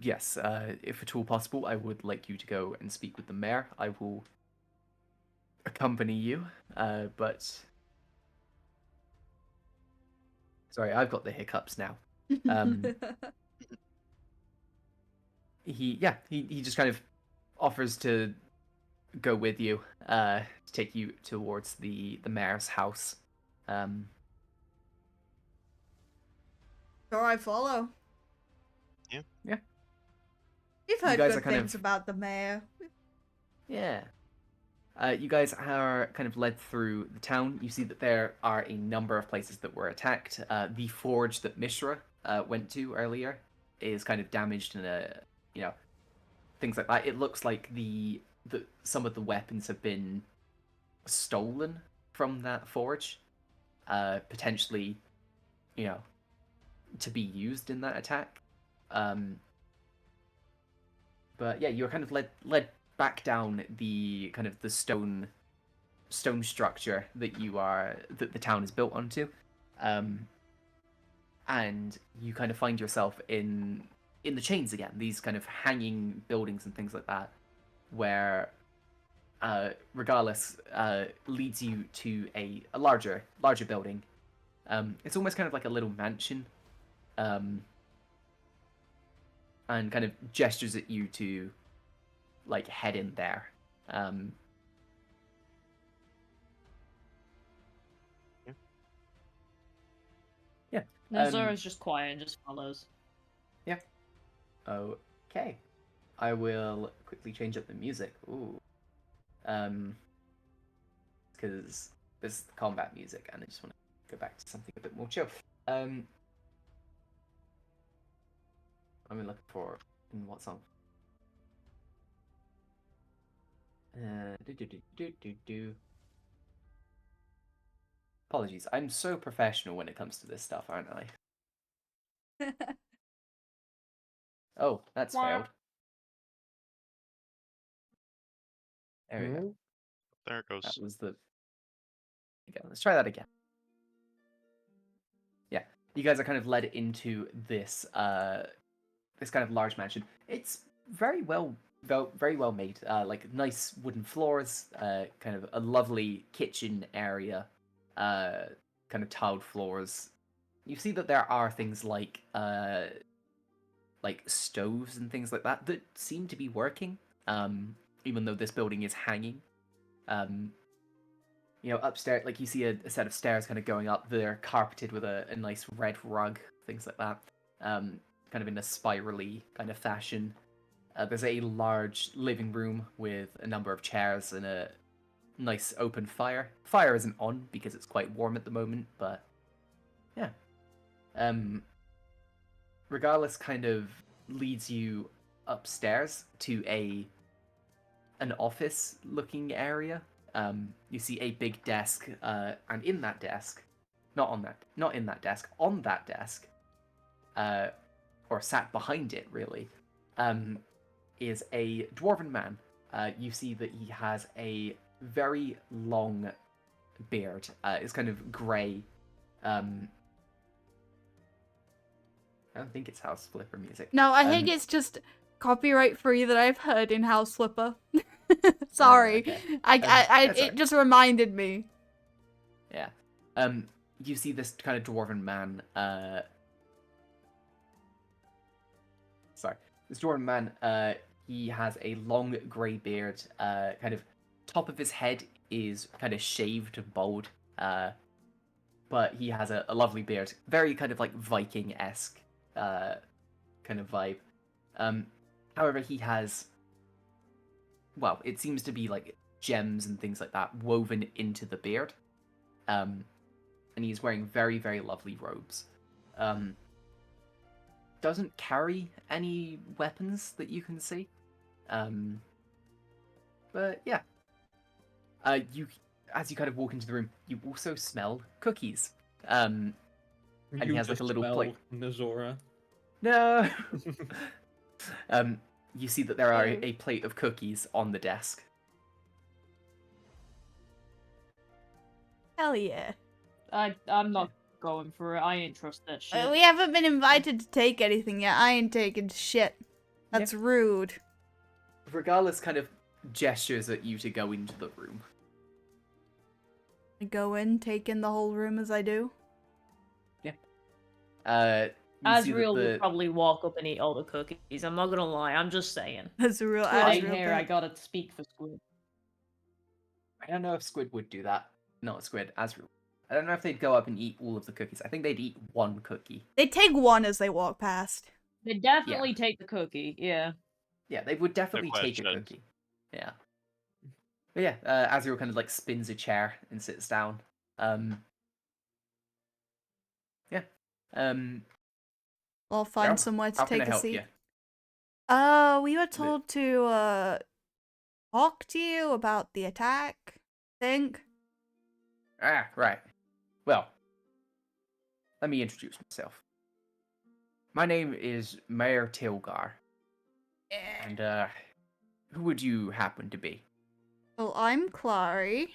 Speaker 1: yes, if at all possible, I would like you to go and speak with the mayor. I will accompany you, but... Sorry, I've got the hiccups now. He just kind of offers to go with you, to take you towards the mayor's house.
Speaker 2: Sure, I follow.
Speaker 5: Yeah.
Speaker 1: Yeah.
Speaker 2: We've heard
Speaker 1: guys
Speaker 2: good
Speaker 1: are kind
Speaker 2: things
Speaker 1: of-
Speaker 2: about the mayor.
Speaker 1: Yeah. You guys are kind of led through the town. You see that there are a number of places that were attacked. The forge that Mishra went to earlier is kind of damaged and things like that. It looks like some of the weapons have been stolen from that forge, potentially, to be used in that attack. But yeah, you're kind of led back down the kind of the stone structure that the town is built onto, and you kind of find yourself in the chains again, these kind of hanging buildings and things like that, where Regalis leads you to a larger building. It's almost kind of like a little mansion. and kind of gestures at you to like head in there. Yeah.
Speaker 3: Nazora's just quiet and just follows.
Speaker 1: Yeah. Okay. I will quickly change up the music. Ooh. Because this is the combat music, and I just want to go back to something a bit more chill. I'm looking for in what song? Do. Apologies, I'm so professional when it comes to this stuff, aren't I? Oh, that's failed. There we go.
Speaker 5: There it goes.
Speaker 1: That was the. Okay, let's try that again. Yeah, you guys are kind of led into this this kind of large mansion. It's very well made. Like nice wooden floors, kind of a lovely kitchen area, kind of tiled floors. You see that there are things like stoves and things like that that seem to be working, even though this building is hanging. Upstairs, like you see a set of stairs kind of going up. They're carpeted with a nice red rug, things like that. Kind of in a spirally kind of fashion. There's a large living room with a number of chairs and a nice open fire. Fire isn't on because it's quite warm at the moment, but yeah. Regardless kind of leads you upstairs to an office looking area. You see a big desk, and in that desk, on that desk, or sat behind it really, is a dwarven man. You see that he has a very long beard. It's kind of grey. I don't think it's House Flipper music.
Speaker 2: No, I think it's just copyright free that I've heard in House Flipper. Sorry,
Speaker 1: Okay.
Speaker 2: it just reminded me.
Speaker 1: Yeah. You see this kind of dwarven man. Sorry, this dwarven man. He has a long grey beard. Kind of top of his head is kind of shaved and bald. But he has a lovely beard. Very kind of like Viking-esque kind of vibe. However, he has, well, it seems to be like gems and things like that woven into the beard. And he's wearing very, very lovely robes. Doesn't carry any weapons that you can see. But yeah. As you kind of walk into the room, you also smell cookies. And he has like a little plate.
Speaker 4: Nazora.
Speaker 1: No. You see that there are a plate of cookies on the desk.
Speaker 2: Hell yeah.
Speaker 3: I'm not going for it. I ain't trust that shit.
Speaker 2: We haven't been invited to take anything yet. I ain't taking shit. That's rude.
Speaker 1: Regardless kind of gestures at you to go into the room.
Speaker 2: I go in, take in the whole room as I do.
Speaker 1: Yeah.
Speaker 3: Asriel will probably walk up and eat all the cookies. I'm not gonna lie. I'm just saying.
Speaker 2: That's a real
Speaker 3: Right
Speaker 2: Asriel
Speaker 3: here,
Speaker 2: thing.
Speaker 3: I gotta speak for Squid.
Speaker 1: I don't know if Squid would do that. Not Squid, Asriel. I don't know if they'd go up and eat all of the cookies. I think they'd eat one cookie.
Speaker 2: They take one as they walk past.
Speaker 3: They definitely take the cookie, yeah.
Speaker 1: Yeah, they would definitely take a cookie. Yeah. But yeah, Asriel kind of like spins a chair and sits down. Yeah.
Speaker 2: I'll find somewhere to take a seat.
Speaker 1: You?
Speaker 2: We were told to talk to you about the attack, I think.
Speaker 1: Ah, right. Well, let me introduce myself. My name is Mayor Tilgar. And, who would you happen to be?
Speaker 2: Well, I'm Clary.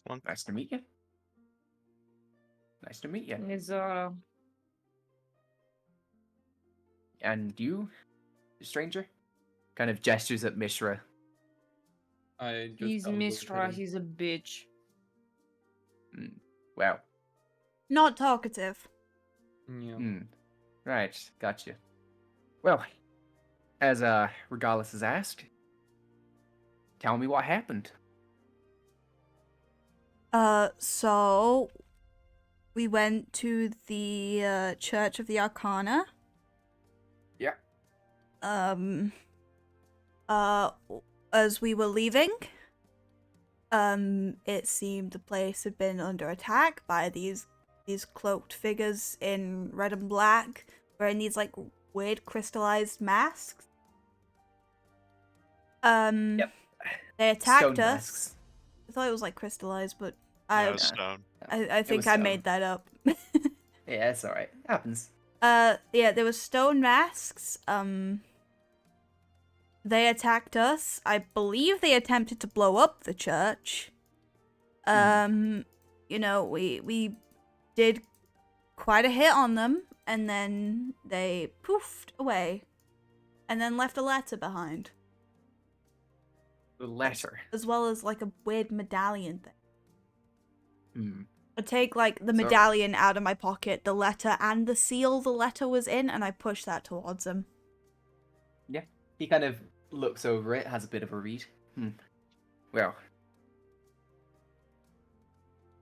Speaker 1: Well, nice to meet you. Nice to meet you.
Speaker 3: Nazora.
Speaker 1: And you, stranger? Kind of gestures at Mishra.
Speaker 3: He's Mishra, he's a bitch.
Speaker 1: Well.
Speaker 2: Not talkative.
Speaker 4: Yeah.
Speaker 1: Right, gotcha. Well, as Regalis has asked, tell me what happened.
Speaker 2: So we went to the Church of the Arcana.
Speaker 1: Yeah.
Speaker 2: As we were leaving, it seemed the place had been under attack by these cloaked figures in red and black, wearing these like weird crystallized masks.
Speaker 1: Yep.
Speaker 2: They attacked
Speaker 1: Stone
Speaker 2: us.
Speaker 1: masks.
Speaker 2: I thought it was like crystallized, but
Speaker 5: No, stone.
Speaker 2: I think
Speaker 1: was
Speaker 2: I
Speaker 1: stone.
Speaker 2: made that up.
Speaker 1: Yeah, it's alright. Happens.
Speaker 2: Yeah, there was stone masks. They attacked us. I believe they attempted to blow up the church. You know, we did quite a hit on them, and then they poofed away, and then left a letter behind.
Speaker 1: The letter.
Speaker 2: As well as like a weird medallion thing.
Speaker 1: Hmm.
Speaker 2: I take like the
Speaker 1: So-
Speaker 2: medallion out of my pocket, the letter and the seal the letter was in, and I push that towards him.
Speaker 1: Yeah. He kind of looks over it, has a bit of a read. Well,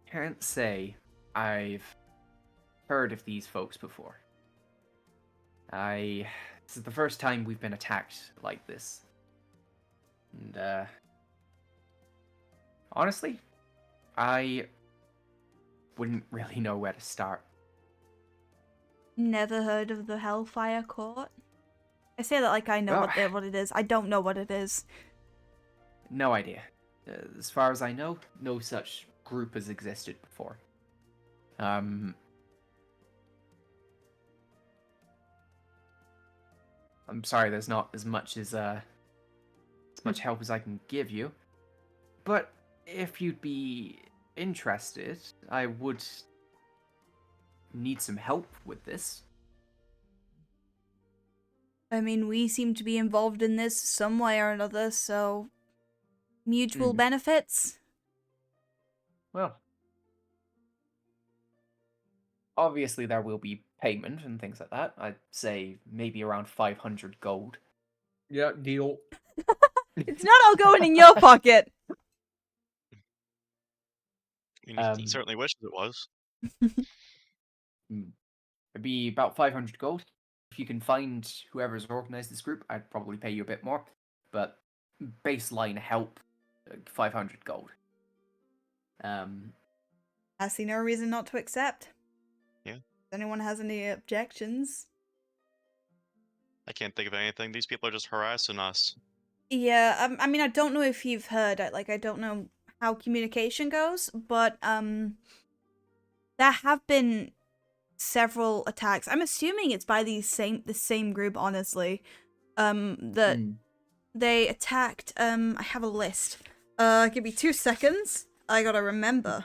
Speaker 1: can't say I've heard of these folks before. This is the first time we've been attacked like this. And, honestly, I wouldn't really know where to start.
Speaker 2: Never heard of the Hellfire Court? I say that like I know
Speaker 1: Well-
Speaker 2: what it is. I don't know what it is.
Speaker 1: No idea. As far as I know, no such group has existed before. I'm sorry, there's not as much help as I can give you. But if you'd be interested, I would need some help with this.
Speaker 2: I mean, we seem to be involved in this some way or another, so mutual benefits.
Speaker 1: Well, obviously there will be payment and things like that. I'd say maybe around 500 gold.
Speaker 4: Yeah, deal.
Speaker 2: It's not all going in your pocket.
Speaker 5: He
Speaker 1: Um,
Speaker 5: certainly wishes it was.
Speaker 1: It'd be about 500 gold. If you can find whoever's organized this group, I'd probably pay you a bit more. But baseline help, 500 gold.
Speaker 2: I see no reason not to accept.
Speaker 5: Yeah.
Speaker 2: If anyone has any objections.
Speaker 5: I can't think of anything. These people are just harassing us.
Speaker 2: Yeah, I mean, I don't know if you've heard, I don't know how communication goes, but, there have been several attacks. I'm assuming it's by the same group, honestly. That they attacked, I have a list. Give me 2 seconds. I gotta remember.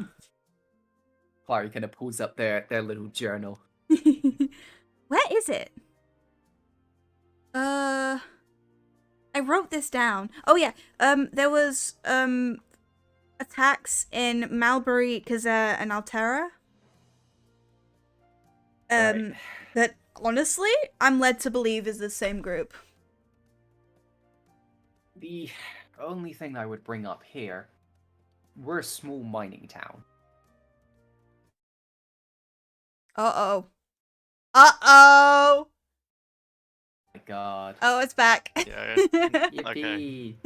Speaker 1: Clary kind of pulls up their little journal.
Speaker 2: Where is it? I wrote this down. Oh yeah, there was, attacks in Malbury, Kazare, and Altera.
Speaker 1: Right.
Speaker 2: That, honestly, I'm led to believe is the same group.
Speaker 1: The only thing I would bring up here, we're a small mining town.
Speaker 2: Uh-oh. Uh-oh!
Speaker 1: My god.
Speaker 2: Oh, it's back.
Speaker 5: Yeah.
Speaker 1: Yippee.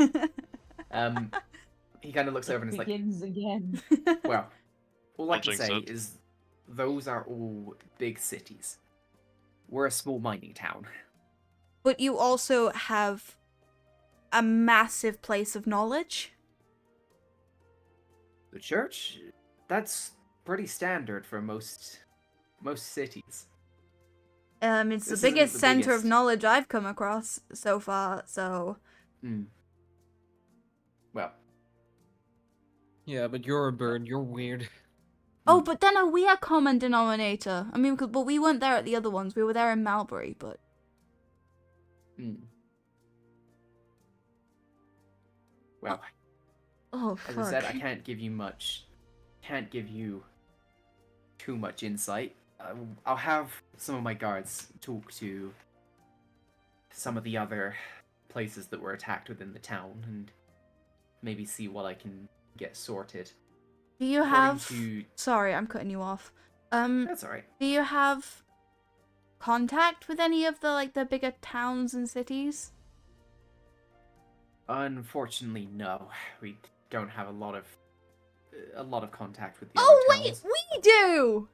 Speaker 1: He kind of looks over and is like,
Speaker 3: Begins again.
Speaker 1: well, all I
Speaker 5: Don't
Speaker 1: can
Speaker 5: jinx
Speaker 1: say
Speaker 5: it.
Speaker 1: is those are all big cities. We're a small mining town.
Speaker 2: But you also have a massive place of knowledge.
Speaker 1: The church? That's pretty standard for most cities.
Speaker 2: It's
Speaker 1: This
Speaker 2: the
Speaker 1: isn't
Speaker 2: biggest
Speaker 1: the
Speaker 2: center of
Speaker 1: biggest.
Speaker 2: knowledge I've come across so far, so...
Speaker 1: Well,
Speaker 4: Yeah, but you're a bird. You're weird.
Speaker 2: Oh, but then we are common denominator. I mean, but we weren't there at the other ones. We were there in Malbury, but...
Speaker 1: well,
Speaker 2: Oh,
Speaker 1: as
Speaker 2: fuck.
Speaker 1: I said, I can't give you too much insight. I'll have some of my guards talk to some of the other places that were attacked within the town and maybe see what I can get sorted.
Speaker 2: Do you
Speaker 1: According
Speaker 2: have...
Speaker 1: to...
Speaker 2: Sorry, I'm cutting you off.
Speaker 1: That's alright.
Speaker 2: Do you have contact with any of the bigger towns and cities?
Speaker 1: Unfortunately, no. We don't have a lot of contact with the
Speaker 2: Oh,
Speaker 1: other
Speaker 2: wait!
Speaker 1: towns.
Speaker 2: We do!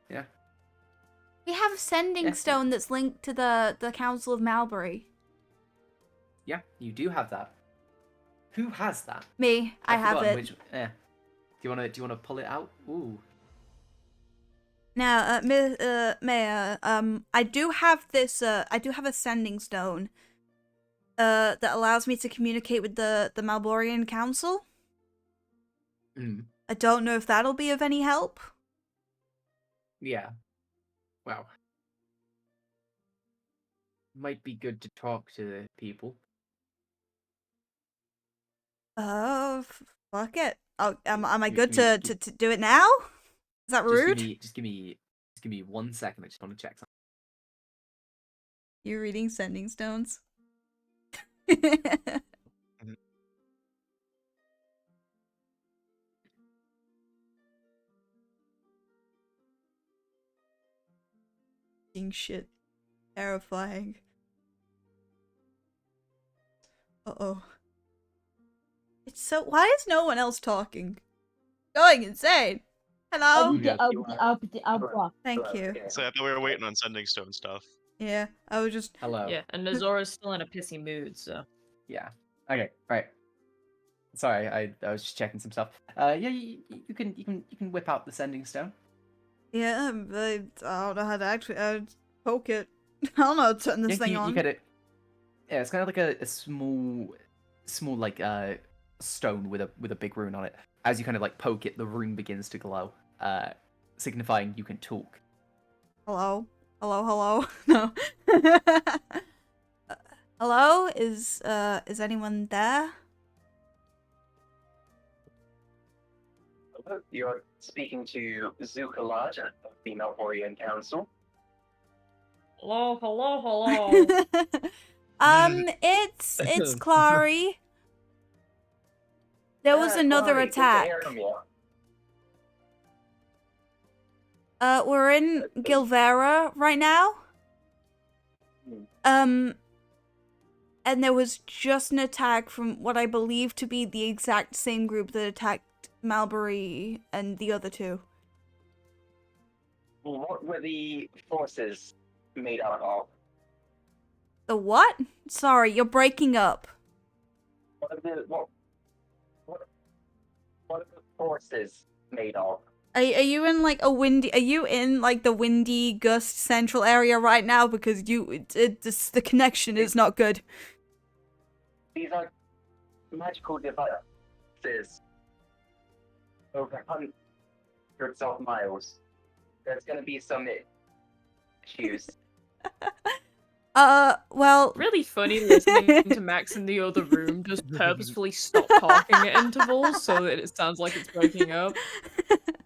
Speaker 1: Yeah.
Speaker 2: We have a sending
Speaker 1: Yeah.
Speaker 2: stone that's linked to the Council of Malbury.
Speaker 1: Yeah, you do have that. Who has that?
Speaker 2: Me, I
Speaker 1: I've
Speaker 2: have
Speaker 1: forgotten
Speaker 2: it.
Speaker 1: Which, do you wanna pull it out? Ooh.
Speaker 2: Now, Mayor, I do have this, I do have a sending stone, that allows me to communicate with the Malborian Council.
Speaker 1: Mm.
Speaker 2: I don't know if that'll be of any help.
Speaker 1: Yeah. Wow. Might be good to talk to the people.
Speaker 2: Fuck it. Oh, am I
Speaker 1: Give-
Speaker 2: good
Speaker 1: give me-
Speaker 2: to do it now? Is that rude?
Speaker 1: Just give me 1 second. I just want to check something.
Speaker 2: You're reading sending stones. Shit. Terrifying. Uh-oh. It's so... Why is no one else talking? Going insane. Hello? Thank you.
Speaker 5: So I thought we were waiting on sending stone stuff.
Speaker 2: Yeah, I was just...
Speaker 1: Hello.
Speaker 3: Yeah, and Nazora's still in a pissy mood, so.
Speaker 1: Yeah. Okay. Right. Sorry, I was just checking some stuff. Yeah, you can whip out the sending stone.
Speaker 2: Yeah, I don't know how to actually... poke it. I don't know how to turn this
Speaker 1: Yeah,
Speaker 2: thing
Speaker 1: you
Speaker 2: on.
Speaker 1: get it. Yeah, it's kind of like a small like stone with a big rune on it. As you kind of like poke it, the rune begins to glow, signifying you can talk.
Speaker 2: Hello? Hello? No. Hello? Is anyone there?
Speaker 6: You're speaking to Zukalaj of the Malborian Council.
Speaker 3: Hello.
Speaker 2: It's Clary. There was another
Speaker 6: Clary, good to
Speaker 2: attack.
Speaker 6: hear from you.
Speaker 2: We're in Gilvera right now. And there was just an attack from what I believe to be the exact same group that attacked Malbury and the other two.
Speaker 6: What were the forces made out of?
Speaker 2: The what? Sorry, you're breaking up.
Speaker 6: What are the forces made of?
Speaker 2: Are you in like a windy? Are you in like the windy gust central area right now? Because the connection is not good.
Speaker 6: These are magical devices over hundreds of miles. There's going to be some issues.
Speaker 2: Well...
Speaker 3: Really funny listening to Max in the other room just purposefully stop talking at intervals so that it sounds like it's breaking up.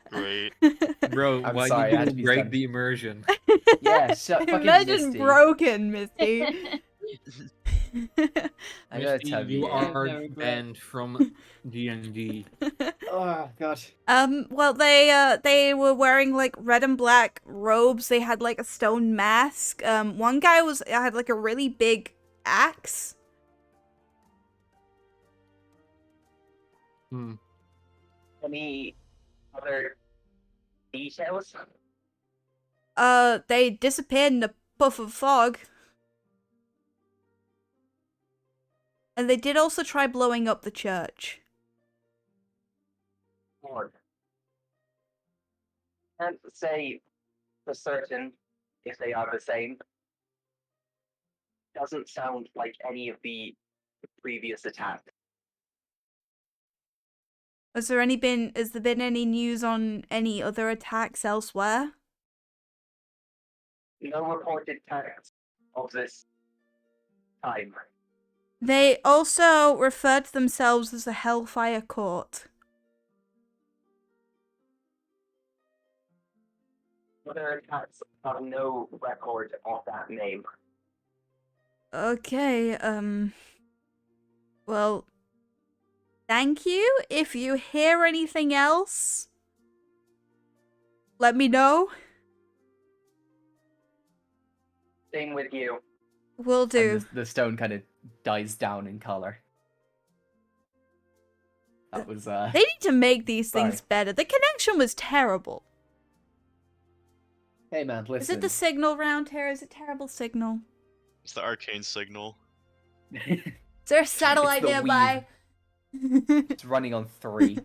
Speaker 5: Great.
Speaker 4: Bro,
Speaker 1: I'm
Speaker 4: why
Speaker 1: sorry, I had
Speaker 4: did
Speaker 1: to
Speaker 4: you
Speaker 1: be
Speaker 4: break
Speaker 1: stunned.
Speaker 4: the immersion?
Speaker 1: Yeah, shut fucking
Speaker 2: Imagine
Speaker 1: Misty.
Speaker 2: broken, Misty.
Speaker 1: I gotta
Speaker 4: Misty,
Speaker 1: tell
Speaker 4: you
Speaker 1: you.
Speaker 4: are
Speaker 3: very good.
Speaker 4: banned from D&D.
Speaker 1: Oh god.
Speaker 2: Well, they were wearing like red and black robes. They had like a stone mask. One guy had like a really big axe.
Speaker 6: Any other details?
Speaker 2: They disappeared in a puff of fog. And they did also try blowing up the church.
Speaker 6: Lord. Can't say for certain if they are the same. Doesn't sound like any of the previous attacks.
Speaker 2: Has there been any news on any other attacks elsewhere?
Speaker 6: No reported attacks of this time.
Speaker 2: They also referred to themselves as the Hellfire Court.
Speaker 6: Other cats have no record of that name.
Speaker 2: Okay, well, thank you. If you hear anything else, let me know.
Speaker 6: Same with you.
Speaker 2: Will do.
Speaker 1: And the stone kind of dies down in color. That was
Speaker 2: They need to make these things
Speaker 1: Sorry.
Speaker 2: better. The connection was terrible.
Speaker 1: Hey man, listen.
Speaker 2: Is it the signal round here? Is it terrible signal?
Speaker 5: It's the arcane signal.
Speaker 2: Is there a satellite
Speaker 1: the
Speaker 2: nearby?
Speaker 1: It's running on 3.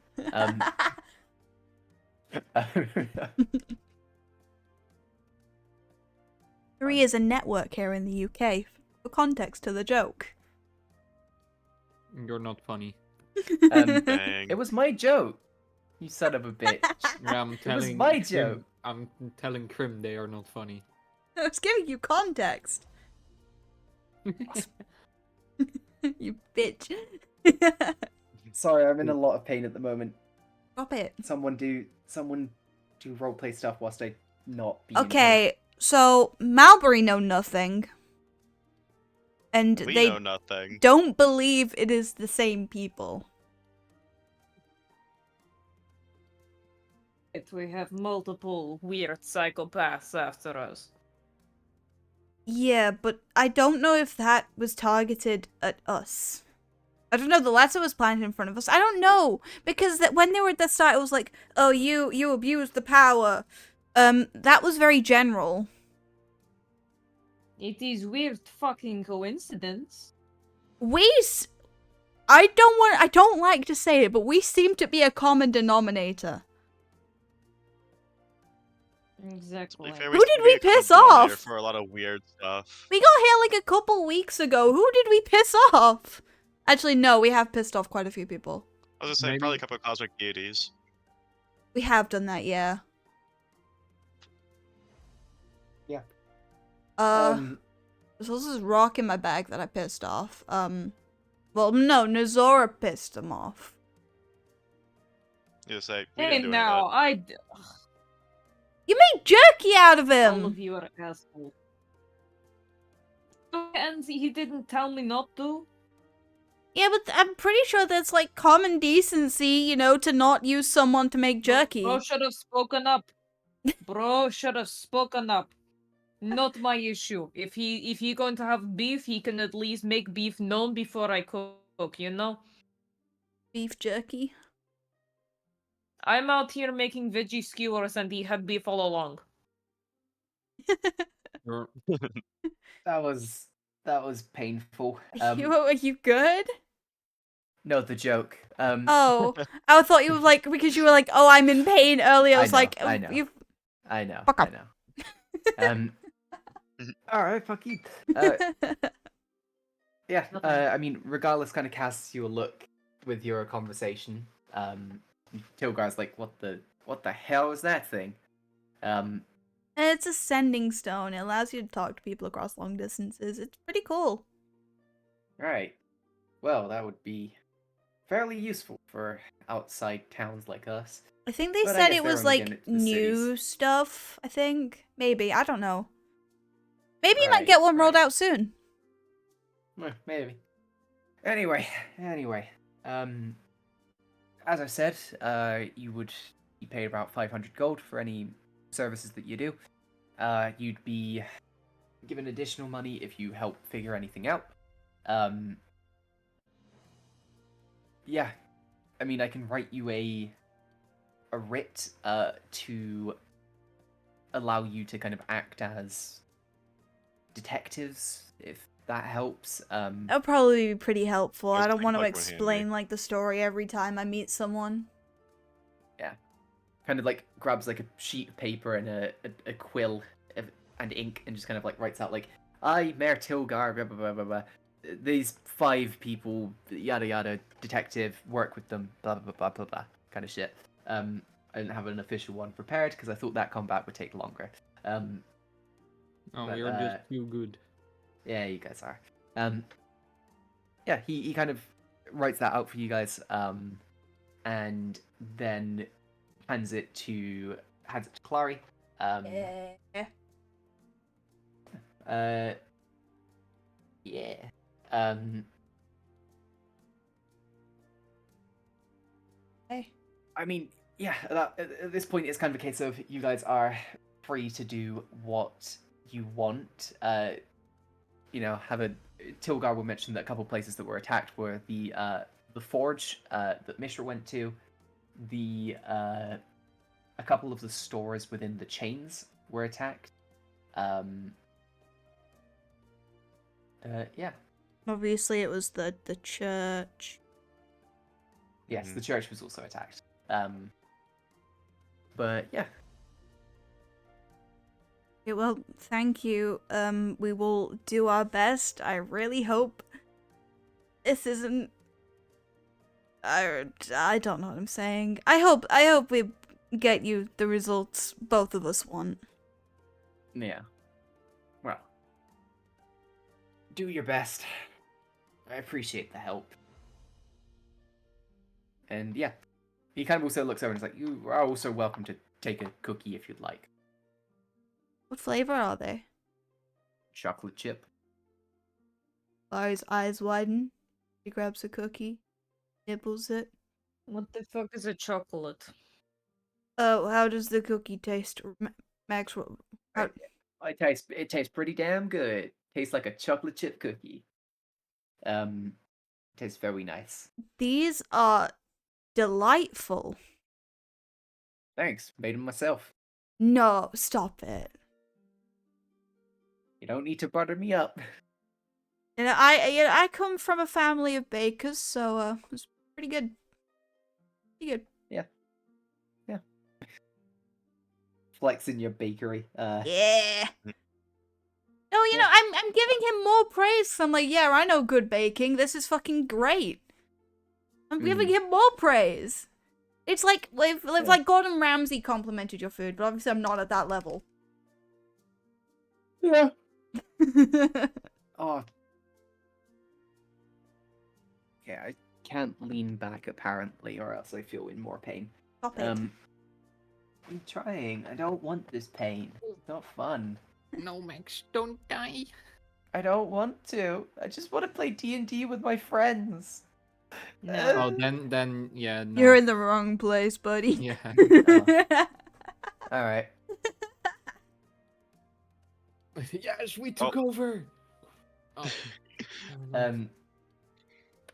Speaker 2: 3 is a network here in the UK. For context to the joke.
Speaker 4: You're not funny.
Speaker 5: Dang.
Speaker 1: It was my joke. You son of a bitch.
Speaker 4: Yeah, I'm telling.
Speaker 1: my
Speaker 4: Krim-
Speaker 1: joke.
Speaker 4: I'm telling Krim they are not funny.
Speaker 2: I was giving you context. You bitch.
Speaker 1: Sorry, I'm in a lot of pain at the moment.
Speaker 2: Stop it.
Speaker 1: Someone do roleplay stuff whilst I not be
Speaker 2: Okay, so Malbury know nothing. And
Speaker 5: We
Speaker 2: they
Speaker 5: know nothing.
Speaker 2: don't believe it is the same people.
Speaker 3: We have multiple weird psychopaths after us.
Speaker 2: Yeah, but I don't know if that was targeted at us. I don't know, the letter was planted in front of us. I don't know, because when they were at the start, it was like, oh, you abused the power. That was very general.
Speaker 3: It is weird fucking coincidence.
Speaker 2: I don't like to say it, but we seem to be a common denominator.
Speaker 3: Exactly.
Speaker 5: Fair,
Speaker 2: Who
Speaker 5: seem
Speaker 2: did
Speaker 5: to
Speaker 2: we
Speaker 5: be a
Speaker 2: piss
Speaker 5: common denominator
Speaker 2: off?
Speaker 5: For a lot of weird stuff.
Speaker 2: We got here like a couple weeks ago. Who did we piss off? Actually, no, we have pissed off quite a few people.
Speaker 5: I was gonna say
Speaker 4: Maybe-
Speaker 5: probably a couple of cosmic deities.
Speaker 2: We have done that, yeah.
Speaker 1: Yeah.
Speaker 2: So this is Rock in my bag that I pissed off. Well, no, Nazora pissed him off.
Speaker 5: You say we
Speaker 3: Hey
Speaker 5: didn't do
Speaker 3: now,
Speaker 2: You made jerky out of
Speaker 3: all
Speaker 2: him!
Speaker 3: of you are assholes. And he didn't tell me not to.
Speaker 2: Yeah, but I'm pretty sure that's like common decency, you know, to not use someone to make jerky.
Speaker 3: Bro should have spoken up. Bro should have spoken up. Not my issue. If he going to have beef, he can at least make beef known before I cook, you know?
Speaker 2: Beef jerky.
Speaker 3: I'm out here making veggie skewers and he had beef all along.
Speaker 4: You're-
Speaker 1: That was painful.
Speaker 2: Are you good?
Speaker 1: No, the joke.
Speaker 2: Oh, I thought you were like, because you were like, oh, I'm in pain earlier. I was like,
Speaker 1: I know.
Speaker 2: you.
Speaker 1: I know.
Speaker 2: Fuck
Speaker 1: I
Speaker 2: up.
Speaker 1: know. All right, fuck you. Yeah. I mean, regardless, kind of casts you a look with your conversation. Tilgar's like, what the hell is that thing?
Speaker 2: It's a sending stone. It allows you to talk to people across long distances. It's pretty cool.
Speaker 1: Right. Well, that would be fairly useful for outside towns like us.
Speaker 2: I think they
Speaker 1: But I
Speaker 2: said
Speaker 1: guess
Speaker 2: it
Speaker 1: they're
Speaker 2: was
Speaker 1: only
Speaker 2: like
Speaker 1: getting it to the
Speaker 2: new
Speaker 1: cities.
Speaker 2: stuff. I think maybe I don't know. Maybe you might
Speaker 1: Right,
Speaker 2: get one rolled
Speaker 1: right.
Speaker 2: out soon.
Speaker 1: Maybe. Anyway. As I said, you would be paid about 500 gold for any services that you do. You'd be given additional money if you help figure anything out. Yeah, I mean, I can write you a writ to allow you to kind of act as detectives, if that helps.
Speaker 2: That'll probably be pretty helpful. I
Speaker 5: That's
Speaker 2: don't want to
Speaker 5: quite handy.
Speaker 2: explain like the story every time I meet someone.
Speaker 1: Kind of like grabs like a sheet of paper and a quill and ink and just kind of like writes out like, I, Mayor Tilgar, blah blah blah blah blah. These 5 people, yada yada, detective, work with them, blah blah blah blah blah, kind of shit. I didn't have an official one prepared because I thought that combat would take longer.
Speaker 4: Oh,
Speaker 1: But,
Speaker 4: you're just too good.
Speaker 1: Yeah, you guys are. Yeah, he kind of writes that out for you guys, and then hands it to Clary.
Speaker 2: Yeah.
Speaker 1: Yeah.
Speaker 2: Hey.
Speaker 1: I mean, yeah. At this point, it's kind of a case of you guys are free to do what you want. Have a Tilgar will mention that a couple places that were attacked were the forge that Mishra went to, a couple of the stores within the chains were attacked. Yeah.
Speaker 2: Obviously, it was the church.
Speaker 1: Yes, the church was also attacked. But yeah.
Speaker 2: Okay, well, thank you. We will do our best. I really hope this isn't. I don't know what I'm saying. I hope we get you the results both of us want.
Speaker 1: Yeah. Well, do your best. I appreciate the help. And yeah, he kind of also looks over and is like, "You are also welcome to take a cookie if you'd like."
Speaker 2: What flavor are they?
Speaker 1: Chocolate chip.
Speaker 2: Larry's eyes widen. He grabs a cookie, nibbles it.
Speaker 3: What the fuck is a chocolate?
Speaker 2: Oh, how does the cookie taste, Max?
Speaker 1: It tastes pretty damn good. Tastes like a chocolate chip cookie. Tastes very nice.
Speaker 2: These are delightful.
Speaker 1: Thanks. Made them myself.
Speaker 2: No, stop it.
Speaker 1: You don't need to butter me up.
Speaker 2: And I come from a family of bakers, so it's pretty good. Pretty good.
Speaker 1: Yeah. Flexing your bakery.
Speaker 2: Yeah. No, I'm giving him more praise. I'm like, yeah, I know good baking. This is fucking great. I'm giving him more praise. It's like if like Gordon Ramsay complimented your food, but obviously I'm not at that level.
Speaker 1: Yeah. Oh. Yeah, I can't lean back apparently, or else I feel in more pain.
Speaker 2: Stop it.
Speaker 1: I'm trying. I don't want this pain. It's not fun.
Speaker 4: No, Max, don't die.
Speaker 1: I don't want to. I just want to play D&D with my friends.
Speaker 3: No.
Speaker 4: Oh, then yeah. No.
Speaker 2: You're in the wrong place, buddy.
Speaker 4: Yeah.
Speaker 1: All right.
Speaker 4: Yes, we took over. Oh.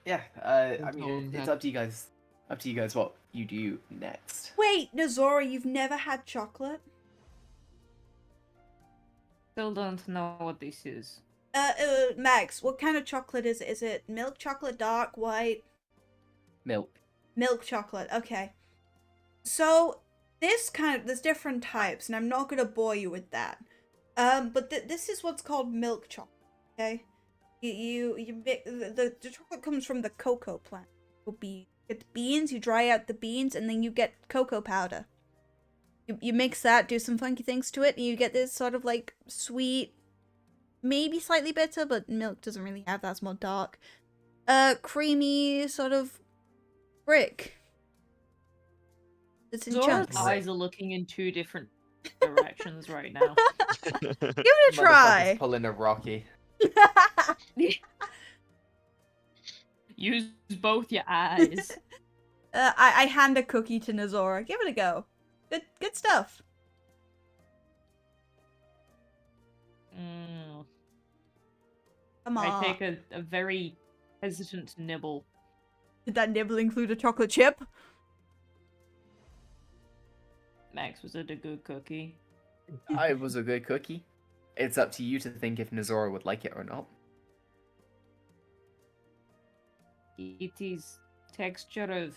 Speaker 1: Yeah. I mean, it's up to you guys. Up to you guys what you do next.
Speaker 2: Wait, Nazora, you've never had chocolate?
Speaker 3: Still don't know what this is.
Speaker 2: Max, what kind of chocolate is it? Is it milk chocolate, dark, white?
Speaker 1: Milk.
Speaker 2: Milk chocolate, okay. So, there's different types, and I'm not gonna bore you with that. But this is what's called milk chocolate, okay? The chocolate comes from the cocoa plant. You get the beans, you dry out the beans, and then you get cocoa powder. You mix that, do some funky things to it, and you get this sort of like sweet, maybe slightly bitter, but milk doesn't really have that. It's more dark. Creamy sort of brick. It's in
Speaker 3: Zora's
Speaker 2: chunks.
Speaker 3: eyes are looking in two different directions right now.
Speaker 2: Give it a try.
Speaker 1: Motherfucker's pulling a Rocky.
Speaker 3: Use both your eyes.
Speaker 2: I hand a cookie to Nazora. Give it a go. Good stuff. Come on.
Speaker 3: I take a very hesitant nibble.
Speaker 2: Did that nibble include a chocolate chip?
Speaker 3: Max, was it a good cookie?
Speaker 1: It was a good cookie. It's up to you to think if Nazora would like it or not.
Speaker 3: It is texture of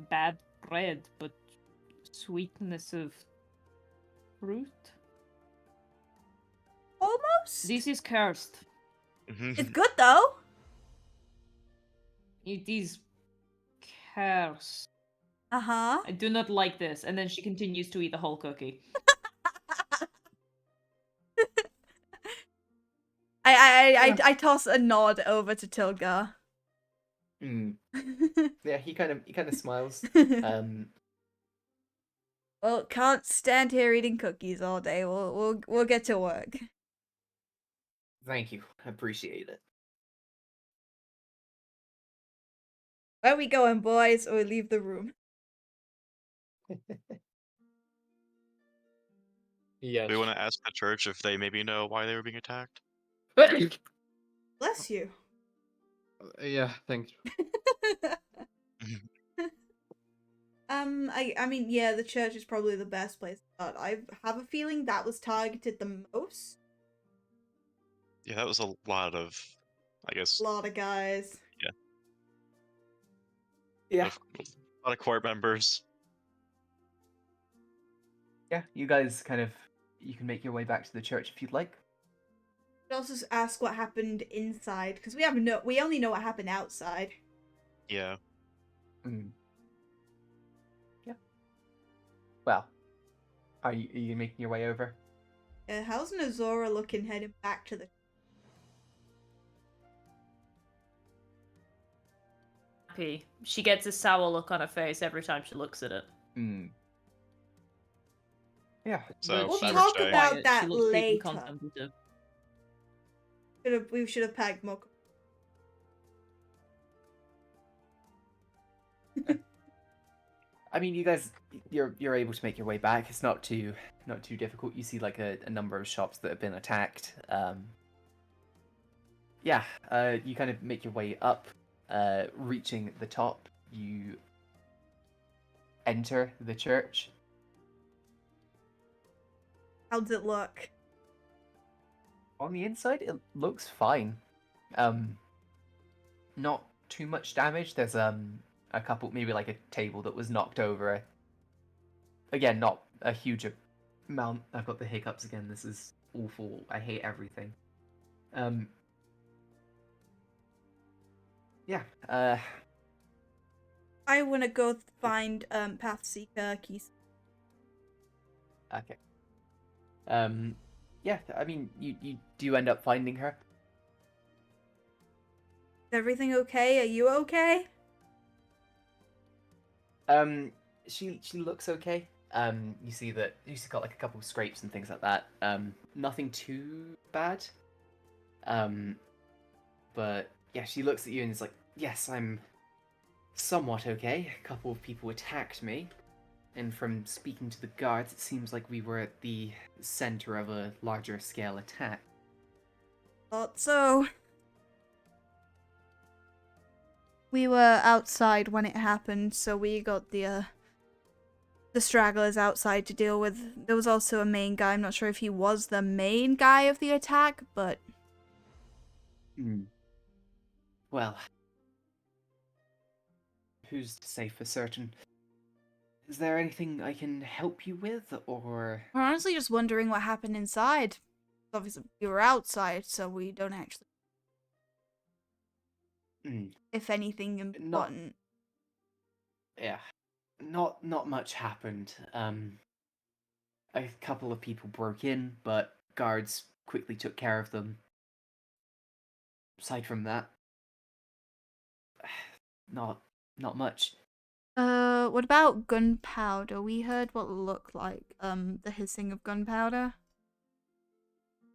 Speaker 3: bad bread, but sweetness of fruit.
Speaker 2: Almost.
Speaker 3: This is cursed.
Speaker 2: It's good though.
Speaker 3: It is cursed.
Speaker 2: Uh-huh.
Speaker 3: I do not like this. And then she continues to eat the whole cookie.
Speaker 2: I toss a nod over to Tilgar.
Speaker 1: Yeah, he kind of smiles.
Speaker 2: Well, can't stand here eating cookies all day. We'll get to work.
Speaker 1: Thank you. I appreciate it.
Speaker 2: Where we going, boys? Or we leave the room.
Speaker 4: Yes.
Speaker 5: Do we want to ask the church if they maybe know why they were being attacked?
Speaker 2: Bless you.
Speaker 4: Yeah, thanks.
Speaker 2: I mean, yeah, the church is probably the best place to start. I have a feeling that was targeted the most.
Speaker 5: Yeah, that was a lot of, I guess,
Speaker 2: A lot of guys.
Speaker 1: Yeah.
Speaker 5: a lot of court members.
Speaker 1: Yeah, you guys you can make your way back to the church if you'd like.
Speaker 2: Could also ask what happened inside, because we only know what happened outside.
Speaker 5: Yeah.
Speaker 1: Mm. Yeah. Well, are you making your way over?
Speaker 2: How's Nozora looking heading back to the...
Speaker 3: Happy. She gets a sour look on her face every time she looks at it.
Speaker 1: Hmm. Yeah.
Speaker 5: So
Speaker 2: We'll
Speaker 5: average
Speaker 2: talk
Speaker 5: day.
Speaker 2: about
Speaker 3: Quiet,
Speaker 2: that
Speaker 3: she looks deeply
Speaker 2: later.
Speaker 3: contemplative.
Speaker 2: We should have packed more.
Speaker 1: I mean, you guys, you're able to make your way back. It's not too difficult. You see like a number of shops that have been attacked. Yeah. You kind of make your way up. Reaching the top, you enter the church.
Speaker 2: How does it look?
Speaker 1: On the inside, it looks fine. Not too much damage. There's a couple, maybe like a table that was knocked over. Again, not a huge amount. I've got the hiccups again. This is awful. I hate everything. Yeah.
Speaker 2: I want to go find Pathseeker Keith.
Speaker 1: Okay. Yeah. I mean, you do end up finding her.
Speaker 2: Is everything okay? Are you okay?
Speaker 1: She looks okay. You see that she's got like a couple of scrapes and things like that. Nothing too bad. But yeah, she looks at you and is like, "Yes, I'm somewhat okay. A couple of people attacked me, and from speaking to the guards, it seems like we were at the center of a larger scale attack."
Speaker 2: Thought so. We were outside when it happened, so we got the stragglers outside to deal with. There was also a main guy. I'm not sure if he was the main guy of the attack, but...
Speaker 1: Well, who's to say for certain? Is there anything I can help you with, or...
Speaker 2: We're honestly just wondering what happened inside. Obviously, we were outside, so we don't actually... If anything important.
Speaker 1: Yeah. Not much happened. A couple of people broke in, but guards quickly took care of them. Aside from that, not much.
Speaker 2: What about gunpowder? We heard what looked like, the hissing of gunpowder.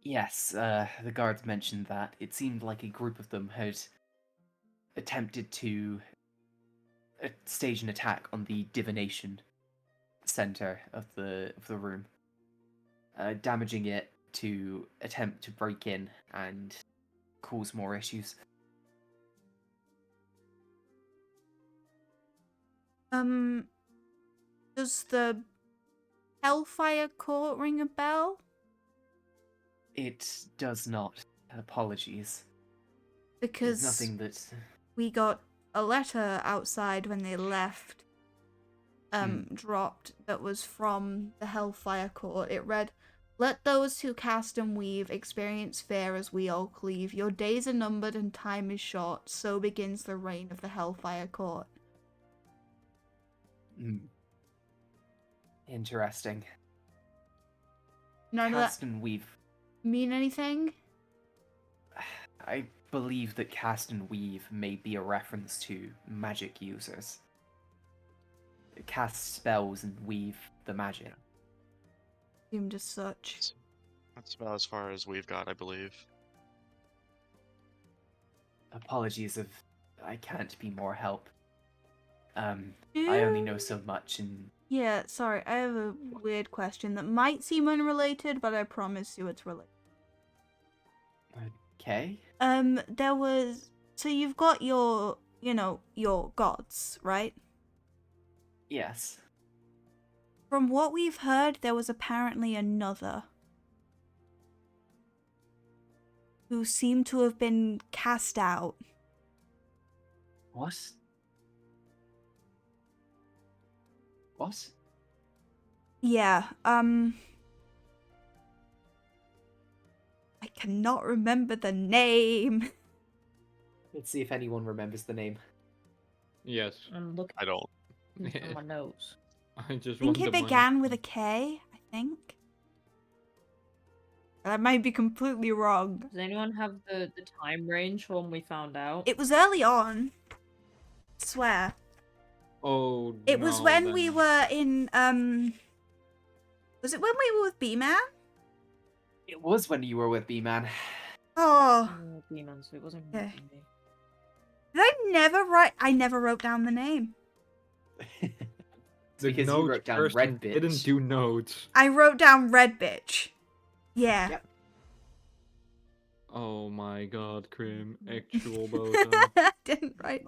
Speaker 1: Yes, the guards mentioned that. It seemed like a group of them had attempted to stage an attack on the divination center of the room, damaging it to attempt to break in and cause more issues.
Speaker 2: Does the Hellfire Court ring a bell?
Speaker 1: It does not. Apologies.
Speaker 2: Because
Speaker 1: There's nothing that...
Speaker 2: we got a letter outside when they left, dropped, that was from the Hellfire Court. It read, "Let those who cast and weave experience fear as we all cleave. Your days are numbered and time is short. So begins the reign of the Hellfire Court."
Speaker 1: Interesting.
Speaker 2: None of
Speaker 1: Cast
Speaker 2: that
Speaker 1: and weave.
Speaker 2: mean anything?
Speaker 1: I believe that cast and weave may be a reference to magic users. cast spells and weave the magic.
Speaker 2: Assumed as such.
Speaker 5: That's about as far as we've got, I believe.
Speaker 1: Apologies if I can't be more help. I only know so much, and
Speaker 2: Yeah, sorry, I have a weird question that might seem unrelated, but I promise you it's related.
Speaker 1: okay.
Speaker 2: There was... So you've got your, your gods, right?
Speaker 1: Yes.
Speaker 2: From what we've heard, there was apparently another who seemed to have been cast out.
Speaker 1: What? What?
Speaker 2: Yeah, I cannot remember the name.
Speaker 1: Let's see if anyone remembers the name.
Speaker 4: Yes.
Speaker 3: I'm looking
Speaker 5: I don't.
Speaker 3: at my notes.
Speaker 4: I just
Speaker 2: I think
Speaker 4: want
Speaker 2: it
Speaker 4: the money.
Speaker 2: began with a K, I think. I might be completely wrong.
Speaker 3: Does anyone have the time range for when we found out?
Speaker 2: It was early on. Swear.
Speaker 4: Oh,
Speaker 2: It was
Speaker 4: no,
Speaker 2: when we
Speaker 4: then-
Speaker 2: were in, was it when we were with B-Man?
Speaker 1: It was when you were with B-Man.
Speaker 2: Oh.
Speaker 3: Demons, so it wasn't
Speaker 2: Okay.
Speaker 3: me.
Speaker 2: I never wrote down the name.
Speaker 1: It's
Speaker 4: The
Speaker 1: because you
Speaker 4: note
Speaker 1: wrote down
Speaker 4: person
Speaker 1: Red Bitch.
Speaker 4: didn't do notes.
Speaker 2: I wrote down Red Bitch. Yeah.
Speaker 1: Yep.
Speaker 4: Oh my god, Krim. Actual Bota.
Speaker 2: I didn't write.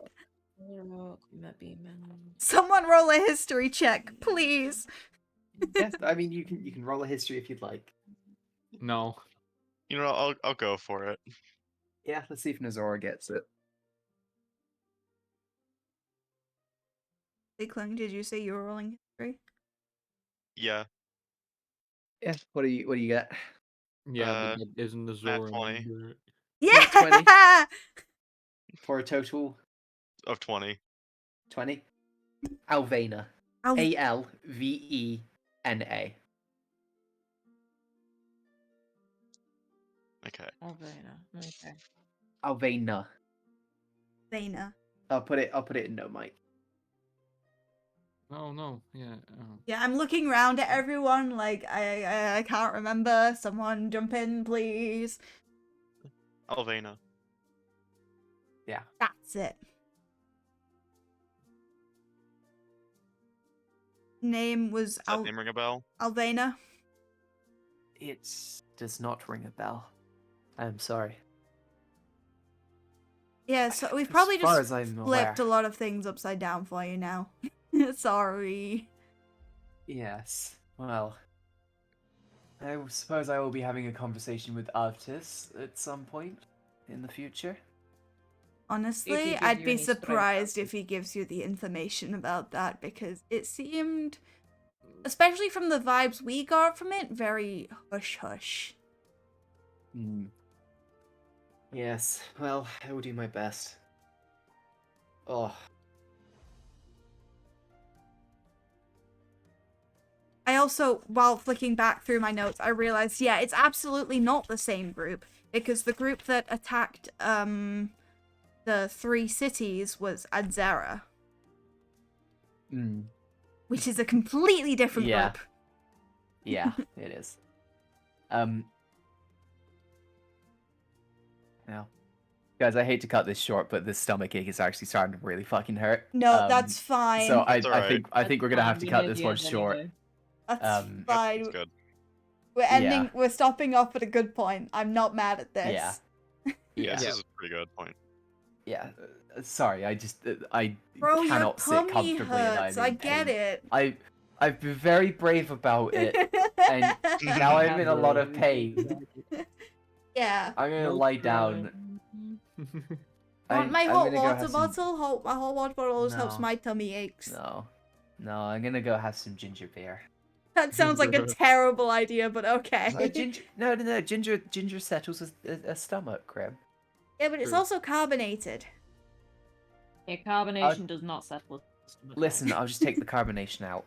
Speaker 3: Maybe,
Speaker 2: Someone roll a history check, please.
Speaker 1: Yes, I mean you can roll a history if you'd like.
Speaker 4: No.
Speaker 5: You know, I'll go for it.
Speaker 1: Yeah, let's see if Nazora gets it.
Speaker 2: Hey, Klung, did you say you were rolling history?
Speaker 5: Yeah.
Speaker 1: Yeah, what do you get?
Speaker 4: Yeah, but that isn't the
Speaker 5: Nat
Speaker 4: Zora
Speaker 5: 20.
Speaker 4: number.
Speaker 2: Yeah!
Speaker 1: For a total
Speaker 5: Of 20.
Speaker 1: 20. Alvena.
Speaker 2: Al-
Speaker 1: Alvena.
Speaker 5: Okay.
Speaker 3: Okay.
Speaker 1: Alvena.
Speaker 2: Vena.
Speaker 1: I'll put it in no mic.
Speaker 4: No, yeah. Oh.
Speaker 2: Yeah, I'm looking around at everyone like I can't remember. Someone jump in, please.
Speaker 5: Alvena.
Speaker 1: Yeah.
Speaker 2: That's it. Name was
Speaker 5: Does that name ring a bell?
Speaker 2: Alvena.
Speaker 1: It does not ring a bell. I'm sorry.
Speaker 2: Yeah, so we've
Speaker 1: As
Speaker 2: probably
Speaker 1: far
Speaker 2: just
Speaker 1: as I'm
Speaker 2: flipped a
Speaker 1: aware.
Speaker 2: lot of things upside down for you now. Sorry.
Speaker 1: Yes. Well, I suppose I will be having a conversation with Artis at some point in the future.
Speaker 2: Honestly,
Speaker 3: gives
Speaker 2: I'd
Speaker 3: you
Speaker 2: be
Speaker 3: any strength,
Speaker 2: surprised
Speaker 3: that
Speaker 2: if he gives you the information about that because it seemed, especially from the vibes we got from it, very hush-hush.
Speaker 1: Hmm. Yes. Well, I will do my best. Oh.
Speaker 2: I also, while flicking back through my notes, I realized, yeah, it's absolutely not the same group because the group that attacked, the 3 cities was Adzera,
Speaker 1: Hmm.
Speaker 2: which is a completely different
Speaker 1: Yeah.
Speaker 2: group.
Speaker 1: Yeah, it is. Now, guys, I hate to cut this short, but this stomach ache is actually starting to really fucking hurt.
Speaker 2: No, that's fine.
Speaker 1: So
Speaker 5: That's alright.
Speaker 1: I think we're gonna have to cut this one short.
Speaker 2: That's
Speaker 1: um,
Speaker 2: fine.
Speaker 5: That's good.
Speaker 2: We're ending.
Speaker 1: Yeah.
Speaker 2: We're stopping off at a good point. I'm not mad at this.
Speaker 1: Yeah.
Speaker 5: Yeah,
Speaker 1: Yeah.
Speaker 5: this is a pretty good point.
Speaker 1: Yeah. Sorry, I just I
Speaker 2: Bro, your
Speaker 1: cannot sit
Speaker 2: tummy
Speaker 1: comfortably and
Speaker 2: hurts.
Speaker 1: I'm
Speaker 2: I
Speaker 1: in
Speaker 2: get
Speaker 1: pain.
Speaker 2: it.
Speaker 1: I've been very brave about it, and now I'm in a lot of pain.
Speaker 2: Yeah.
Speaker 1: I'm gonna
Speaker 4: No
Speaker 1: lie
Speaker 4: cry.
Speaker 1: down.
Speaker 2: Want my
Speaker 1: I'm
Speaker 2: hot
Speaker 1: gonna go
Speaker 2: water
Speaker 1: have some-
Speaker 2: bottle? My hot water bottle always helps
Speaker 1: No.
Speaker 2: my tummy aches.
Speaker 1: No, I'm gonna go have some ginger beer.
Speaker 2: That sounds like a terrible idea, but okay.
Speaker 1: Ginger, no, ginger settles a stomach cramp.
Speaker 2: Yeah, but it's
Speaker 4: True.
Speaker 2: also carbonated.
Speaker 3: Yeah, carbonation does not settle a stomach.
Speaker 1: Listen, I'll just take the carbonation out.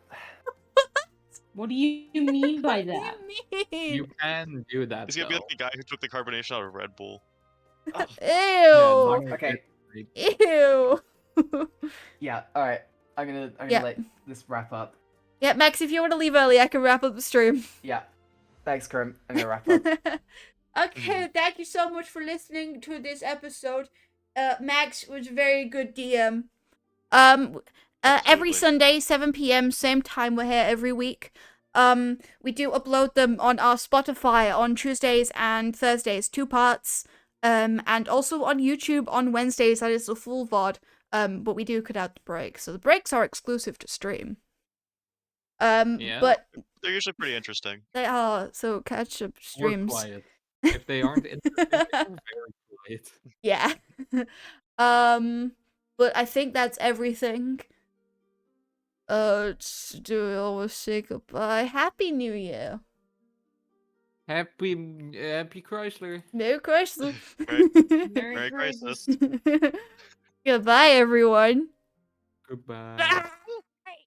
Speaker 3: What do you mean by
Speaker 2: What
Speaker 3: that?
Speaker 2: do you mean?
Speaker 4: You can do that.
Speaker 5: He's gonna be
Speaker 4: though.
Speaker 5: like the guy who took the carbonation out of Red Bull.
Speaker 2: Ew.
Speaker 4: Yeah,
Speaker 1: Okay.
Speaker 2: Ew.
Speaker 1: Yeah, alright. I'm gonna
Speaker 2: Yeah.
Speaker 1: let this wrap up.
Speaker 2: Yeah, Max, if you want to leave early, I can wrap up the stream.
Speaker 1: Yeah. Thanks, Krim. I'm gonna wrap up.
Speaker 2: Okay, thank you so much for listening to this episode. Max was a very good DM. Every
Speaker 5: Absolutely.
Speaker 2: Sunday, 7 p.m., same time, we're here every week. We do upload them on our Spotify on Tuesdays and Thursdays, 2 parts. And also on YouTube on Wednesdays, that is the full VOD. But we do cut out the breaks, so the breaks are exclusive to stream.
Speaker 7: Yeah.
Speaker 2: But
Speaker 5: They're usually pretty interesting.
Speaker 2: they are, so catch up
Speaker 7: Or
Speaker 2: streams.
Speaker 7: quiet. If they aren't interesting, they're very quiet.
Speaker 2: Yeah. But I think that's everything. Do we always say goodbye? Happy New Year.
Speaker 7: Happy Chrysler.
Speaker 2: Merry Christmas.
Speaker 5: Merry Christmas.
Speaker 2: Goodbye, everyone.
Speaker 7: Goodbye.